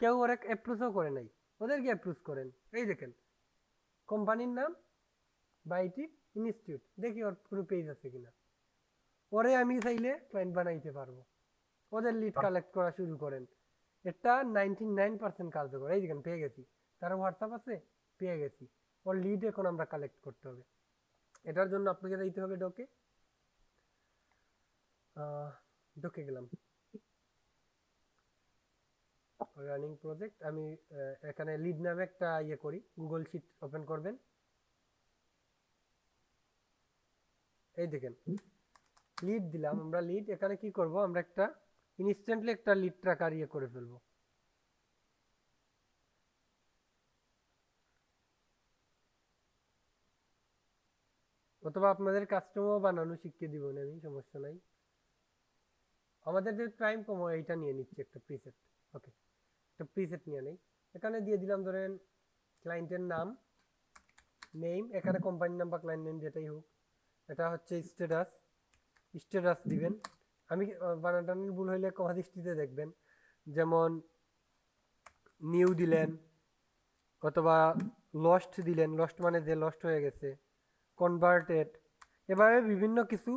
কেউ ওরা অ্যাপ্রোচও করে নাই, ওদেরকে অ্যাপ্রোচ করেন। এই দেখেন কোম্পানির নাম বাইটি ইনস্টিটিউট, দেখি ওর কোনো পেজ আছে কিনা, পরে আমি চাইলে ক্লায়েন্ট বানাইতে পারবো। ওদের লিড কালেক্ট করা শুরু করেন, এটা 99% কার্যকর। এই দেখেন পেয়ে গেছি, তার হোয়াটসঅ্যাপ আছে, পেয়ে গেছি। ওর লিড এখন আমরা কালেক্ট করতে হবে। এটার জন্য আপনাকে যাইতে হবে ডকে, ডকে গেলাম, রানিং প্রজেক্ট। আমি এখানে লিড নামে একটা ইয়ে করি, গুগল শিট ওপেন করবেন। এই দেখেন লিড দিলাম আমরা, লিড। এখানে কি করব, আমরা একটা ইনস্ট্যান্টলি একটা লিড ট্র্যাকার ইয়ে করে ফেলবো। অথবা আপনাদের কাস্টমার বানানো শিখিয়ে দিব না আমি, সমস্যা নাই। আমাদের যে টাইম কম এইটা নিয়ে নিচ্ছি একটা প্রিসেট। ওকে, একটা প্রিসেট নিয়ে নেই। এখানে দিয়ে দিলাম ধরেন ক্লায়েন্টের নাম, নেম, এখানে কোম্পানি নাম বা ক্লায়েন্ট নেম যেটাই হোক। এটা হচ্ছে স্ট্যাটাস, স্ট্যাটাস দিবেন। আমি বানানটার ভুল হইলে কমা দৃষ্টিতে দেখবেন, যেমন নিউ দিলেন অথবা লস্ট দিলেন, লস্ট মানে যে লস্ট হয়ে গেছে, কনভার্টেড। এভাবে বিভিন্ন কিছু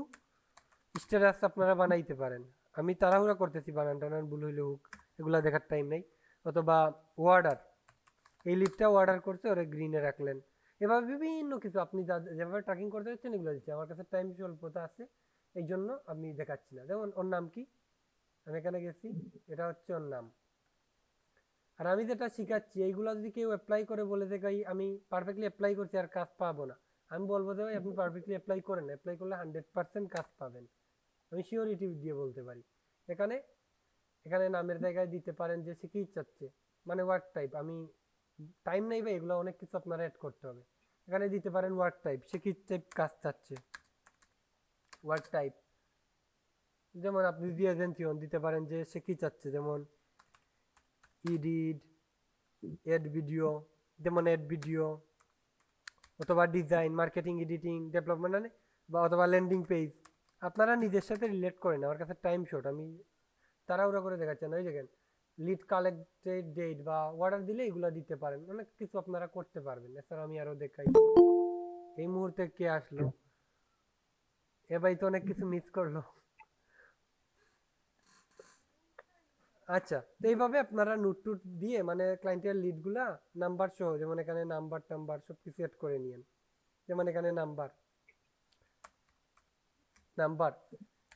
স্ট্যাটাস আপনারা বানাইতে পারেন। আমি তাড়াহুড়া করতেছি, বানান টানান ভুল হইলে হোক, এগুলা দেখার টাইম নেই। অথবা ওয়ার্ডার, এই লিডটা অর্ডার করছে, ওরা গ্রিনে রাখলেন। এভাবে বিভিন্ন কিছু আপনি যেভাবে ট্র্যাকিং করতে হচ্ছেন এগুলো দিচ্ছে। আমার কাছে টাইম স্বল্পতা আছে, এই জন্য আমি দেখাচ্ছি না। যেমন ওর নাম কি, আমি এখানে গেছি, এটা হচ্ছে ওর নাম। আর আমি যেটা শিখাচ্ছি এইগুলো যদি কেউ অ্যাপ্লাই করে বলে যে ভাই আমি পারফেক্টলি অ্যাপ্লাই করছি আর কাজ পাবো না, আমি বলবো যে ভাই আপনি পারফেক্টলি অ্যাপ্লাই করেন, অ্যাপ্লাই করলে 100% কাজ পাবেন, আমি শিওরিটি দিয়ে বলতে পারি। এখানে এখানে নামের জায়গায় দিতে পারেন যে সে কি চাচ্ছে, মানে ওয়ার্ক টাইপ। আমি টাইম নাই ভাই, এগুলো অনেক কিছু আপনারা অ্যাড করতে হবে। এখানে দিতে পারেন ওয়ার্ক টাইপ, সে কি টাইপ কাজ চাচ্ছে, ওয়ার্ক টাইপ। যেমন আপনি যদি এজেন্সি হন দিতে পারেন যে সে কি চাচ্ছে, যেমন এডিট, এড ভিডিও, যেমন এড ভিডিও, অথবা ডিজাইন, মার্কেটিং, এডিটিং, ডেভেলপমেন্ট, বা অথবা ল্যান্ডিং পেজ। আপনারা নিজের সাথে রিলেট করেন, আমার কাছে টাইম শর্ট, আমি তাড়াহুড়া করে দেখাচ্ছেন। ওই দেখেন লিড কালেক্টেড ডেট বা অর্ডার দিলে এগুলো দিতে পারেন, অনেক কিছু আপনারা করতে পারবেন। এছাড়া আমি আরো দেখাই, এই মুহূর্তে কে আসলো? এ ভাই তো অনেক কিছু মিস করলো। আচ্ছা, তো এইভাবে আপনারা নোট টুট দিয়ে মানে ক্লায়েন্টের লিড গুলা নাম্বার সহ, যেমন এখানে নাম্বার টাম্বার সবকিছু এড করে নিয়েন। যেমন এখানে নাম্বার নাম্বার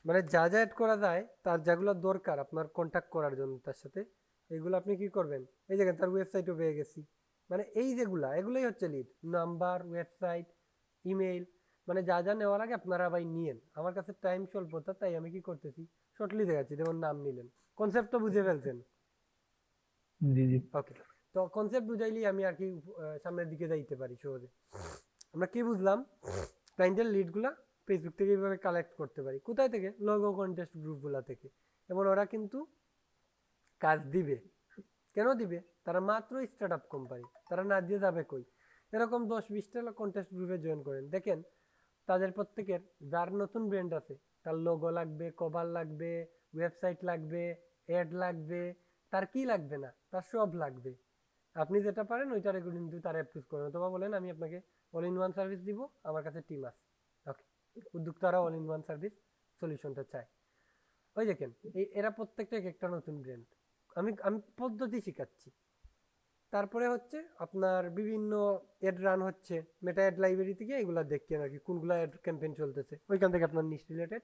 মানে যা যা এড করা যায়, তার যেগুলো দরকার আপনার কন্ট্যাক্ট করার জন্য তার সাথে, এইগুলো আপনি কি করবেন, এই দেখেন তার ওয়েবসাইটও পেয়ে গেছি। মানে এই যেগুলা, এগুলোই হচ্ছে লিড। নাম্বার, ওয়েবসাইট, ইমেইল, মানে যা যা নেওয়ার আগে আপনারা ভাই নিয়েন। আমার কাছে টাইম স্বল্পতা, তাই আমি কি করতেছি, শর্টলি দেখাচ্ছি। যেমন নাম নিলেন, কনসেপ্ট তো বুঝে ফেলছেন। জি জি। ওকে, তো কনসেপ্ট বুঝাইলেই আমি আর কি সামনের দিকে যাইতে পারি সহজে। আমরা কি বুঝলাম, ক্লায়েন্টের লিডগুলা ফেসবুক থেকে এইভাবে কালেক্ট করতে পারি। কোথায় থেকে? লোগো কন্টেস্ট গ্রুপগুলা থেকে। এবং ওরা কিন্তু কাজ দিবে। কেন দিবে? তারা মাত্র স্টার্ট আপ কোম্পানি, তারা না দিয়ে যাবে কই? এরকম 10-20টা কন্টেস্ট গ্রুপে জয়েন করেন, দেখেন তাদের প্রত্যেকের, যার নতুন ব্র্যান্ড আছে তার লোগো লাগবে, কভার লাগবে, ওয়েবসাইট লাগবে, অ্যাড লাগবে, তার কি লাগবে না, তার সব লাগবে। আপনি যেটা পারেন ওইটার কিন্তু তারা অ্যাপ্রুভ করেন, অথবা বলেন আমি আপনাকে অল ইন ওয়ান সার্ভিস দিব, আমার কাছে টিম আছে। ওকে, উদ্যোক্তারা অল ইন ওয়ান সার্ভিস সলিউশনটা চায়। ওই দেখেন এরা প্রত্যেকটা একটা নতুন ব্র্যান্ড। আমি আমি পদ্ধতি শিখাচ্ছি। তারপরে হচ্ছে আপনার বিভিন্ন অ্যাড রান হচ্ছে মেটা অ্যাড লাইব্রেরি থেকে, এগুলা দেখেন আর কি কোনগুলা অ্যাড ক্যাম্পেইন চলতেছে, ওইখান থেকে আপনার নিশ রিলেটেড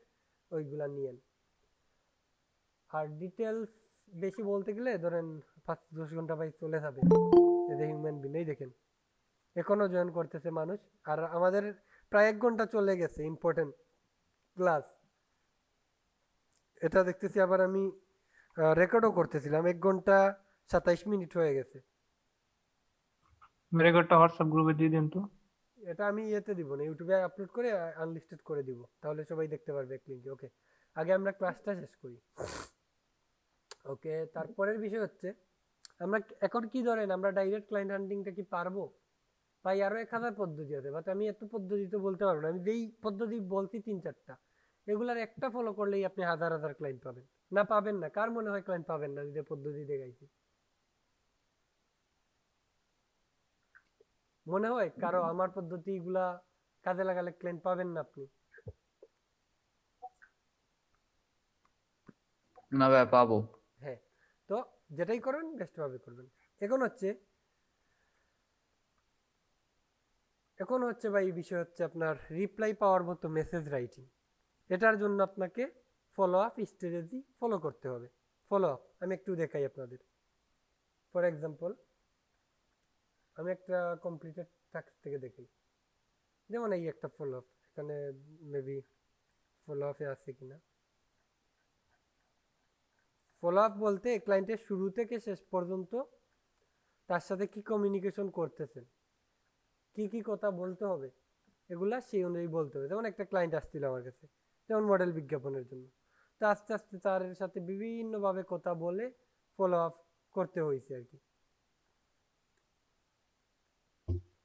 ওইগুলা নিয়েন। আর ডিটেলস বেশি বলতে গেলে ধরেন 5-10 ঘন্টা ভাই চলে যাবে। এদের হিউম্যান বিং, এই দেখেন এখনো জয়েন করতেছে মানুষ। আর আমাদের প্রায় 1 ঘন্টা চলে গেছে ইম্পর্টেন্ট ক্লাস। এটা দেখতেছি আবার আমি রেকর্ডও করতেছিলাম, 1 ঘন্টা 27 মিনিট হয়ে গেছে। রেকর্ডটা হোয়াটসঅ্যাপ গ্রুপে দিয়ে দেন তো। এটা আমি ইয়েতে দিব না, ইউটিউবে আপলোড করে আনলিস্টেড করে দিব, তাহলে সবাই দেখতে পারবে এক লিঙ্কে। ওকে, আগে আমরা ক্লাসটা শেষ করি। ওকে, তারপরের বিষয় হচ্ছে আমরা এখন কি ধরেন আমরা ডাইরেক্ট ক্লায়েন্ট হান্টিংটা কি পারবো? ভাই আরো 1000 পদ্ধতি আছে, বাট আমি এত পদ্ধতি তো বলতে পারবো না। আমি যেই পদ্ধতি বলছি 3-4টা, এগুলার একটা ফলো করলেই আপনি হাজার হাজার ক্লায়েন্ট পাবেন। না পাবেন না? কার মনে হয় ক্লায়েন্ট পাবেন না যে পদ্ধতি দেখাইছি? মনে হয় কারো আমার পদ্ধতিগুলা কাজে লাগালে ক্লায়েন্ট পাবেন না আপনি? না ভাই পাবো। হ্যাঁ, তো যেটাই করবেন বেস্ট ভাবে করবেন। এখন হচ্ছে ভাই বিষয় হচ্ছে আপনার রিপ্লাই পাওয়ার মতো মেসেজ রাইটিং। এটার জন্য আপনাকে ফলো আপ স্ট্র্যাটেজি ফলো করতে হবে। ফলো আপ আমি একটু দেখাই আপনাদের। ফর এক্সাম্পল আমি একটা কমপ্লিটেড টাস্ক থেকে দেখি, যেমন এই একটা ফলো আপ, এখানে মেবি ফলো আপে আছে কিনা। ফলো আপ বলতে ক্লায়েন্টের শুরু থেকে শেষ পর্যন্ত তার সাথে কি কমিউনিকেশন করতেছেন, কি কি কথা বলতে হবে, এগুলা সেই অনুযায়ী বলতে হবে। যেমন একটা ক্লায়েন্ট আসছিল আমার কাছে, যেমন মডেল বিজ্ঞাপনের জন্য, তো আস্তে আস্তে তার সাথে বিভিন্নভাবে কথা বলে ফলো আপ করতে হয়েছে আর কি।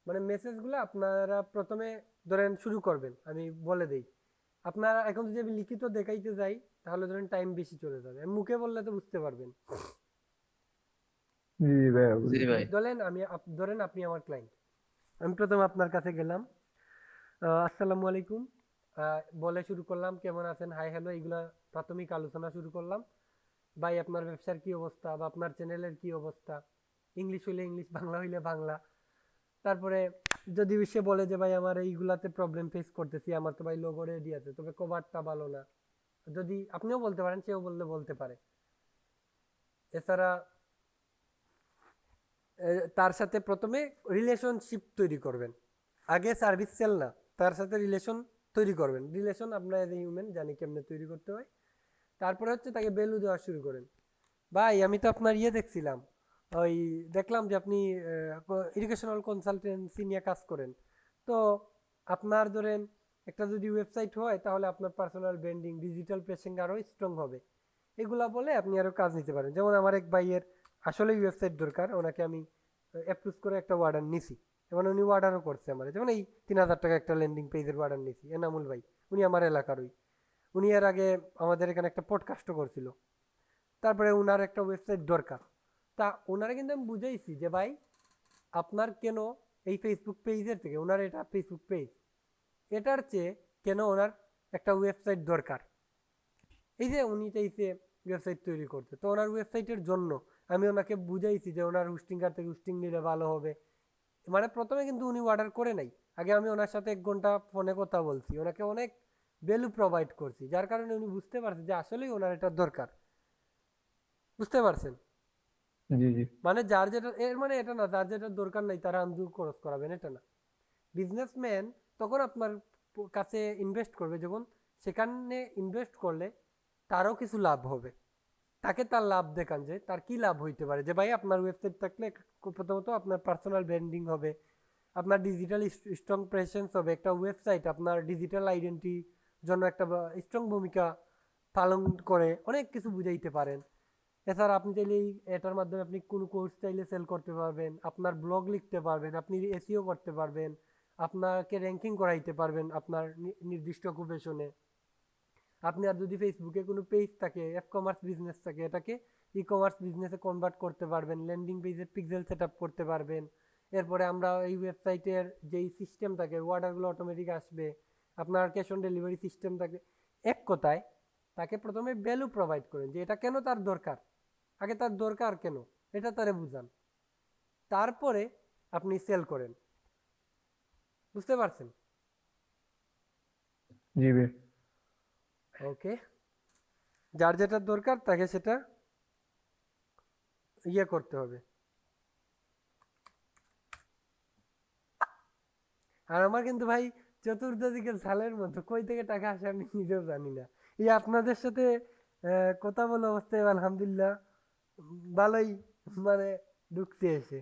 মানে মেসেজগুলো আপনারা প্রথমে ধরেন শুরু করবেন, আমি বলে দেই। আপনারা এখন যদি আমি লিখিত দেখাইতে যাই তাহলে ধরেন টাইম বেশি চলে যাবে, আমি মুখে বললে তো বুঝতে পারবেন। জি ভাই। জি ভাই। ধরেন আপনি আমার ক্লায়েন্ট, আমি প্রথমে আপনার কাছে গেলাম, আসসালামু আলাইকুম বলে শুরু করলাম, কেমন আছেন, হাই হ্যালো, এইগুলা প্রাথমিক আলোচনা শুরু করলাম। ভাই আপনার ব্যবসার কি অবস্থা বা আপনার চ্যানেলের কি অবস্থা, ইংলিশ হইলে ইংলিশ, বাংলা হইলে বাংলা। তারপরে যদি সে বলে যে ভাই আমার এইগুলাতে প্রবলেম ফেস করতেছি, আমার তো ভাই লোগো রেডি আছে তবে কভারটা ভালো না, যদি আপনিও বলতে পারেন, সেও বলতে পারে। এছাড়া তার সাথে প্রথমে রিলেশনশিপ তৈরি করবেন, আগে সার্ভিস সেল না, তার সাথে রিলেশন তৈরি করবেন। রিলেশন আমরা এজ এ হিউম্যান জানি কেমনে তৈরি করতে হয়। তারপরে হচ্ছে তাকে ভ্যালু দেওয়া শুরু করেন। ভাই আমি তো আপনার দেখছিলাম, ওই দেখলাম যে আপনি এডুকেশনাল কনসালটেন্সি নিয়ে কাজ করেন, তো আপনার ধরেন একটা যদি ওয়েবসাইট হয় তাহলে আপনার পার্সোনাল ব্র্যান্ডিং, ডিজিটাল প্রেসিং আরও স্ট্রং হবে। এগুলা বলে আপনি আরও কাজ নিতে পারেন। যেমন আমার এক ভাইয়ের আসলেই ওয়েবসাইট দরকার, ওনাকে আমি অ্যাপ্রুভ করে একটা অর্ডার নিছি, এবং উনি অর্ডারও করছে আমার। যেমন এই 3000 টাকা একটা ল্যান্ডিং পেজের অর্ডার নিছি, এনামুল ভাই, উনি আমার এলাকারই। উনি এর আগে আমাদের এখানে একটা পডকাস্টও করছিল। তারপরে ওনার একটা ওয়েবসাইট দরকার, তা ওনারা কিন্তু আমি বুঝাইছি যে ভাই আপনার কেন এই ফেসবুক পেজের থেকে, ওনার এটা ফেসবুক পেজ, এটার চেয়ে কেন ওনার একটা ওয়েবসাইট দরকার, এই যে উনি চাইছে ওয়েবসাইট তৈরি করতে, তো ওনার ওয়েবসাইটের জন্য আমি ওনাকে বুঝাইছি যে ওনার হোস্টিংকার থেকে হোস্টিং নিলে ভালো হবে। মানে প্রথমে কিন্তু উনি অর্ডার করে নাই, আগে আমি ওনার সাথে 1 ঘন্টা ফোনে কথা বলছি, ওনাকে অনেক ভ্যালু প্রোভাইড করছি, যার কারণে উনি বুঝতে পারছে যে আসলেই ওনার এটা দরকার। বুঝতে পারছেন? জি জি মানে যার যেটা, এর মানে এটা না যার যেটা দরকার নাই তারা আন্দু খরচ করাবেন, এটা না। বিজনেসম্যান তখন আপনার কাছে ইনভেস্ট করবে যখন সেখানে ইনভেস্ট করলে তারও কিছু লাভ হবে, তাকে তার লাভ দেখান যে তার কি লাভ হইতে পারে। যে ভাই আপনার ওয়েবসাইট থাকলে প্রথমত আপনার পার্সোনাল ব্র্যান্ডিং হবে, আপনার ডিজিটাল স্ট্রং প্রেজেন্স হবে, একটা ওয়েবসাইট আপনার ডিজিটাল আইডেন্টিটির জন্য একটা স্ট্রং ভূমিকা পালন করে, অনেক কিছু বুঝাইতে পারেন। এছাড়া আপনি চাইলে এটার মাধ্যমে আপনি কোনো কোর্স চাইলে সেল করতে পারবেন, আপনার ব্লগ লিখতে পারবেন, আপনি এসইও করতে পারবেন, আপনাকে র্যাঙ্কিং করাইতে পারবেন আপনার নির্দিষ্ট অকুপেশনে। আপনি আর যদি ফেসবুকে কোনো পেজ থাকে, কমার্স বিজনেস থাকে, এটাকে কমার্স বিজনেসে কনভার্ট করতে পারবেন, ল্যান্ডিং পেজে পিক্সেল সেট আপ করতে পারবেন। এরপরে আমরা এই ওয়েবসাইটের যেই সিস্টেম থাকে অর্ডারগুলো অটোমেটিক আসবে, আপনার ক্যাশ অন ডেলিভারি সিস্টেম থাকে। এক কথায় তাকে প্রথমে ভ্যালু প্রোভাইড করেন যে এটা কেন তার দরকার, আগে তার দরকার কেন এটা তারে বুঝান, তারপরে আপনি সেল করেন। বুঝতে পারছেন? জি ভাই। ওকে, যার যেটা দরকার তাকে সেটা ইয়ে করতে হবে। আর আমার কিন্তু ভাই চতুর্দিকে ঝালের মতো, কই থেকে টাকা আসে আমি নিজেও জানি না। এই আপনাদের সাথে কথা বলে অবস্থায় আলহামদুলিল্লাহ ভালোই মানে ঢুকতে এসে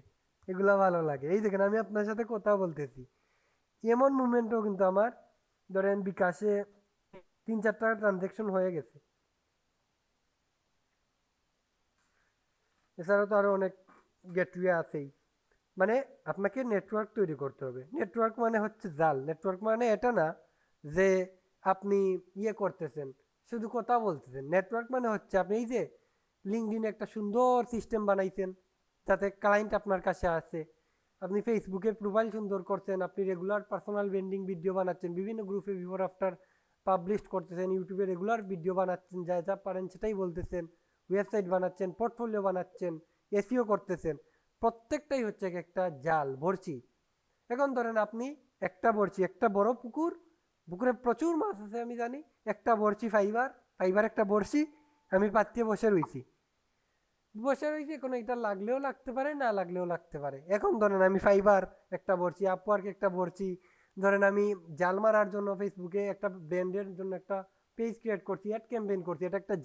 এগুলা ভালো লাগে। এই দেখেন আমি আপনার সাথে কথা বলতেছি, এমন মুভমেন্টও কিন্তু আমার ধরেন বিকাশে 3-4 টাকা ট্রানজ্যাকশন হয়ে গেছে। এছাড়া তো আরো অনেক গেটওয়ে আছেই। মানে আপনাকে নেটওয়ার্ক তৈরি করতে হবে। নেটওয়ার্ক মানে হচ্ছে জাল, নেটওয়ার্ক মানে এটা না যে আপনি ইয়ে করতেছেন শুধু কথা বলতেছেন। নেটওয়ার্ক মানে হচ্ছে আপনি এই যে লিঙ্কডইনে একটা সুন্দর সিস্টেম বানাইছেন যাতে ক্লায়েন্ট আপনার কাছে আসে, আপনি ফেসবুকে প্রোফাইল সুন্দর করছেন, আপনি রেগুলার পার্সোনাল ব্র্যান্ডিং ভিডিও বানাচ্ছেন, বিভিন্ন গ্রুপে বিফোর আফটার পাবলিশ করতেছেন, ইউটিউবে রেগুলার ভিডিও বানাচ্ছেন, যা যা পারেন সেটাই বলতেছেন, ওয়েবসাইট বানাচ্ছেন, পোর্টফোলিও বানাচ্ছেন, এসইও করতেছেন, প্রত্যেকটাই হচ্ছে একটা জাল, বড়শি। এখন ধরেন আপনি একটা বড়শি, একটা বড় পুকুর, পুকুরে প্রচুর মাছ আছে আমি জানি, একটা বড়শি ফাইবার একটা বড়শি, আমি পাতিয়ে বসে রয়েছি, এখন এটা লাগলেও লাগতে পারে না লাগলেও লাগতে পারে। এখন ধরেন আমি ফাইবার একটা বড়শি, আপওয়ার্ক একটা বড়শি, ধরেন আমি জাল মারার জন্য ফেসবুকে একটা ব্র্যান্ডের জন্য একটা পেজ ক্রিয়েট করছি, অ্যাড ক্যাম্পেইন করছি, এটা একটা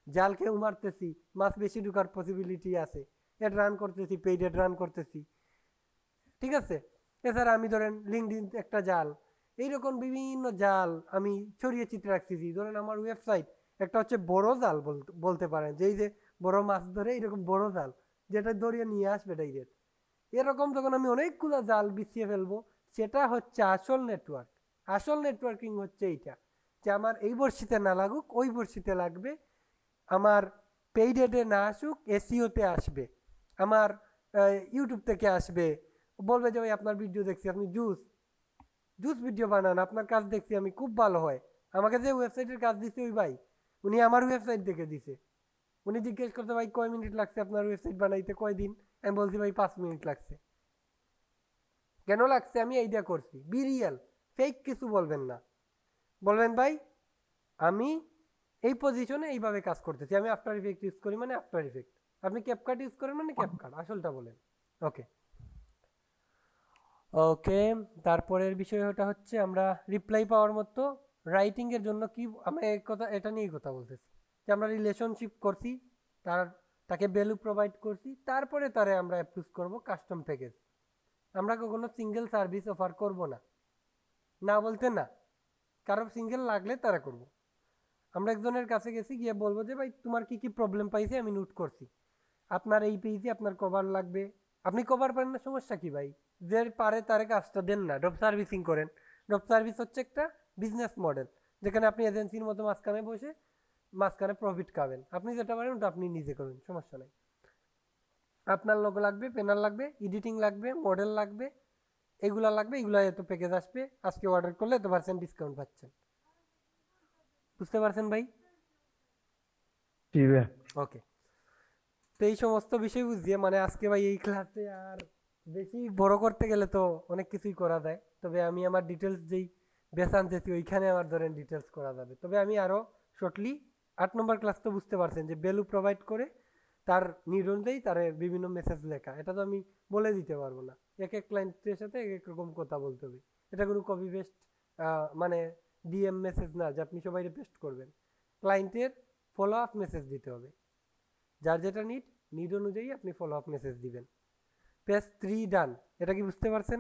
জালকে মারতেছি, মাছ বেশি ঢোকার পসিবিলিটি আছে, অ্যাড রান করতেছি, পেইড অ্যাড রান করতেছি, ঠিক আছে। এছাড়া আমি ধরেন লিঙ্কডইন একটা জাল, এইরকম বিভিন্ন জাল আমি ছড়িয়ে চিত্রে রাখতেছি। ধরেন আমার ওয়েবসাইট একটা হচ্ছে বড় জাল বলতে পারেন, যে এই যে বড় মাছ ধরে এরকম বড় জাল যেটা ধরিয়ে নিয়ে আসবে ডাইরেক্ট, এরকম যখন আমি অনেকগুলো জাল বিছিয়ে ফেলবো সেটা হচ্ছে আসল নেটওয়ার্ক। আসল নেটওয়ার্কিং হচ্ছে এইটা, যে আমার এই বর্ষিতে না লাগুক ওই বর্ষিতে লাগবে, আমার পেইড অ্যাডে না আসুক এসইওতে আসবে, আমার ইউটিউব থেকে আসবে, বলবে যে ভাই আপনার ভিডিও দেখছি, আপনি জুস ভিডিও বানান, আপনার কাজ দেখছি আমি, খুব ভালো হয়। আমাকে যে ওয়েবসাইটের কাজ দিচ্ছে ওই ভাই, উনি আমার ওয়েবসাইট দেখে দিছে, উনি জিজ্ঞেস করতে ভাই কয় মিনিট লাগছে আপনার ওয়েবসাইট বানাইতে, কয় দিন, আমি বলছি ভাই 5 মিনিট লাগছে। কেন লাগছে আমি এইটা করছি, বি রিয়েল, ফেক কিছু বলবেন না, বলবেন ভাই আমি এই পজিশনে এইভাবে কাজ করতেছি, আমি আফটার ইফেক্ট ইউজ করি মানে আফটার ইফেক্ট, আপনি ক্যাপকাট ইউজ করেন মানে ক্যাপকাট, আসলটা বলেন। ওকে ওকে, তারপরের বিষয়টা হচ্ছে আমরা রিপ্লাই পাওয়ার মতো রাইটিং এর জন্য কি, আমরা এই কথা এটা নিয়েই কথা বলতেছি, যে আমরা রিলেশনশিপ করছি, তাকে ভ্যালু প্রোভাইড করছি, তারপরে তারে আমরা অ্যাপ্রুভ করব কাস্টম প্যাকেজ। আমরা কখনো সিঙ্গেল সার্ভিস অফার করব না, না বলতে না, কারো সিঙ্গেল লাগলে তারা করব। আমরা একজনের কাছে গেছি, গিয়ে বলবো যে ভাই তোমার কি কি প্রবলেম পাইছে আমি নোট করছি, আপনার এই পেজে আপনার কভার লাগবে, আপনি কভার পারেন না, সমস্যা কি ভাই, যে পারে তারে কাজটা দেন না, ড্রপ সার্ভিসিং করেন। ড্রপ সার্ভিস হচ্ছে একটা বিজনেস মডেল, যেখানে আপনি এজেন্সির মতো মাঝখানে বসে মাঝখানে প্রফিট খাবেন, আপনি যেটা পারেন ওটা আপনি নিজে করুন, সমস্যা নাই। আপনার লোগো লাগবে, প্যানেল লাগবে, এডিটিং লাগবে, মডেল লাগবে, এগুলা লাগবে, এগুলা এত প্যাকেজ আসবে, আজকে অর্ডার করলে এত পার্সেন্ট ডিসকাউন্ট পাচ্ছেন। বুঝতে পারছেন ভাই? ওকে, তো এই সমস্ত বিষয় বুঝিয়ে মানে আজকে ভাই এই ক্লাসে আর বেশি বড় করতে গেলে তো অনেক কিছুই করা যায়, তবে আমি আমার ডিটেলস যেই বেসান যেছি ওইখানে আমার ধরেন ডিটেলস করা যাবে। তবে আমি আরও শর্টলি 8 নম্বর ক্লাস তো বুঝতে পারছেন যে ভ্যালু প্রোভাইড করে তার নিড অনুযায়ী তার বিভিন্ন মেসেজ লেখা, এটা তো আমি বলে দিতে পারবো না, এক এক ক্লায়েন্টের সাথে এক এক রকম কথা বলতে হবে। এটা কোনো কপি পেস্ট মানে ডিএম মেসেজ না যে আপনি সবাই পেস্ট করবেন, ক্লায়েন্টের ফলো আপ মেসেজ দিতে হবে, যার যেটা নিড অনুযায়ী আপনি ফলো আপ মেসেজ দিবেন। পেজ 3 ডান, এটা কি বুঝতে পারছেন?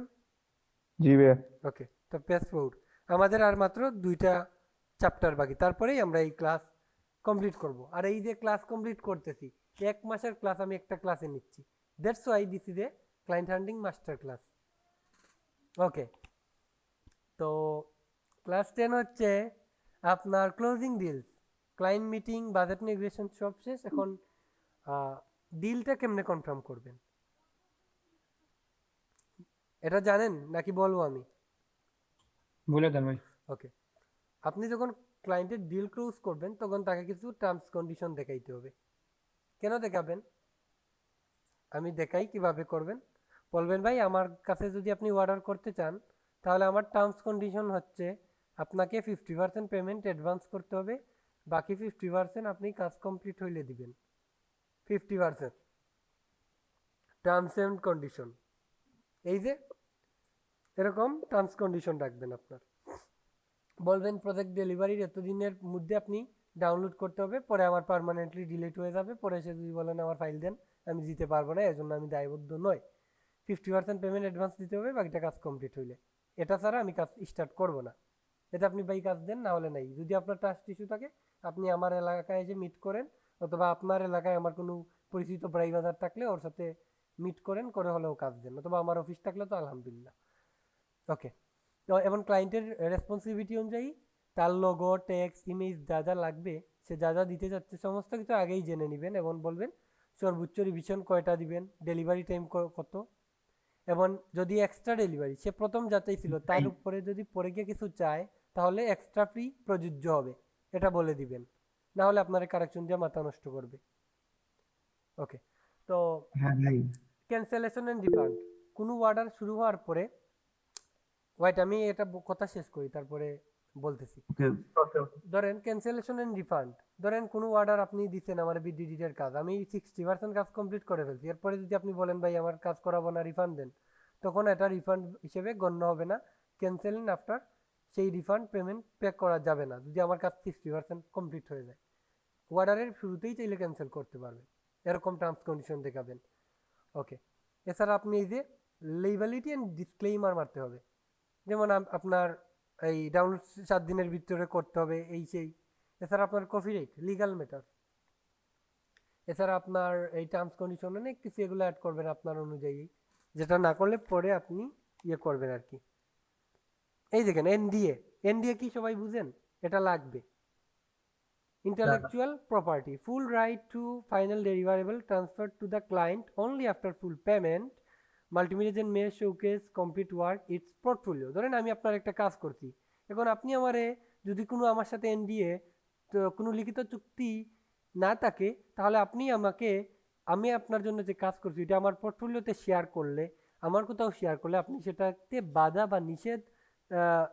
জি ভাইয়া। ওকে, তো পেজ 4 আমাদের আর মাত্র 2টা চ্যাপ্টার বাকি, তারপরেই আমরা এই ক্লাস কমপ্লিট করব। আর এই যে ক্লাস কমপ্লিট করতেছি, 1 মাসের ক্লাস আমি একটা ক্লাসে নিচ্ছি, that's why this is a client hunting master class. Okay, তো ক্লাস 10 হচ্ছে আপনার closing deals, client meeting, budget negotiation সব শেষ। এখন ডিলটা কেমনে কনফার্ম করবেন এটা জানেন নাকি বলবো আমি? বলে দেন ভাই। ওকে, আপনি যখন ক্লায়েন্টের ডিল ক্লোজ করবেন তখন তাকে কিছু টার্মস কন্ডিশন দেখাইতে হবে। কেন দেখাবেন? আমি দেখাই কিভাবে করবেন। বলবেন ভাই আমার কাছে যদি আপনি অর্ডার করতে চান তাহলে আমার টার্মস কন্ডিশন হচ্ছে আপনাকে 50% পেমেন্ট অ্যাডভান্স করতে হবে, বাকি 50% আপনি কাজ কমপ্লিট হইলে দিবেন। 50% টার্মস এন্ড কন্ডিশন, এই যে এরকম টার্মস কন্ডিশন রাখবেন আপনার। বলবেন প্রজেক্ট ডেলিভারির এতদিনের মধ্যে আপনি ডাউনলোড করতে হবে, পরে আমার পার্মানেন্টলি ডিলিট হয়ে যাবে, পরে এসে যদি বলেন আমার ফাইল দেন, আমি দিতে পারবো না, এর জন্য আমি দায়বদ্ধ নই। 50% পেমেন্ট অ্যাডভান্স দিতে হবে, বাকিটা কাজ কমপ্লিট হইলে। এটা ছাড়া আমি কাজ স্টার্ট করব না। এটা আপনি ভাই কাজ দেন, না হলে নাই। যদি আপনার ট্রাস্ট ইস্যু থাকে আপনি আমার এলাকায় এসে মিট করেন, অথবা আপনার এলাকায় আমার কোনো পরিচিত প্রাইভাদার থাকলে ওর সাথে মিট করেন, করে হলেও কাজ দেন, অথবা আমার অফিস থাকলে তো আলহামদুলিল্লাহ। ওকে, তো এবং ক্লায়েন্টের রেসপন্সিবিলিটি অনুযায়ী তার লোগো, টেক্সট, ইমেজ যা যা লাগবে, সে যা যা দিতে চাচ্ছে সমস্ত কিছু আগেই জেনে নেবেন, এবং বলবেন সর্বোচ্চ রিভিশন কয়টা দিবেন, ডেলিভারি টাইম কত, এবং যদি এক্সট্রা ডেলিভারি সে প্রথম যাচাই ছিল তার উপরে যদি পরে গিয়ে কিছু চায় তাহলে এক্সট্রা ফি প্রযোজ্য হবে, এটা বলে দিবেন, না হলে আপনার কারেকশন দিয়ে মাথা নষ্ট করবে। ওকে, তো হ্যাঁ ভাই, ক্যান্সেলেশন এন্ড রিফান্ড, কোনো অর্ডার শুরু হওয়ার পরে, ওয়েট আমি এটা কথা শেষ করি তারপরে বলতেছি। ধরেন ক্যান্সেলেশন এন্ড রিফান্ড, ধরেন কোনো অর্ডার আপনি দিচ্ছেন আমার বিডিডির কাজ, আমি 60% কাজ কমপ্লিট করে ফেলছি, এরপরে যদি আপনি বলেন ভাই আমার কাজ করাবো না, রিফান্ড দেন, তখন এটা রিফান্ড হিসেবে গণ্য হবে না। ক্যান্সেল আফটার সেই রিফান্ড পেমেন্ট পে করা যাবে না যদি আমার কাজ 60% কমপ্লিট হয়ে যায়। অর্ডারের শুরুতেই চাইলে ক্যান্সেল করতে পারবেন, এরকম টার্মস কন্ডিশন দেখাবেন। ওকে, এছাড়া আপনি এই যে লেবেলিটি অ্যান্ড ডিসক্লেইমার মারতে হবে, যেমন আপনার এই ডাউনলোড 7 দিনের ভিতরে করতে হবে, এই সেই। এছাড়া আপনার কপিরাইট, লিগাল ম্যাটার, এছাড়া আপনার এই টার্মস কন্ডিশন অনেক কিছু এগুলো অ্যাড করবেন আপনার অনুযায়ী, যেটা না করলে পরে আপনি ইয়ে করবেন আর কি। এই দেখেন এনডিএ, এনডিএ কি সবাই বুঝেন? এটা লাগবে। Intellectual property, full right to final deliverable transferred to the client only after full payment. Multimedia may showcase complete work its portfolio. ধরেন আমি আপনার একটা কাজ করছি, এখন আপনি আমারে যদি কোনো আমার সাথে এনডিএ কোনো লিখিত চুক্তি না থাকে তাহলে আপনি আমাকে, আমি আপনার জন্য যে কাজ করছি এটা আমার পোর্টফোলিওতে শেয়ার করলে, আমার কোথাও শেয়ার করলে আপনি সেটাতে বাধা বা নিষেধ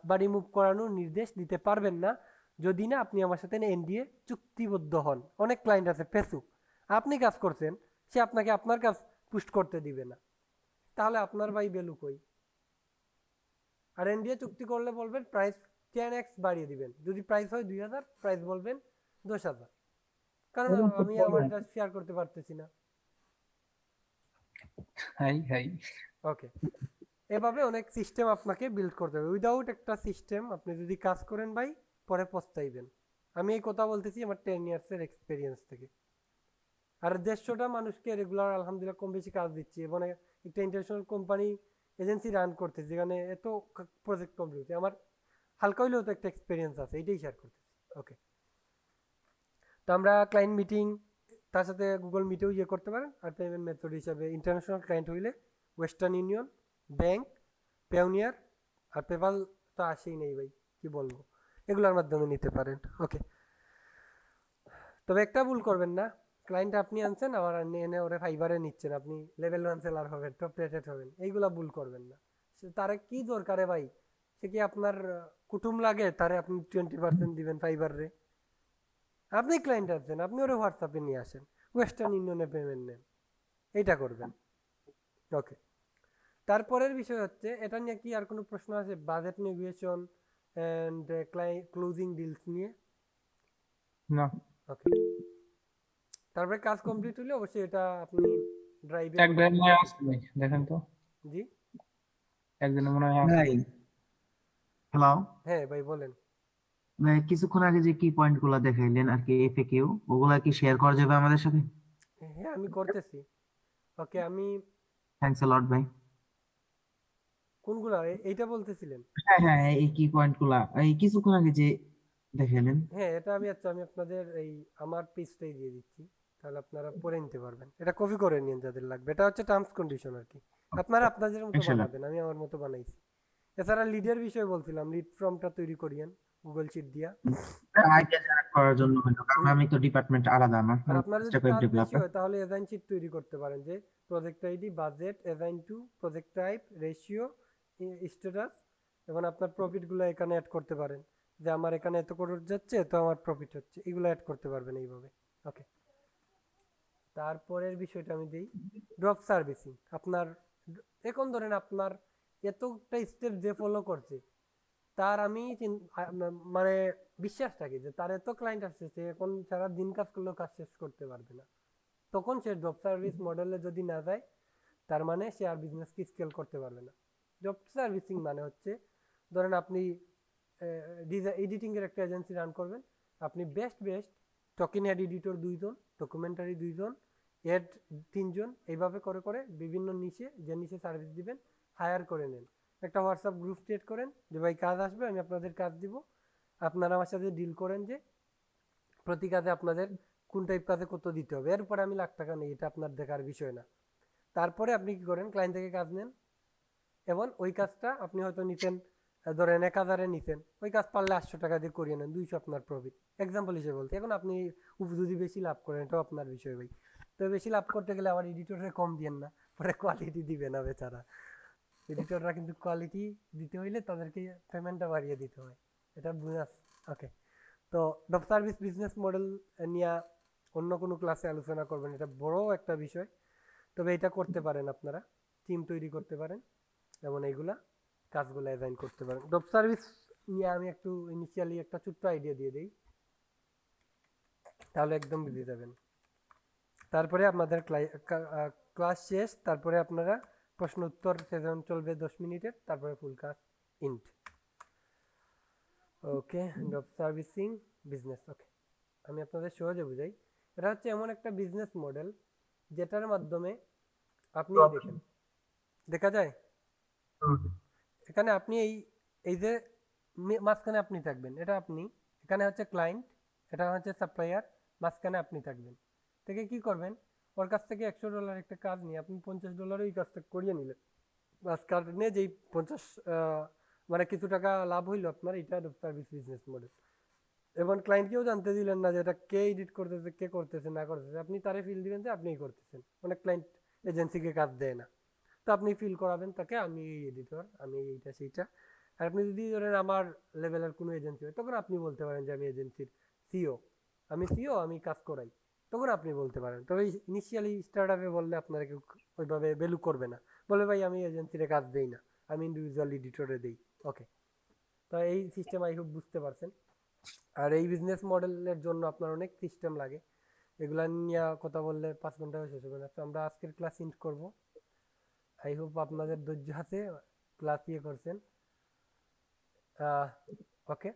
বা রিমুভ করানোর নির্দেশ দিতে পারবেন না যদি না আপনি আমার সাথে এনডিএ চুক্তিবদ্ধ হন। অনেক ক্লায়েন্ট আছে ফেসবুক, আপনি কাজ করছেন, সে আপনাকে আপনার কাজ পুস্ট করতে দিবে না, তাহলে আপনার ভাই ভ্যালু কই? আর এনডিএ চুক্তি করলে বলবেন প্রাইস 10x বাড়িয়ে দিবেন, যদি প্রাইস হয় 2000 প্রাইস বলবেন 10000, কারণ আমি আমার এটা শেয়ার করতে পারতেছি না। High high. ওকে, এভাবে অনেক সিস্টেম আপনাকে বিল্ড করতে হবে। উইদাউট একটা সিস্টেম আপনি যদি কাজ করেন ভাই পরে পস্তাইবেন। আমি এই কথা বলতেছি আমার 10 ইয়ার্সের এক্সপিরিয়েন্স থেকে। আর 150টা মানুষকে রেগুলার আলহামদুলিল্লাহ কম বেশি কাজ দিচ্ছি, এবং একটা ইন্টারন্যাশনাল কোম্পানি এজেন্সি রান করতেছি যেখানে এত প্রজেক্ট কমপ্লিট হচ্ছে, আমার হালকা হইলেও তো একটা এক্সপিরিয়েন্স আছে, এইটাই শেয়ার করতেছি। ওকে, তো আমরা ক্লায়েন্ট মিটিং তার সাথে গুগল মিটেও ইয়ে করতে পারেন। আর পেমেন্ট মেথড হিসাবে ইন্টারন্যাশনাল ক্লায়েন্ট হইলে ওয়েস্টার্ন ইউনিয়ন, ব্যাংক, পেওনিয়ার আর পেপাল তো আসেই নেই ভাই, কি বলবো, এগুলোর মাধ্যমে নিতে পারেন। ওকে, তবে একটা ভুল করবেন না, ক্লায়েন্ট আপনি আনছেন আবার এনে ওরে ফাইবারে নিচ্ছেন, আপনি লেভেল 1 সেলার হবেন, টপ রেটেড হবেন, এইগুলা ভুল করবেন না। তারে কি দরকারে ভাই, সে কি আপনার কুটুম লাগে তারে আপনি 20% দিবেন ফাইবার রে? আপনি ক্লায়েন্ট আছেন, আপনি ওরে হোয়াটসঅ্যাপে নিয়ে আসেন, ওয়েস্টার্ন ইউনিয়নে পেমেন্ট নেন, এইটা করবেন। ওকে, তারপরের বিষয় হচ্ছে, এটা নিয়ে কি আর কোনো প্রশ্ন আছে? Budget negotiation and closing deals নিয়ে? না, ওকে, তারপরে কাজ কমপ্লিট হলে অবশ্যই এটা আপনি ড্রাইভে। একজন মনে হয় আছে ভাই, দেখেন তো, জি, একজন মনে হয় আছে। ভাই হ্যালো হ্যাঁ ভাই বলেন। ভাই, কিছুক্ষণ আগে যে কি পয়েন্ট গুলা দেখাইলেন আর কি এফএকিউ, ওগুলা কি শেয়ার করা যাবে আমাদের সাথে? হ্যাঁ আমি করতেছি। ওকে, আমি থ্যাঙ্কস আ লট ভাই। কোনগুলা এইটা বলতেছিলেন? হ্যাঁ হ্যাঁ, এই কি পয়েন্ট গুলা এই কিছুক্ষণ আগে যে দেখাইলেন। হ্যাঁ এটা আমি আমি আপনাদের এই আমার পেজটাই দিয়ে দিচ্ছি, তাহলে আপনারা পড়ে নিতে পারবেন। এটা কপি করে নিন যাদের লাগবে। এটা হচ্ছে টার্মস কন্ডিশন আর কি, আপনারা আপনাদের মতো ইনশাআল্লাহ। বানাবেন, আমি আমার মতো বানাইছি। এছাড়া লিডের বিষয়ে বলছিলাম, লিড ফর্মটা তৈরি করিয়েন গুগল শিট দিয়া। আইডিয়া জেনারেট করার জন্য হলো, কারণ আমি তো ডিপার্টমেন্ট আলাদা আমার। আর আপনার যদি স্টেপ ওয়েব কাজ বেশি ডেভেলপার। হয় তাহলে অ্যাসাইন শিট তৈরি করতে পারেন, যে project ID, budget, assign to, project type, ratio, status, এবং আপনার প্রফিট গুলো এখানে অ্যাড করতে পারেন, যে আমার এখানে এত করে যাচ্ছে তো আমার প্রফিট হচ্ছে, এগুলো অ্যাড করতে পারবেন এইভাবে। ওকে, তারপরের বিষয়টা আমি দিই, ড্রপ সার্ভিসিং। আপনার এখন ধরেন আপনার এতটা স্টেপ যে ফলো করছে, তার আমি মানে বিশ্বাস থাকি যে তার এত ক্লায়েন্ট আসছে, সে এখন সারা দিন কাজ করলেও কাজ শেষ করতে পারবে না। তখন সে ড্রপ সার্ভিস মডেলে যদি না যায়, তার মানে সে আর বিজনেসকে স্কেল করতে পারবে না। ড্রপ সার্ভিসিং মানে হচ্ছে, ধরেন আপনি এডিটিং এর একটা এজেন্সি রান করবেন, আপনি বেস্ট টকিং হেড এডিটর 2 জন, ডকুমেন্টারি 2 জন, এড 3 জন, এইভাবে করে করে বিভিন্ন নিশে, যে নিশে সার্ভিস দিবেন হায়ার করে নেন। একটা হোয়াটসঅ্যাপ গ্রুপ ক্রিয়েট করেন যে ভাই কাজ আসবে, আমি আপনাদের কাজ দিব, আপনারা আমার সাথে ডিল করেন যে প্রতি কাজে আপনাদের কোন টাইপ কাজে কত দিতে হবে, এরপরে আমি লাখ টাকা নেই, এটা আপনার দেখার বিষয় না। তারপরে আপনি কি করেন, ক্লায়েন্ট থেকে কাজ নেন, এবং ওই কাজটা আপনি হয়তো নিতেন, ধরেন 1000-এ নিতেন, ওই কাজ পারলে 800 টাকা দিয়ে করিয়ে নেন, 200 আপনার প্রফিট, এক্সাম্পল হিসেবে বলতে। এখন আপনি যদি বেশি লাভ করেন, এটাও আপনার বিষয় ভাই। তো বেশি লাভ করতে গেলে আবার এডিটরে কম দিয়েন না, পরে কোয়ালিটি দিবে না বেচারা। এডিটররা কিন্তু কোয়ালিটি দিতে হইলে তাদেরকে পেমেন্টটা বাড়িয়ে দিতে হয়, এটা বোনাস। ওকে, তো ড্রপ সার্ভিস বিজনেস মডেল নিয়ে অন্য কোনো ক্লাসে আলোচনা করবেন, এটা বড় একটা বিষয়। তবে এটা করতে পারেন, আপনারা টিম তৈরি করতে পারেন, যেমন এইগুলা কাজগুলো অ্যাসাইন করতে পারেন। ড্রপ সার্ভিস নিয়ে আমি একটু ইনিশিয়ালি একটা ছোট্ট আইডিয়া দিয়ে দিই, তাহলে একদম বুঝে যাবেন। তারপরে আপনাদের ক্লাস শেষ, তারপরে আপনারা প্রশ্ন উত্তর সেশন চলবে 10 মিনিটের, তারপরে ফুল ক্লাস ইন্ট। ওকে, ড্রপ সার্ভিসিং বিজনেস। ওকে, আমি আপনাদের সহজে বুঝাই। এটা হচ্ছে এমন একটা বিজনেস মডেল যেটার মাধ্যমে আপনি দেখেন, দেখা যায় এখানে আপনি এই যে মাঝখানে আপনি থাকবেন, এটা আপনি, এখানে হচ্ছে ক্লায়েন্ট, এটা হচ্ছে সাপ্লায়ার, মাঝখানে আপনি থাকবেন। থেকে কি করবেন, ওর কাছ থেকে $100 একটা কাজ নিয়ে আপনি $50 ওই কাজটা করিয়ে নিলেন, মাঝখানে যেই 50 মানে কিছু টাকা লাভ হইলো আপনার, এটা সার্ভিস বিজনেস মডেল। এবং ক্লায়েন্টকেও জানতে দিলেন না যে এটা কে এডিট করতেছে, কে করতেছে না করতেছে, আপনি তারে ফিল দিবেন যে আপনিই করতেছেন। অনেক ক্লায়েন্ট এজেন্সিকে কাজ দেয় না, তো আপনি ফিল করাবেন তাকে, আমি এই এডিটর, আমি এইটা সেইটা। আর আপনি যদি ধরেন আমার লেভেলের কোনো এজেন্সি হয়, তখন আপনি বলতে পারেন যে আমি এজেন্সির সিও, আমি কাজ করাই, তখন আপনি বলতে পারেন। তবে ইনিশিয়ালি স্টার্টআপে বললে আপনারা কেউ ওইভাবে ভ্যালু করবে না, বলে ভাই আমি এজেন্সিরে কাজ দেই না, আমি ইন্ডিভিজুয়াল এডিটরে দেই। ওকে, তো এই সিস্টেম আই হোপ বুঝতে পারছেন। আর এই বিজনেস মডেলের জন্য আপনার অনেক সিস্টেম লাগে, এগুলা নিয়ে কথা বললে 5 ঘন্টাও শেষ হবে না। তো আমরা আজকের ক্লাস ইন্ট করব, আই হোপ আপনাদের ধৈর্য আছে, ক্লাস করছেন। ওকে,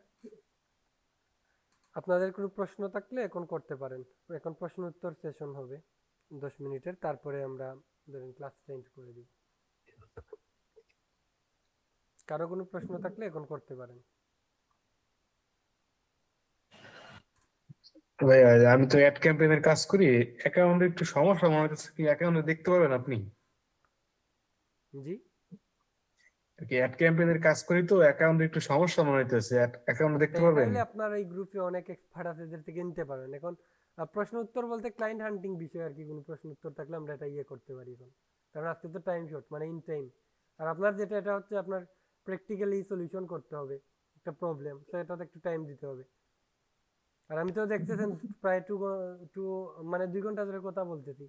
আপনাদের কোনো প্রশ্ন থাকলে এখন করতে পারেন, এখন প্রশ্ন উত্তর সেশন হবে 10 মিনিটের, তারপরে আমরা ধরেন ক্লাস চেঞ্জ করে দিব। কারো কোনো প্রশ্ন থাকলে এখন করতে পারেন। ভাই আমি তো অ্যাড ক্যাম্পেইনের কাজ করি, অ্যাকাউন্টে একটু সমস্যা মনে হচ্ছে, কি অ্যাকাউন্টে দেখতে পারবেন আপনি? জি, আর কি অ্যাড ক্যাম্পেইনের কাজ করি তো অ্যাকাউন্টে একটু সমস্যা মনে হইতেছে, অ্যাকাউন্টে দেখতে পারবেন? তাহলে আপনার এই গ্রুপে অনেক এক্সপার্ট আছে, এদের থেকে নিতে পারেন। এখন প্রশ্ন উত্তর বলতে ক্লায়েন্ট হান্টিং বিষয় আর কি, কোনো প্রশ্ন উত্তর থাকলে আমরা এটা করতে পারি এখন, কারণ আজকে তো টাইম শর্ট, মানে ইন টাইম। আর আপনার যেটা এটা হচ্ছে আপনার প্র্যাকটিক্যালি সলিউশন করতে হবে একটা প্রবলেম, তো এটাতে একটু টাইম দিতে হবে। আর আমি তো দেখতেছেন প্রায় 2 ঘন্টা ধরে কথা বলতেছি।